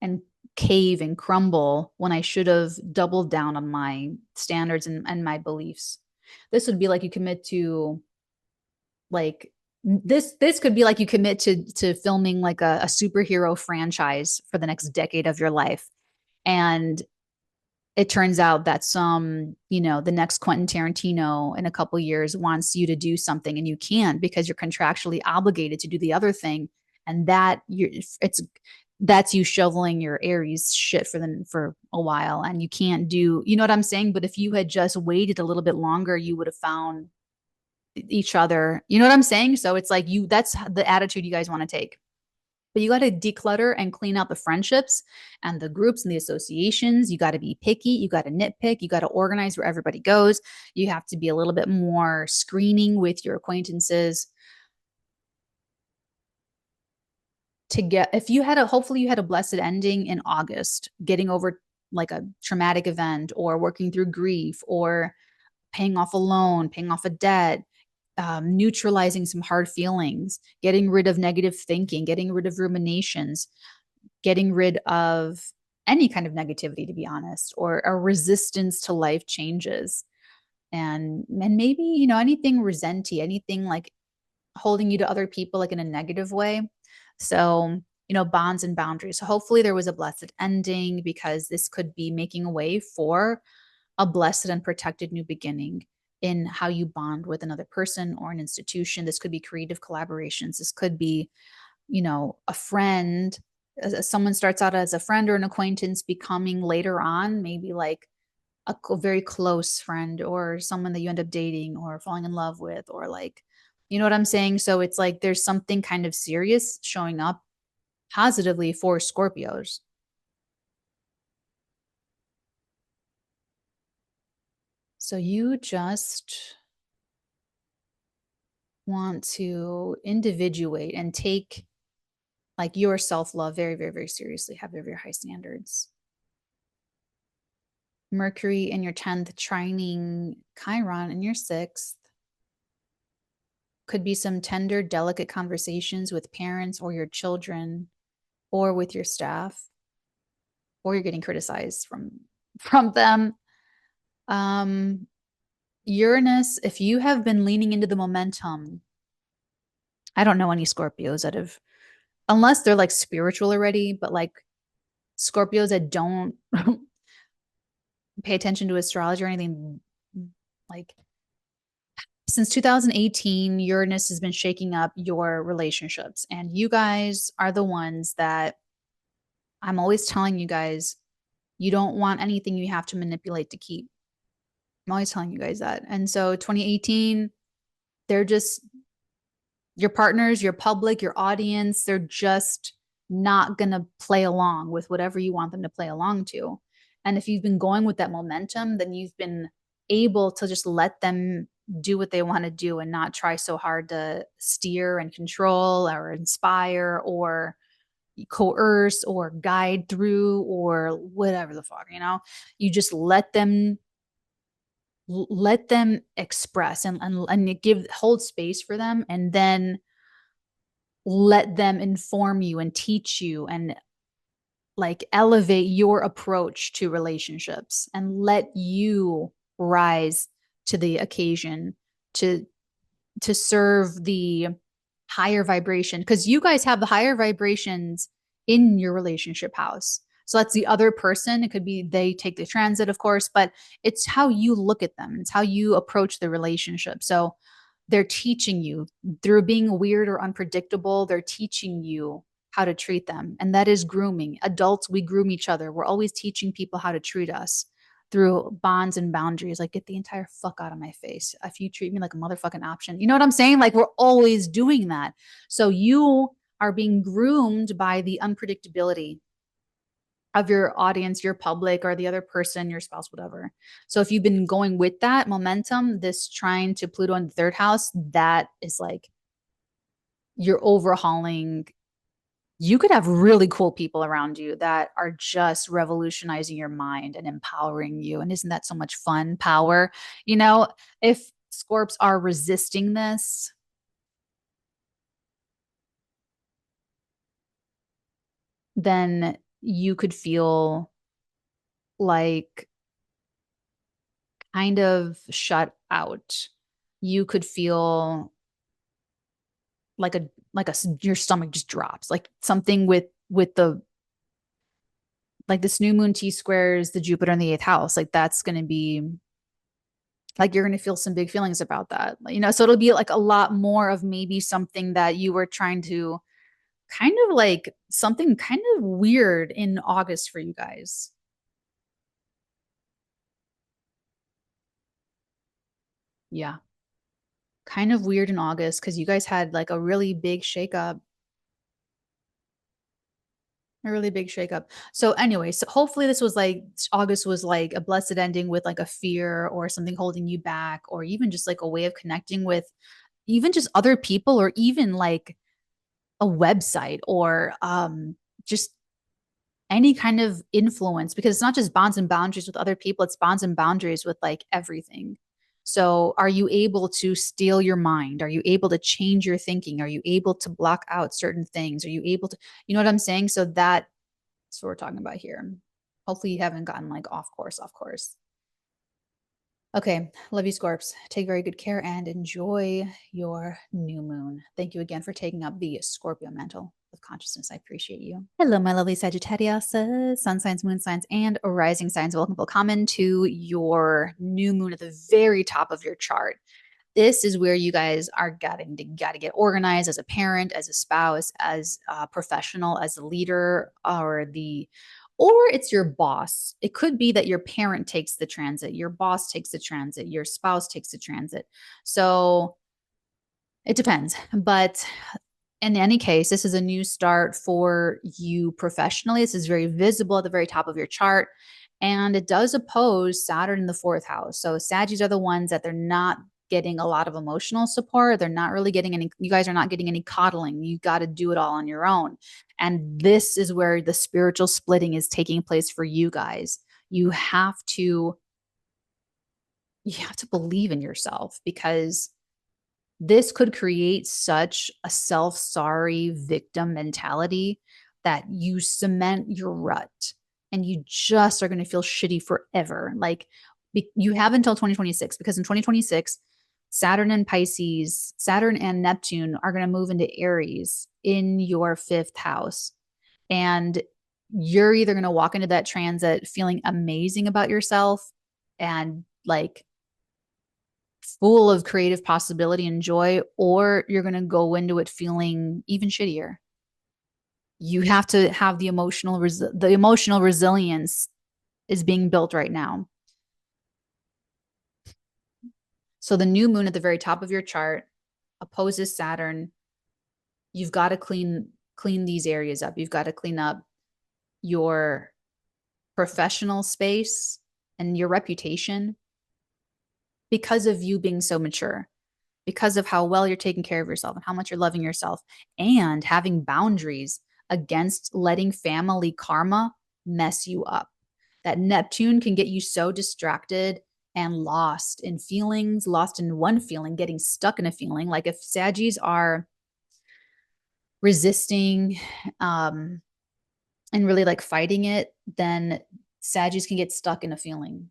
and cave and crumble when I should have doubled down on my standards and my beliefs? This would be like you commit to, like, this could be like you commit to filming like a superhero franchise for the next decade of your life. And it turns out that the next Quentin Tarantino in a couple years wants you to do something and you can't because you're contractually obligated to do the other thing. And that's you shoveling your Aries shit for a while, and you can't do, you know what I'm saying? But if you had just waited a little bit longer, you would have found each other. You know what I'm saying? So it's like that's the attitude you guys want to take. But you got to declutter and clean out the friendships and the groups and the associations. You got to be picky. You got to nitpick. You got to organize where everybody goes. You have to be a little bit more screening with your acquaintances to get, if you had hopefully you had a blessed ending in August, getting over like a traumatic event or working through grief or paying off a loan, paying off a debt, neutralizing some hard feelings, getting rid of negative thinking, getting rid of ruminations, getting rid of any kind of negativity, to be honest, or a resistance to life changes. And maybe, anything resenty, anything like holding you to other people like in a negative way. So, bonds and boundaries. So hopefully there was a blessed ending, because this could be making a way for a blessed and protected new beginning in how you bond with another person or an institution. This could be creative collaborations. This could be, a friend. Someone starts out as a friend or an acquaintance, becoming later on maybe like a very close friend or someone that you end up dating or falling in love with, or like, you know what I'm saying? So it's like there's something kind of serious showing up positively for Scorpios. So you just want to individuate and take like your self-love very, very, very seriously, have very, very high standards. Mercury in your 10th trining Chiron in your 6th. Could be some tender, delicate conversations with parents or your children or with your staff, or you're getting criticized from them. Uranus, if you have been leaning into the momentum, I don't know any Scorpios that have, unless they're like spiritual already, but like Scorpios that don't pay attention to astrology or anything, like since 2018, Uranus has been shaking up your relationships. And you guys are the ones that I'm always telling you guys, you don't want anything you have to manipulate to keep. I'm always telling you guys that. And so 2018, they're just your partners, your public, your audience, they're just not going to play along with whatever you want them to play along to. And if you've been going with that momentum, then you've been able to just let them do what they want to do and not try so hard to steer and control or inspire or coerce or guide through or whatever the fuck, you just let them express and give hold space for them, and then let them inform you and teach you and like elevate your approach to relationships and let you rise to the occasion to serve the higher vibration, because you guys have the higher vibrations in your relationship house. So that's the other person. It could be they take the transit, of course, but it's how you look at them. It's how you approach the relationship. So they're teaching you through being weird or unpredictable. They're teaching you how to treat them. And that is grooming. Adults, we groom each other. We're always teaching people how to treat us through bonds and boundaries. Like, get the entire fuck out of my face if you treat me like a motherfucking option. You know what I'm saying? Like, we're always doing that. So you are being groomed by the unpredictability of your audience, your public, or the other person, your spouse, whatever. So if you've been going with that momentum, this trine to Pluto in the 3rd house, that is like you're overhauling. You could have really cool people around you that are just revolutionizing your mind and empowering you. And isn't that so much fun? Power. If Scorps are resisting this, then you could feel like kind of shut out. You could feel like your stomach just drops, like something with the like this new moon T squares the Jupiter in the eighth house. Like that's going to be like you're going to feel some big feelings about that. You know, so it'll be like a lot more of maybe something that you were trying to kind of like something kind of weird in August for you guys. Yeah. Kind of weird in August because you guys had like a really big shakeup. A really big shakeup. So anyway, so hopefully this was like August was like a blessed ending with like a fear or something holding you back, or even just like a way of connecting with even just other people, or even like a website, or just any kind of influence, because it's not just bonds and boundaries with other people, it's bonds and boundaries with like everything. So are you able to steal your mind? Are you able to change your thinking? Are you able to block out certain things? Are you able to, you know what I'm saying? So that's what we're talking about here. Hopefully you haven't gotten like off course, off course. Okay, love you, Scorps. Take very good care and enjoy your new moon. Thank you again for taking up the Scorpio mantle of consciousness. I appreciate you. Hello, my lovely Sagittarius, sun signs, moon signs, and rising signs. Welcome, welcome to your new moon at the very top of your chart. This is where you guys are gotta get organized as a parent, as a spouse, as a professional, as a leader, or it's your boss. It could be that your parent takes the transit, your boss takes the transit, your spouse takes the transit. So it depends. But in any case, this is a new start for you professionally. This is very visible at the very top of your chart. And it does oppose Saturn in the fourth house. So Saggies are the ones that they're not getting a lot of emotional support. They're not really getting any, you guys are not getting any coddling. You got to do it all on your own. And this is where the spiritual splitting is taking place for you guys. You have to believe in yourself, because this could create such a self-sorry victim mentality that you cement your rut and you just are going to feel shitty forever. Like you have until 2026, because in 2026, Saturn and Pisces, Saturn and Neptune are going to move into Aries in your fifth house. And you're either going to walk into that transit feeling amazing about yourself and like full of creative possibility and joy, or you're going to go into it feeling even shittier. You have to have the emotional resilience is being built right now. So the new moon at the very top of your chart opposes Saturn. You've got to clean these areas up. You've got to clean up your professional space and your reputation because of you being so mature, because of how well you're taking care of yourself and how much you're loving yourself, and having boundaries against letting family karma mess you up. That Neptune can get you so distracted and lost in feelings, lost in one feeling, getting stuck in a feeling. Like if Saggies are resisting and really like fighting it, then Saggies can get stuck in a feeling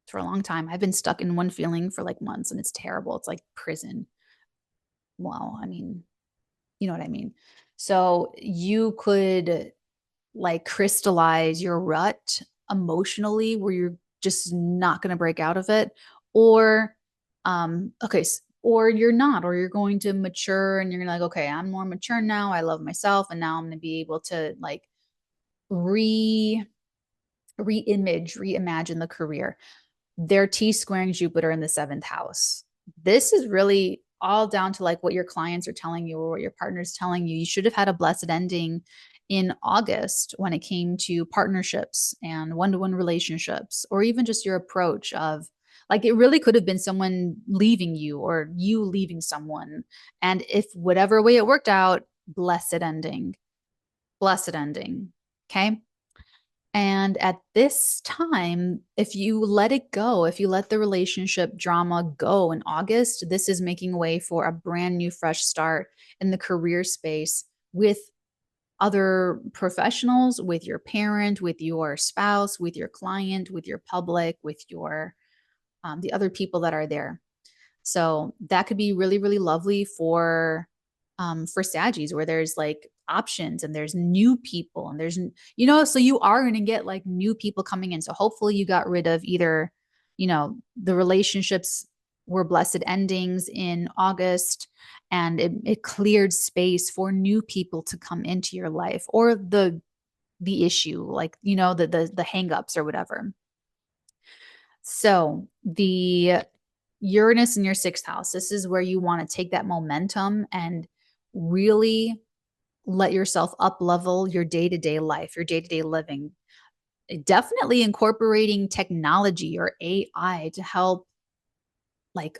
for a long time. I've been stuck in one feeling for like months and it's terrible. It's like prison. Well, I mean, you know what I mean? So you could like crystallize your rut emotionally where you're just not going to break out of it, or okay, or you're not, or you're going to mature and you're gonna like, okay, I'm more mature now, I love myself, and now I'm going to be able to like re reimagine the career. They're T squaring Jupiter in the seventh house. This is really all down to like what your clients are telling you or what your partner's telling you. You should have had a blessed ending in August when it came to partnerships and one-to-one relationships, or even just your approach of like it really could have been someone leaving you or you leaving someone. And if whatever way it worked out, blessed ending. Blessed ending. Okay. And at this time, if you let it go, if you let the relationship drama go in August, this is making way for a brand new, fresh start in the career space with other professionals, with your parent, with your spouse, with your client, with your public, with your the other people that are there. So that could be really, really lovely for Saggies, where there's like options and there's new people and there's, you know, so you are going to get like new people coming in. So hopefully you got rid of either, you know, the relationships were blessed endings in August and it cleared space for new people to come into your life, or the issue, like, you know, the hangups or whatever. So the Uranus in your sixth house, this is where you want to take that momentum and really let yourself up level your day-to-day life, your day-to-day living. Definitely incorporating technology or AI to help like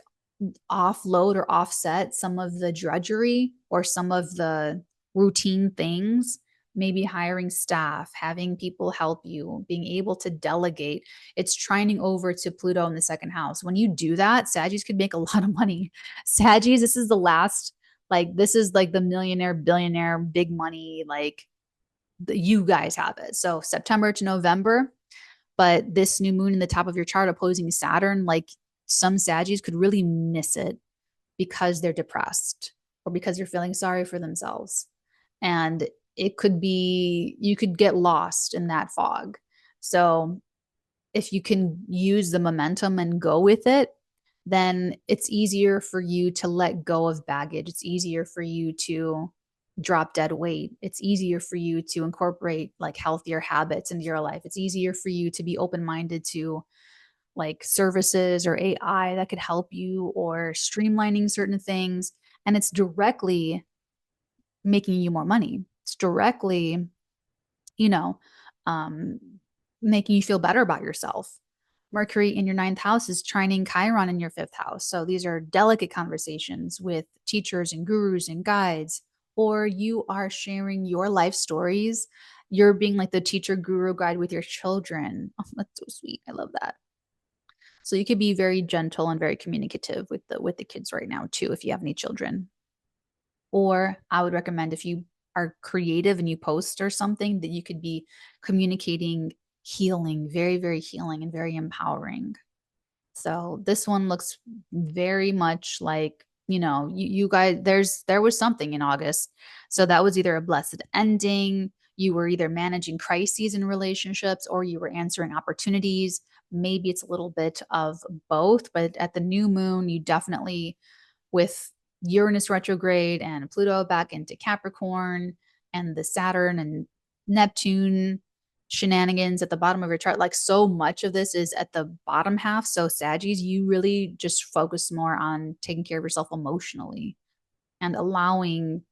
offload or offset some of the drudgery or some of the routine things. Maybe hiring staff, having people help you, being able to delegate. It's trining over to Pluto in the second house. When you do that, Saggies could make a lot of money. Saggies, this is the last, like, this is like the millionaire, billionaire, big money, like, you guys have it. So September to November, but this new moon in the top of your chart opposing Saturn, like, some Saggies could really miss it because they're depressed or because they're feeling sorry for themselves. And it could be, you could get lost in that fog. So if you can use the momentum and go with it, then it's easier for you to let go of baggage. It's easier for you to drop dead weight. It's easier for you to incorporate like healthier habits into your life. It's easier for you to be open-minded to like services or AI that could help you or streamlining certain things. And it's directly making you more money. It's directly, you know, um, making you feel better about yourself. Mercury in your ninth house is trining Chiron in your fifth house. So these are delicate conversations with teachers and gurus and guides, or you are sharing your life stories. You're being like the teacher guru guide with your children. Oh, that's so sweet. I love that. So you could be very gentle and very communicative with the kids right now too, if you have any children. Or I would recommend, if you are creative and you post or something, that you could be communicating healing, very, very healing and very empowering. So this one looks very much like, you know, you guys, there was something in August. So that was either a blessed ending, you were either managing crises in relationships, or you were answering opportunities. Maybe it's a little bit of both, but at the new moon, you definitely, with Uranus retrograde and Pluto back into Capricorn and the Saturn and Neptune shenanigans at the bottom of your chart, like, so much of this is at the bottom half. So Saggies, you really just focus more on taking care of yourself emotionally and allowing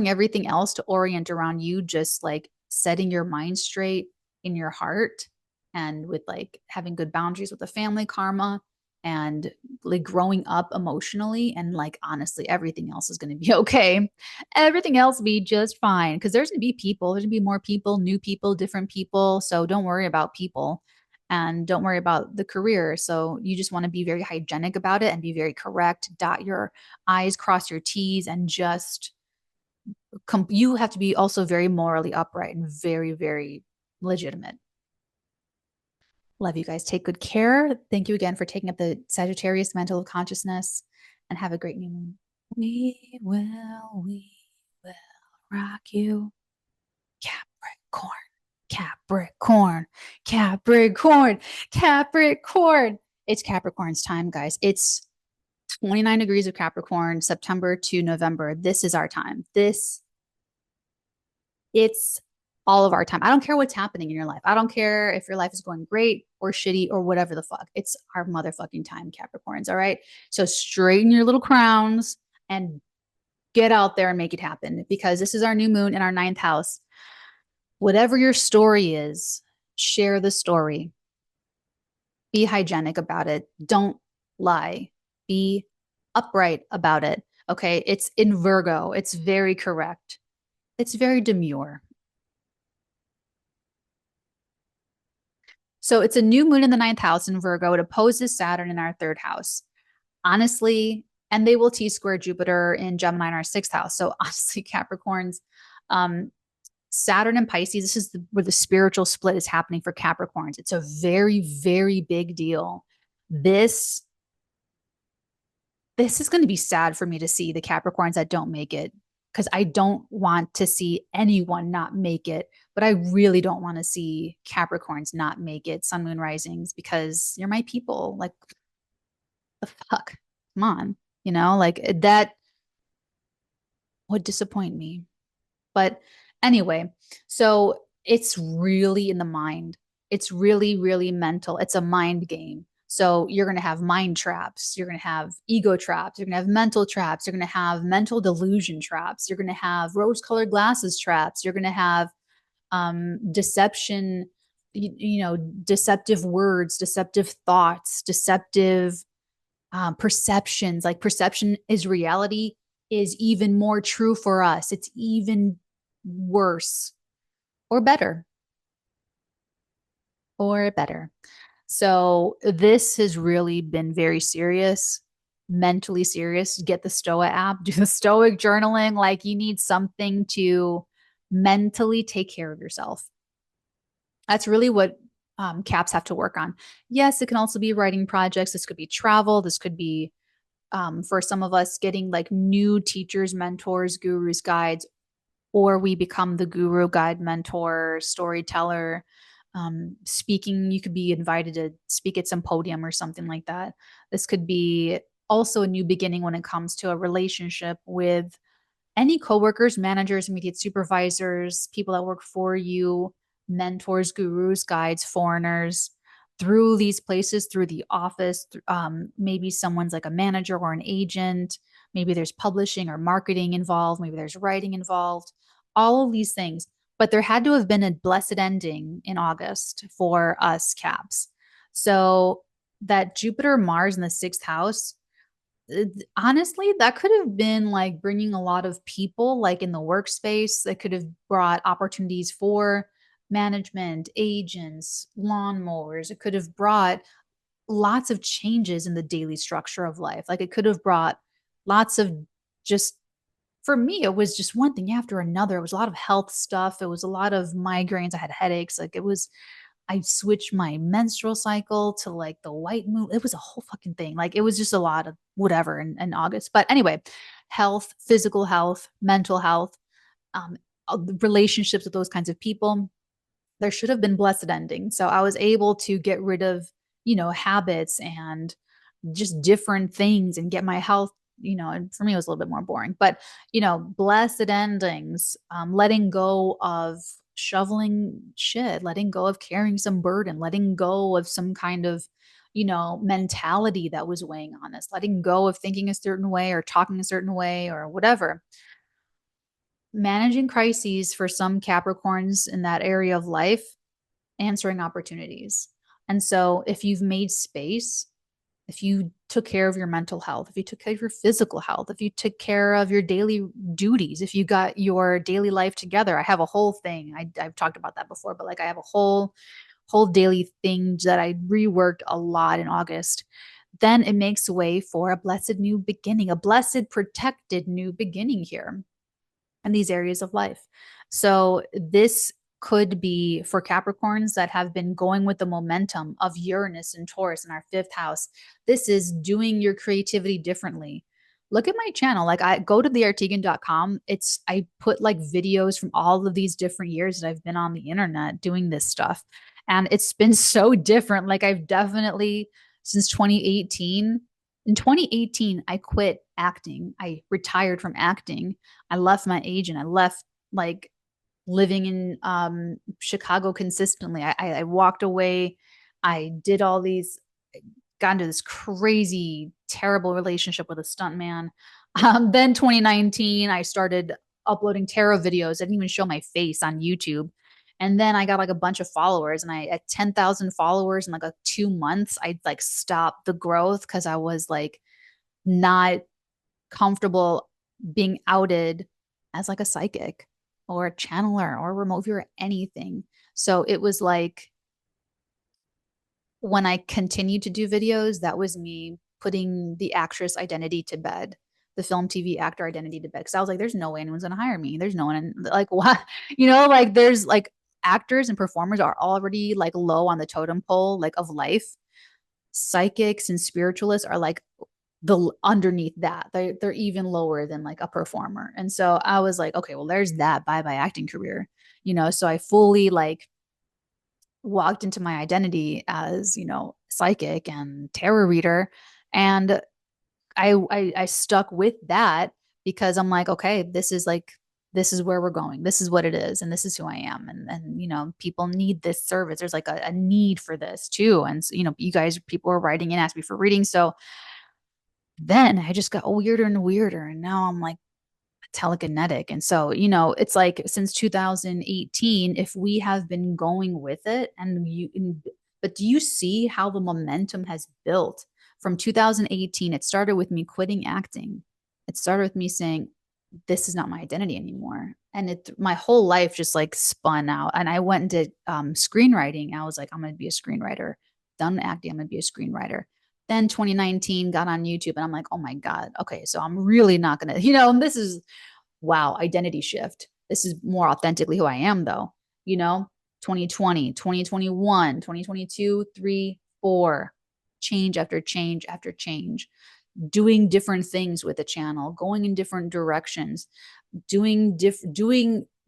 everything else to orient around you, just like setting your mind straight in your heart, and with like having good boundaries with the family karma, and like growing up emotionally. And like, honestly, everything else is going to be okay. Everything else will be just fine, because there's going to be people, there's going to be more people, new people, different people. So don't worry about people and don't worry about the career. So you just want to be very hygienic about it and be very correct, dot your I's, cross your T's, and just you have to be also very morally upright and very, very legitimate. Love you guys. Take good care. Thank you again for taking up the Sagittarius mantle of consciousness, and have a great new moon. We will rock you. Capricorn, Capricorn, Capricorn, Capricorn. It's Capricorn's time, guys. It's 29 degrees of Capricorn, September to November. This is our time. It's all of our time. I don't care what's happening in your life. I don't care if your life is going great or shitty or whatever the fuck. It's our motherfucking time, Capricorns. All right. So straighten your little crowns and get out there and make it happen, because this is our new moon in our ninth house. Whatever your story is, share the story. Be hygienic about it. Don't lie. Be upright about it. Okay. It's in Virgo. It's very correct. It's very demure. So it's a new moon in the ninth house in Virgo. It opposes Saturn in our third house. Honestly, and they will T-square Jupiter in Gemini in our sixth house. So honestly, Capricorns, Saturn and Pisces, this is where the spiritual split is happening for Capricorns. It's a very, very big deal. This is going to be sad for me to see the Capricorns that don't make it, because I don't want to see anyone not make it, but I really don't want to see Capricorns not make it, sun, moon, risings, because you're my people. Like, the fuck? Come on. Like that would disappoint me. But anyway, so it's really in the mind. It's really, really mental. It's a mind game. So you're going to have mind traps. You're going to have ego traps. You're going to have mental traps. You're going to have mental delusion traps. You're going to have rose colored glasses traps. You're going to have deception, deceptive words, deceptive thoughts, deceptive perceptions. Like perception is reality is even more true for us. It's even worse or better or better. So this has really been very serious, mentally serious. Get the Stoa app, do the Stoic journaling. Like you need something to mentally take care of yourself. That's really what caps have to work on. Yes, it can also be writing projects. This could be travel. This could be for some of us getting like new teachers, mentors, gurus, guides, or we become the guru, guide, mentor, storyteller. Speaking, you could be invited to speak at some podium or something like that. This could be also a new beginning when it comes to a relationship with any coworkers, managers, immediate supervisors, people that work for you, mentors, gurus, guides, foreigners, through these places, through the office. Maybe someone's like a manager or an agent. Maybe there's publishing or marketing involved. Maybe there's writing involved. All of these things. But there had to have been a blessed ending in August for us caps. So that Jupiter, Mars in the sixth house, honestly, that could have been like bringing a lot of people like in the workspace. That could have brought opportunities for management, agents, lawnmowers. It could have brought lots of changes in the daily structure of life. Like it could have brought lots of just, for me, it was just one thing after another. It was a lot of health stuff. It was a lot of migraines. I had headaches. Like it was, I switched my menstrual cycle to like the white moon. It was a whole fucking thing. Like it was just a lot of whatever in August. But anyway, health, physical health, mental health, um, relationships with those kinds of people. There should have been blessed ending. So I was able to get rid of, habits and just different things and get my health, and for me it was a little bit more boring, but blessed endings, letting go of shoveling shit, letting go of carrying some burden, letting go of some kind of, mentality that was weighing on us, letting go of thinking a certain way or talking a certain way or whatever. Managing crises for some Capricorns in that area of life, answering opportunities. And so if you've made space, if you took care of your mental health, if you took care of your physical health, if you took care of your daily duties, if you got your daily life together, I have a whole thing. I've talked about that before, but like I have a whole daily thing that I reworked a lot in August. Then it makes way for a blessed new beginning, a blessed protected new beginning here in these areas of life. So this could be for Capricorns that have been going with the momentum of Uranus and Taurus in our fifth house. This is doing your creativity differently. Look at my channel. Like I go to TheFirstArteagan.com. I put like videos from all of these different years that I've been on the internet doing this stuff. And it's been so different. Like I've definitely since 2018. In 2018, I quit acting. I retired from acting. I left my agent. I left like living in Chicago consistently. I walked away. I did all these, got into this crazy, terrible relationship with a stuntman. Then 2019, I started uploading tarot videos. I didn't even show my face on YouTube. And then I got like a bunch of followers, and I at 10,000 followers in like 2 months, I like stopped the growth because I was like not comfortable being outed as like a psychic or a channeler or a remote viewer, anything. So it was like when I continued to do videos, that was me putting the actress identity to bed, the film TV actor identity to bed. Cause I was like, there's no way anyone's gonna hire me. There's no one like what, like there's like actors and performers are already like low on the totem pole, like of life. Psychics and spiritualists are like the underneath that. They're even lower than like a performer. And so I was like, okay, well, there's that bye acting career, so I fully like walked into my identity as, psychic and tarot reader. And I stuck with that because I'm like, okay, this is where we're going. This is what it is. And this is who I am. And people need this service. There's like a need for this too. And so, you guys, people are writing in, asking me for reading. So then I just got weirder and weirder. And now I'm like telekinetic. And so, it's like since 2018, if we have been going with it but do you see how the momentum has built from 2018? It started with me quitting acting. It started with me saying, this is not my identity anymore. And my whole life just like spun out. And I went into screenwriting. I was like, I'm going to be a screenwriter. Done acting, I'm going to be a screenwriter. Then 2019 got on YouTube and I'm like, oh my God. Okay. So I'm really not going to, and this is, wow, identity shift. This is more authentically who I am though, 2020, 2021, 2022, 3, 4, change after change after change, doing different things with the channel, going in different directions, doing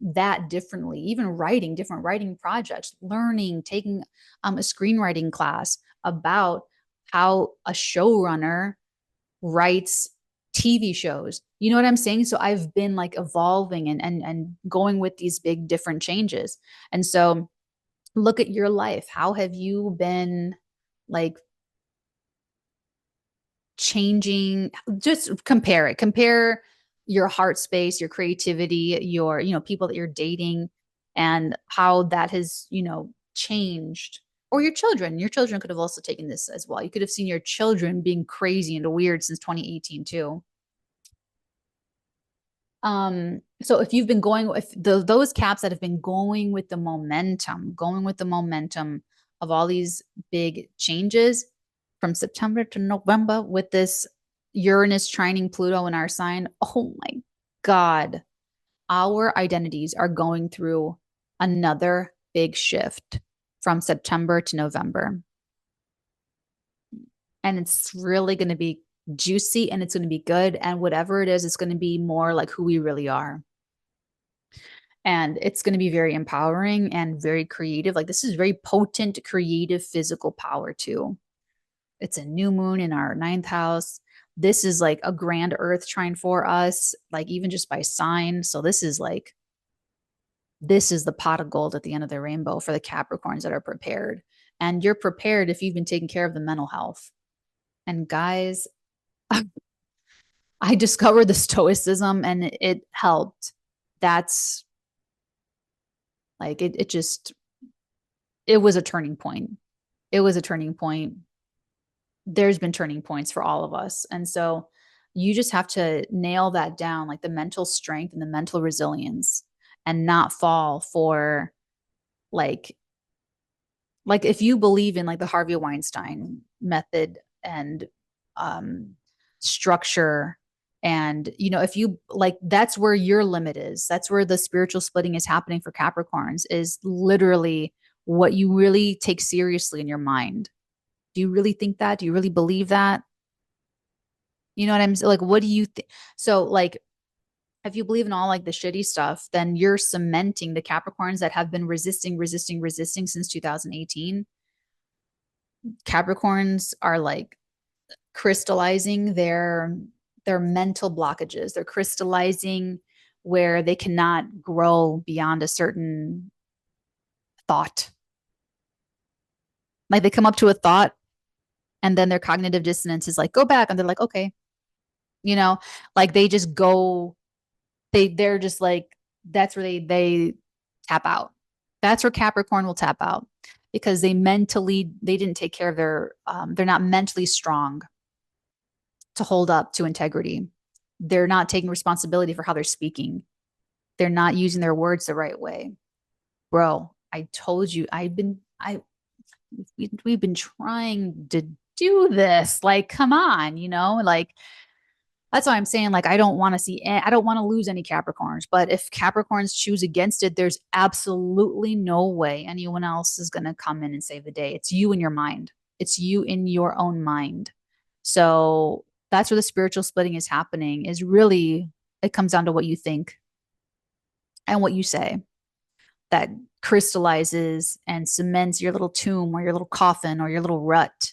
that differently, even writing different writing projects, learning, taking a screenwriting class about how a showrunner writes TV shows. You know what I'm saying? So I've been like evolving and going with these big different changes. And so look at your life. How have you been like changing? Just compare your heart space, your creativity, your people that you're dating, and how that has changed. Or your children could have also taken this as well. You could have seen your children being crazy and weird since 2018 too. So if you've been going with those caps that have been going with the momentum of all these big changes from September to November with this Uranus trining Pluto in our sign, oh my God, our identities are going through another big shift from September to November. And it's really going to be juicy and it's going to be good. And whatever it is, it's going to be more like who we really are. And it's going to be very empowering and very creative. Like this is very potent, creative, physical power too. It's a new moon in our 9th house. This is like a grand earth trine for us, like even just by sign. So this is the pot of gold at the end of the rainbow for the Capricorns that are prepared. And you're prepared if you've been taking care of the mental health. And guys, I discovered the stoicism and it helped. That's like, it was a turning point. It was a turning point. There's been turning points for all of us. And so you just have to nail that down, like the mental strength and the mental resilience, and not fall for like if you believe in like the Harvey Weinstein method and structure, and if you like, that's where your limit is. That's where the spiritual splitting is happening for Capricorns, is literally what you really take seriously in your mind. Do you really think that? Do you really believe that? You know what I'm saying? Like, what do you think? So like, if you believe in all like the shitty stuff, then you're cementing the Capricorns that have been resisting since 2018. Capricorns are like crystallizing their mental blockages. They're crystallizing where they cannot grow beyond a certain thought. Like they come up to a thought and then their cognitive dissonance is like, go back. And they're like, okay, like they just go, they're just like, that's where they tap out. That's where Capricorn will tap out, because they didn't take care of they're not mentally strong to hold up to integrity. They're not taking responsibility for how they're speaking. They're not using their words the right way. Bro, I told you, we've been trying to do this. Like, come on, like, that's why I'm saying, like, I don't want to lose any Capricorns, but if Capricorns choose against it, there's absolutely no way anyone else is going to come in and save the day. It's you in your mind. It's you in your own mind. So That's where the spiritual splitting is happening, is really, it comes down to what you think and what you say that crystallizes and cements your little tomb or your little coffin or your little rut.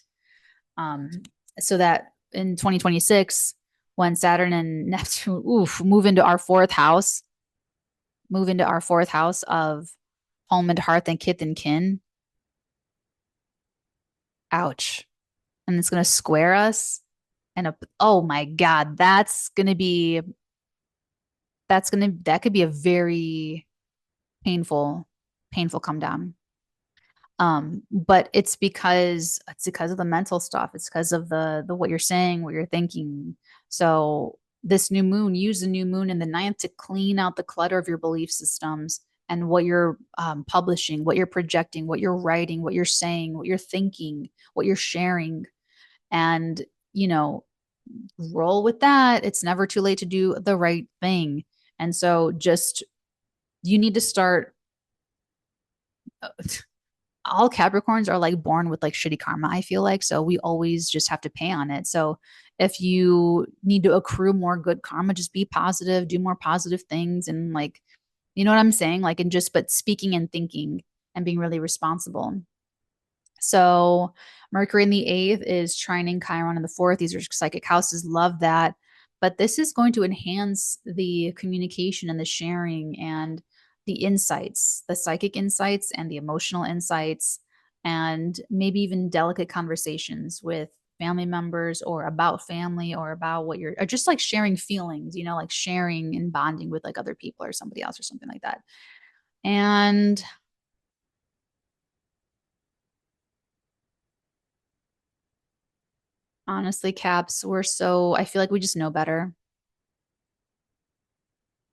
Um, so that in 2026, when Saturn and Neptune move into our fourth house of home and hearth and kith and kin, ouch. And it's going to square us. And oh my God, that could be a very painful, painful come down. But it's because of the mental stuff. It's because of the what you're saying, what you're thinking. So this new moon, use the new moon in the ninth to clean out the clutter of your belief systems and what you're publishing, what you're projecting, what you're writing, what you're saying, what you're thinking, what you're sharing. And, you know, roll with that. It's never too late to do the right thing. And so just, you need to start. All Capricorns are like born with like shitty karma, I feel like. So we always just have to pay on it. So if you need to accrue more good karma, just be positive, do more positive things. And like, you know what I'm saying? Like, and just, but speaking and thinking and being really responsible. So Mercury in the eighth is trining Chiron in the fourth. These are psychic houses. Love that. But this is going to enhance the communication and the sharing and the insights, the psychic insights and the emotional insights, and maybe even delicate conversations with family members or about family or about what you're, or just like sharing feelings, like sharing and bonding with like other people or somebody else or something like that. And honestly, Caps, I feel like we just know better.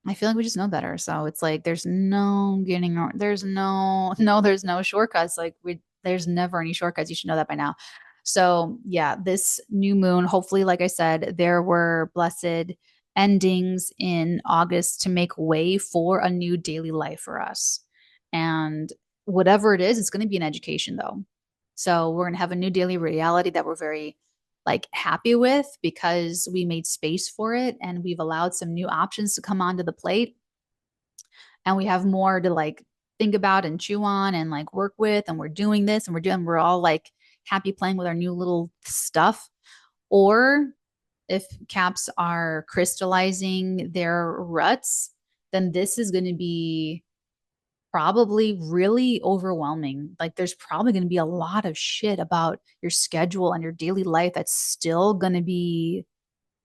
I feel like we just know better. So it's like there's no getting there's no no there's no shortcuts. Like there's never any shortcuts. You should know that by now. So yeah, this new moon, hopefully, like I said, there were blessed endings in August to make way for a new daily life for us. And whatever it is, it's going to be an education though. So we're going to have a new daily reality that we're very like happy with because we made space for it and we've allowed some new options to come onto the plate, and we have more to like think about and chew on and like work with, and we're doing this and we're all like happy playing with our new little stuff. Or if Caps are crystallizing their ruts, then this is going to be probably really overwhelming. Like there's probably going to be a lot of shit about your schedule and your daily life that's still going to be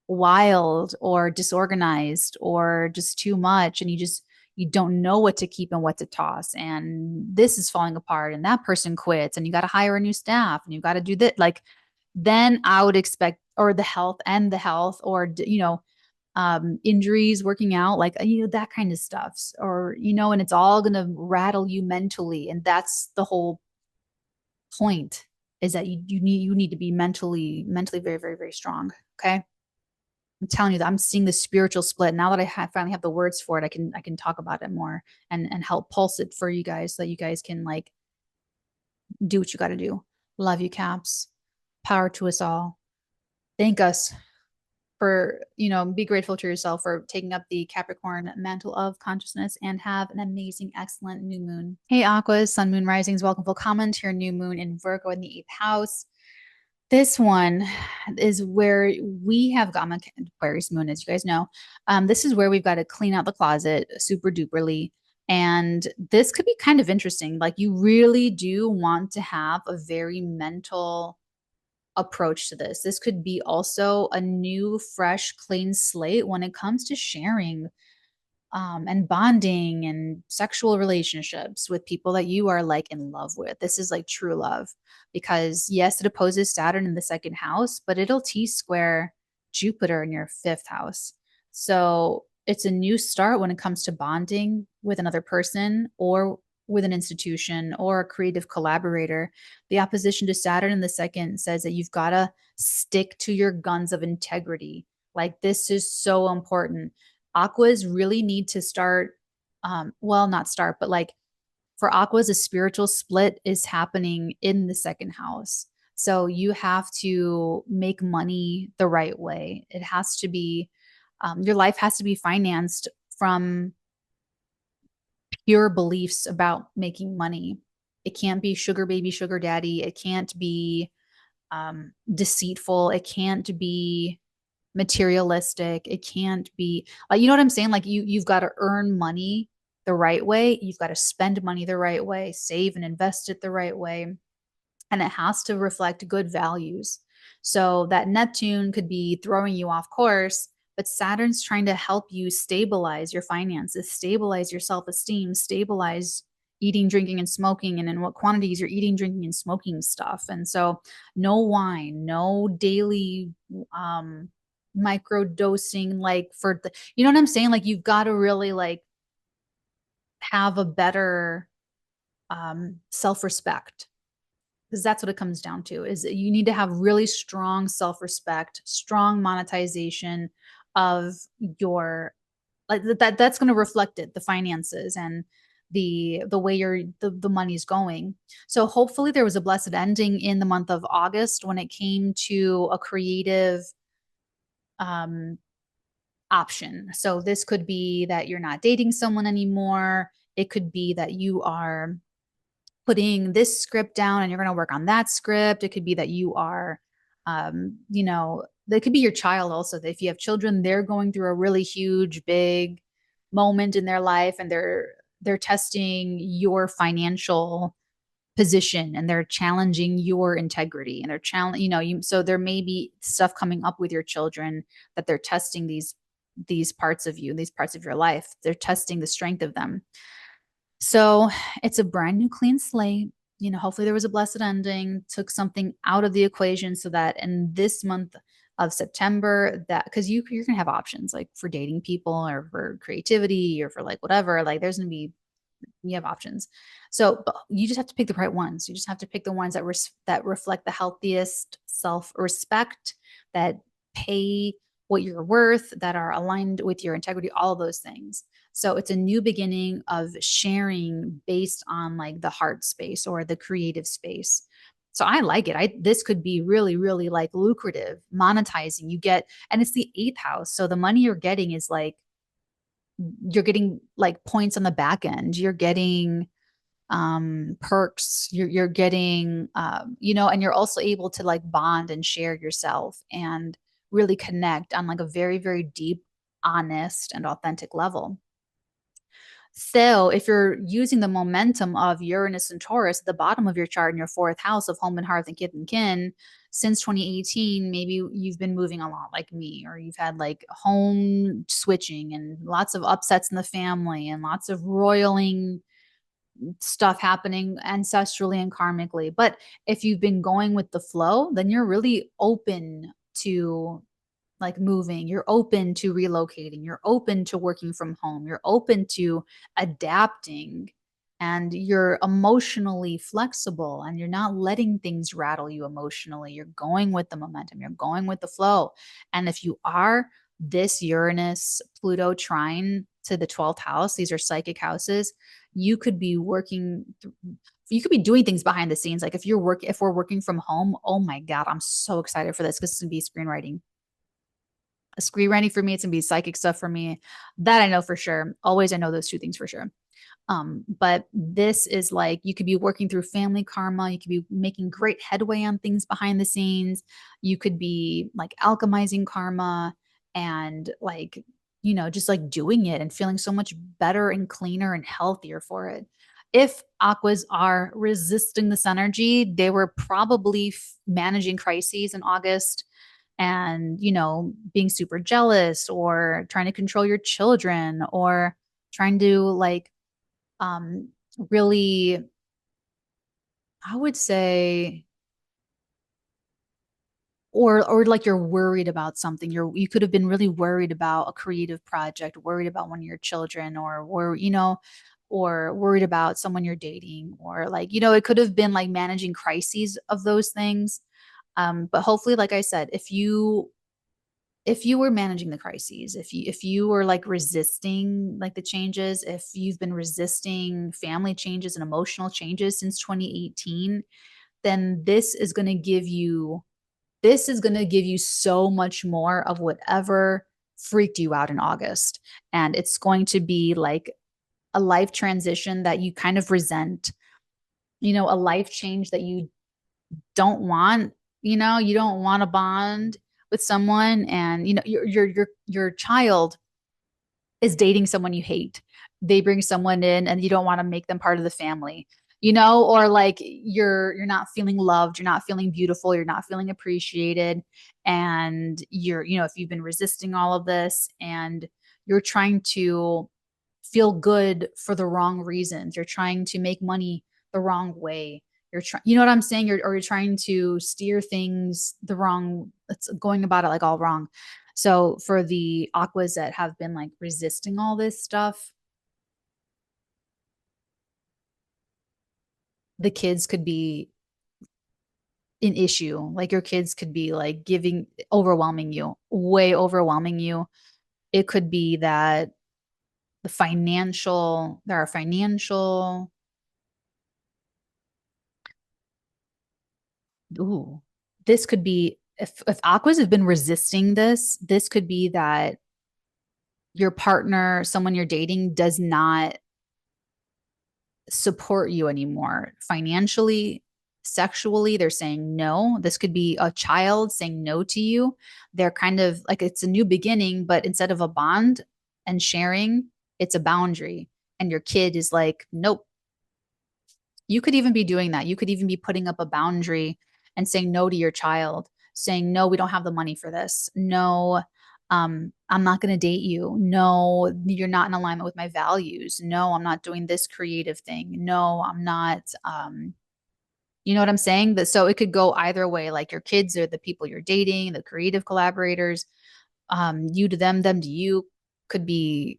wild or disorganized or just too much, and you don't know what to keep and what to toss, and this is falling apart and that person quits and you got to hire a new staff and you got to do that. Like then I would expect, or the health or injuries working out, like that kind of stuff, or and it's all going to rattle you mentally, and that's the whole point, is that you need to be mentally very very very strong. Okay, I'm telling you that I'm seeing the spiritual split now that finally have the words for it. I can talk about it more and help pulse it for you guys so that you guys can like do what you got to do. Love you, Caps. Power to us all. Thank us for, be grateful to yourself for taking up the Capricorn mantle of consciousness, and have an amazing, excellent new moon. Hey, Aquas, Sun, Moon, Risings. Welcome, full comment to your new moon in Virgo in the eighth house. This one is where we have got my Aquarius moon, as you guys know. This is where we've got to clean out the closet super duperly. And this could be kind of interesting. Like you really do want to have a very mental approach to this. This could be also a new, fresh, clean slate when it comes to sharing and bonding and sexual relationships with people that you are like in love with. This is like true love, because yes, it opposes Saturn in the second house, but it'll T-square Jupiter in your fifth house. So it's a new start when it comes to bonding with another person or with an institution or a creative collaborator. The opposition to Saturn in the second says that you've got to stick to your guns of integrity. Like this is so important. Aquas really need to start, not start, but like for Aquas, a spiritual split is happening in the second house. So you have to make money the right way. It has to be, your life has to be financed from pure beliefs about making money. It can't be sugar baby, sugar daddy. It can't be deceitful. It can't be materialistic. It can't be like, you know what I'm saying? Like you've got to earn money the right way. You've got to spend money the right way, save and invest it the right way. And it has to reflect good values. So that Neptune could be throwing you off course, but Saturn's trying to help you stabilize your finances, stabilize your self-esteem, stabilize eating, drinking, and smoking, and in what quantities you're eating, drinking, and smoking stuff. And so no wine, no daily micro dosing, like for the, you know what I'm saying? Like you've got to really like have a better self-respect, because that's what it comes down to, is that you need to have really strong self-respect, strong monetization of your, like that's going to reflect it, the finances and the way the money's going. So hopefully there was a blessed ending in the month of August when it came to a creative um option. So this could be that you're not dating someone anymore. It could be that you are putting this script down and you're going to work on that script. It could be that you are, you know, that could be your child also. That if you have children, they're going through a really huge, big moment in their life, and they're testing your financial position, and they're challenging your integrity, and they're challenge, you know, you, so there may be stuff coming up with your children that they're testing these parts of you, these parts of your life. They're testing the strength of them. So it's a brand new clean slate. You know, hopefully there was a blessed ending, took something out of the equation so that in this month of September, that because you're gonna have options like for dating people or for creativity or for like whatever, like there's gonna be, you have options. So but you just have to pick the right ones. You just have to pick the ones that that reflect the healthiest self-respect, that pay what you're worth, that are aligned with your integrity, all of those things. So it's a new beginning of sharing based on like the heart space or the creative space. So I like it. This could be really, really like lucrative, monetizing. You get, and it's the eighth house. So the money you're getting is like, you're getting like points on the back end. You're getting perks. You're getting you know, and you're also able to like bond and share yourself and really connect on like a very, very deep, honest, and authentic level. So if you're using the momentum of Uranus and Taurus at the bottom of your chart in your fourth house of home and hearth and kith and kin, since 2018, maybe you've been moving a lot like me, or you've had like home switching and lots of upsets in the family and lots of roiling stuff happening ancestrally and karmically. But if you've been going with the flow, then you're really open to like moving, you're open to relocating, you're open to working from home, you're open to adapting, and you're emotionally flexible, and you're not letting things rattle you emotionally. You're going with the momentum, you're going with the flow. And if you are, this Uranus Pluto trine to the 12th house, these are psychic houses, you could be working you could be doing things behind the scenes. Like if we're working from home, oh my god, I'm so excited for this because it's gonna be screenwriting. A screenwriting for me, it's gonna be psychic stuff for me. That I know for sure. Always, I know those two things for sure. But this is like you could be working through family karma, you could be making great headway on things behind the scenes, you could be like alchemizing karma and like, you know, just like doing it and feeling so much better and cleaner and healthier for it. If aquas are resisting this energy, they were probably managing crises in August and, you know, being super jealous or trying to control your children or trying to like um really, I would say, or like you're worried about something. You could have been really worried about a creative project, worried about one of your children, or you know, or worried about someone you're dating, or like, you know, it could have been like managing crises of those things. But hopefully, like I said, if you were managing the crises, if you were like resisting like the changes, if you've been resisting family changes and emotional changes since 2018, then this is going to give you so much more of whatever freaked you out in August. And it's going to be like a life transition that you kind of resent, a life change that you don't want. You don't want to bond with someone, and your child is dating someone you hate. They bring someone in and you don't want to make them part of the family, or like you're not feeling loved, you're not feeling beautiful, you're not feeling appreciated. And if you've been resisting all of this and you're trying to feel good for the wrong reasons, you're trying to make money the wrong way, you're trying, you know what I'm saying? You're trying to steer things the wrong, it's going about it like all wrong. So for the aquas that have been like resisting all this stuff, the kids could be an issue. Like your kids could be like overwhelming you, way overwhelming you. It could be that there are financial, ooh, this could be, if aquas have been resisting this could be that your partner, someone you're dating, does not support you anymore financially, sexually. They're saying no. This could be a child saying no to you. They're kind of like, it's a new beginning, but instead of a bond and sharing, it's a boundary. And your kid is like, nope. You could even be doing that. You could even be putting up a boundary and saying no to your child, saying, no, we don't have the money for this. No, I'm not going to date you. No, you're not in alignment with my values. No, I'm not doing this creative thing. No, I'm not. You know what I'm saying? So it could go either way. Like your kids are the people you're dating, the creative collaborators. You to them to you could be,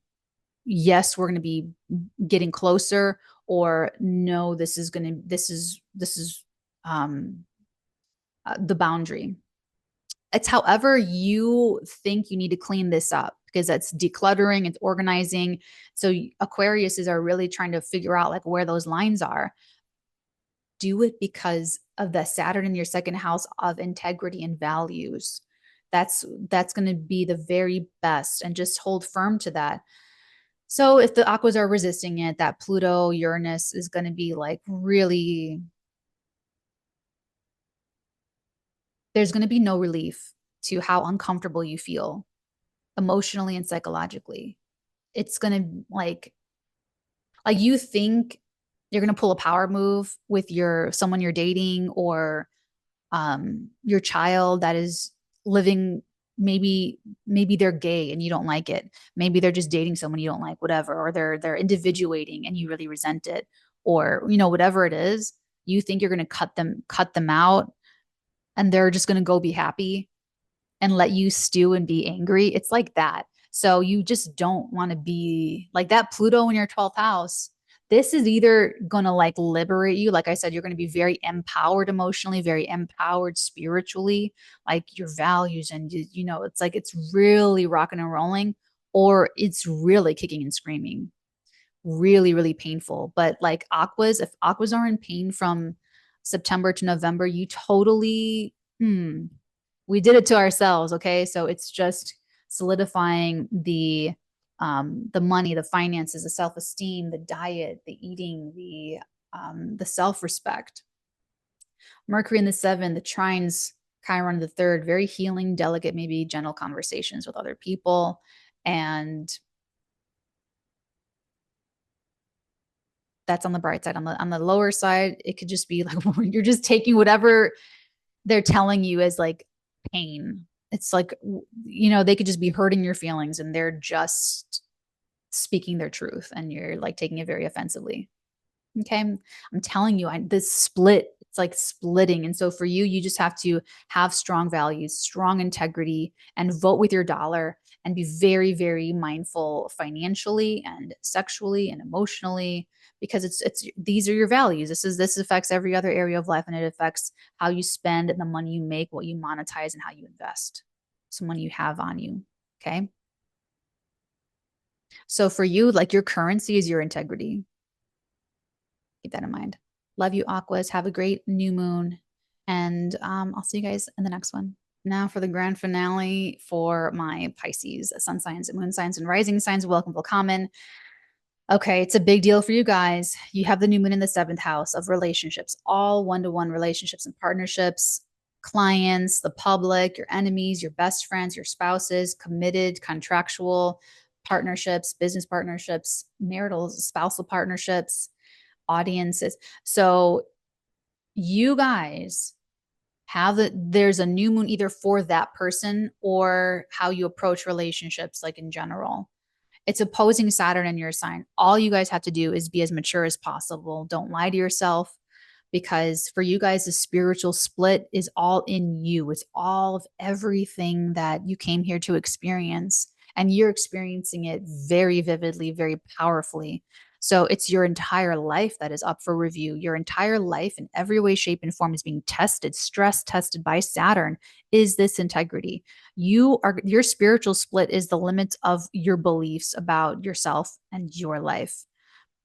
yes, we're going to be getting closer, or no, this is the boundary. It's however you think you need to clean this up, because that's decluttering, it's organizing. So Aquariuses are really trying to figure out like where those lines are. Do it because of the Saturn in your second house of integrity and values. That's going to be the very best, and just hold firm to that. So if the aquas are resisting it, that Pluto Uranus is going to be like really, there's going to be no relief to how uncomfortable you feel emotionally and psychologically. It's going to like you think you're going to pull a power move with someone you're dating, or your child that is living, maybe they're gay and you don't like it, maybe they're just dating someone you don't like, whatever, or they're individuating and you really resent it, or whatever it is. You think you're going to cut them out and they're just going to go be happy and let you stew and be angry. It's like that. So you just don't want to be like that. Pluto in your 12th house, this is either going to like liberate you. Like I said, you're going to be very empowered emotionally, very empowered spiritually, like your values. And, it's like it's really rocking and rolling, or it's really kicking and screaming, really, really painful. But like if aquas are in pain from September to November, you totally, we did it to ourselves. Okay. So it's just solidifying the money, the finances, the self-esteem, the diet, the eating, the self-respect. Mercury in the 7th, the trines, Chiron in the 3rd, very healing, delicate, maybe gentle conversations with other people. And that's on the bright side. On the lower side, it could just be like you're just taking whatever they're telling you as like pain. It's like, they could just be hurting your feelings and they're just speaking their truth, and you're like taking it very offensively. Okay. I'm telling you, this split, it's like splitting. And so for you, you just have to have strong values, strong integrity, and vote with your dollar, and be very, very mindful financially and sexually and emotionally, because these are your values. This affects every other area of life, and it affects how you spend and the money you make, what you monetize, and how you invest some money you have on you. Okay. So for you, like your currency is your integrity. Keep that in mind. Love you, Aquas. Have a great new moon. And I'll see you guys in the next one. Now for the grand finale for my Pisces, sun signs, moon signs, and rising signs. Welcome, willkommen. Okay, it's a big deal for you guys. You have the new moon in the 7th house of relationships, all one-to-one relationships and partnerships, clients, the public, your enemies, your best friends, your spouses, committed, contractual partnerships, business partnerships, marital, spousal partnerships, audiences. So you guys there's a new moon either for that person or how you approach relationships, like in general. It's opposing Saturn in your sign. All you guys have to do is be as mature as possible. Don't lie to yourself, because for you guys, the spiritual split is all in you. It's all of everything that you came here to experience. And you're experiencing it very vividly, very powerfully. So it's your entire life that is up for review. Your entire life in every way, shape, and form is being tested, stress tested by Saturn. Is this integrity? Your spiritual split is the limits of your beliefs about yourself and your life.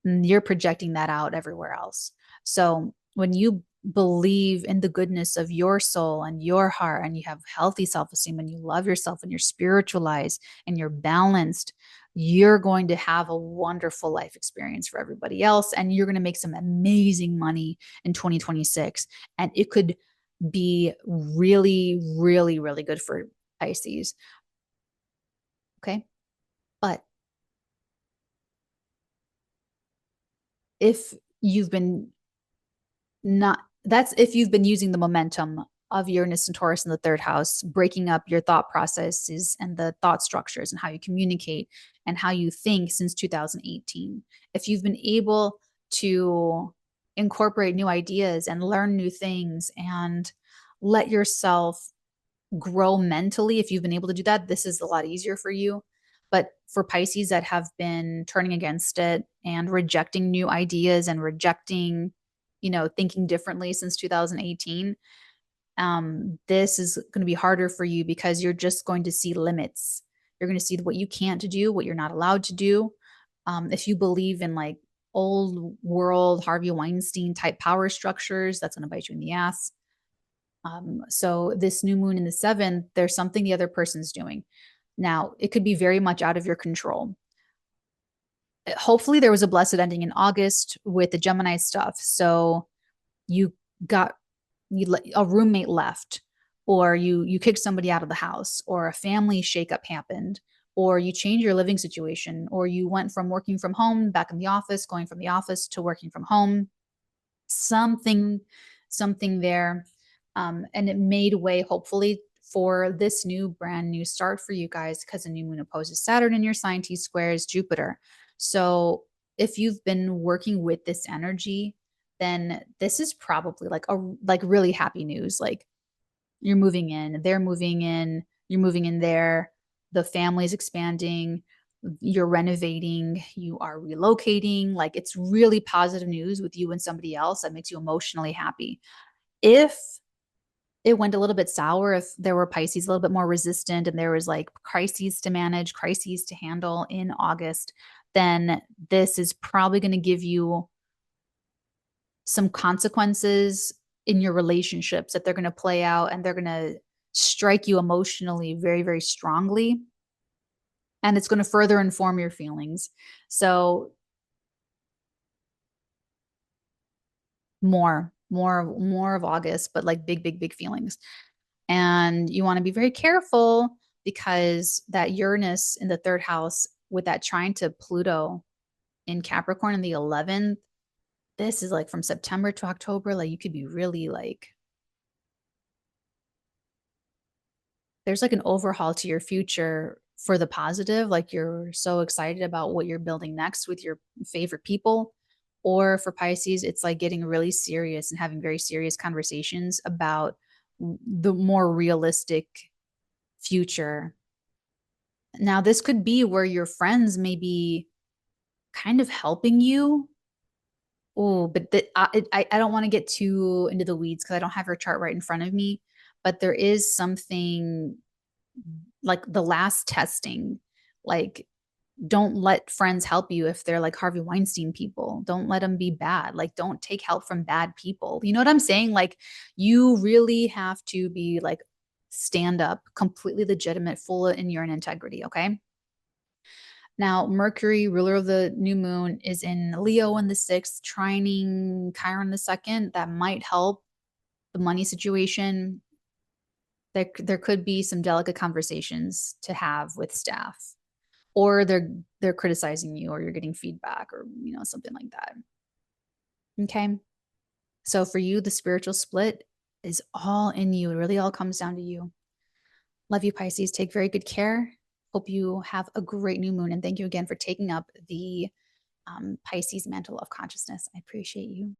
And you're projecting that out everywhere else. So when you believe in the goodness of your soul and your heart, and you have healthy self-esteem, and you love yourself, and you're spiritualized and you're balanced, you're going to have a wonderful life experience for everybody else. And you're going to make some amazing money in 2026. And it could be really, really, really good for Pisces. Okay. But if you've been that's if you've been using the momentum of Uranus and Taurus in the 3rd house, breaking up your thought processes and the thought structures and how you communicate and how you think since 2018. If you've been able to incorporate new ideas and learn new things and let yourself grow mentally, if you've been able to do that, this is a lot easier for you. But for Pisces that have been turning against it and rejecting new ideas and rejecting, thinking differently since 2018, this is going to be harder for you, because you're just going to see limits. You're going to see what you can't do, what you're not allowed to do. If you believe in like old world Harvey Weinstein type power structures, that's going to bite you in the ass. So this new moon in the 7th, there's something the other person's doing. Now, it could be very much out of your control. Hopefully there was a blessed ending in August with the Gemini stuff. So you got a roommate left, or you kicked somebody out of the house, or a family shakeup happened, or you changed your living situation, or you went from working from home back in the office, going from the office to working from home. Something there. And it made way, hopefully, for this brand new start for you guys, because the new moon opposes Saturn in your sign, T squares Jupiter. So if you've been working with this energy, then this is probably like really happy news. Like, you're moving in, they're moving in, you're moving in there, the family's expanding, you're renovating, you are relocating. Like, it's really positive news with you and somebody else that makes you emotionally happy. If it went a little bit sour, if there were Pisces a little bit more resistant and there was like crises to manage, crises to handle in August, then this is probably going to give you some consequences in your relationships that they're going to play out, and they're going to strike you emotionally very, very strongly. And it's going to further inform your feelings. So more of August, but like big, big, big feelings. And you want to be very careful, because that Uranus in the 3rd house with that trine to Pluto in Capricorn in the 11th, this is like from September to October. Like, you could be really like, there's like an overhaul to your future for the positive. Like, you're so excited about what you're building next with your favorite people. Or for Pisces, it's like getting really serious and having very serious conversations about the more realistic future. Now, this could be where your friends may be kind of helping you. Oh, but I don't want to get too into the weeds, because I don't have your chart right in front of me. But there is something like the last testing, like Don't let friends help you if they're like Harvey Weinstein people. Don't let them be bad. Like, don't take help from bad people. You know what I'm saying? Like, you really have to be like, stand up, completely legitimate, full in your integrity. Okay. Now, Mercury, ruler of the new moon, is in Leo in the sixth, trining Chiron the second. That might help the money situation. There could be some delicate conversations to have with staff, or they're criticizing you, or you're getting feedback, or something like that. Okay. So for you, the spiritual split is all in you. It really all comes down to you. Love you, Pisces. Take very good care. Hope you have a great new moon. And thank you again for taking up the Pisces mantle of consciousness. I appreciate you.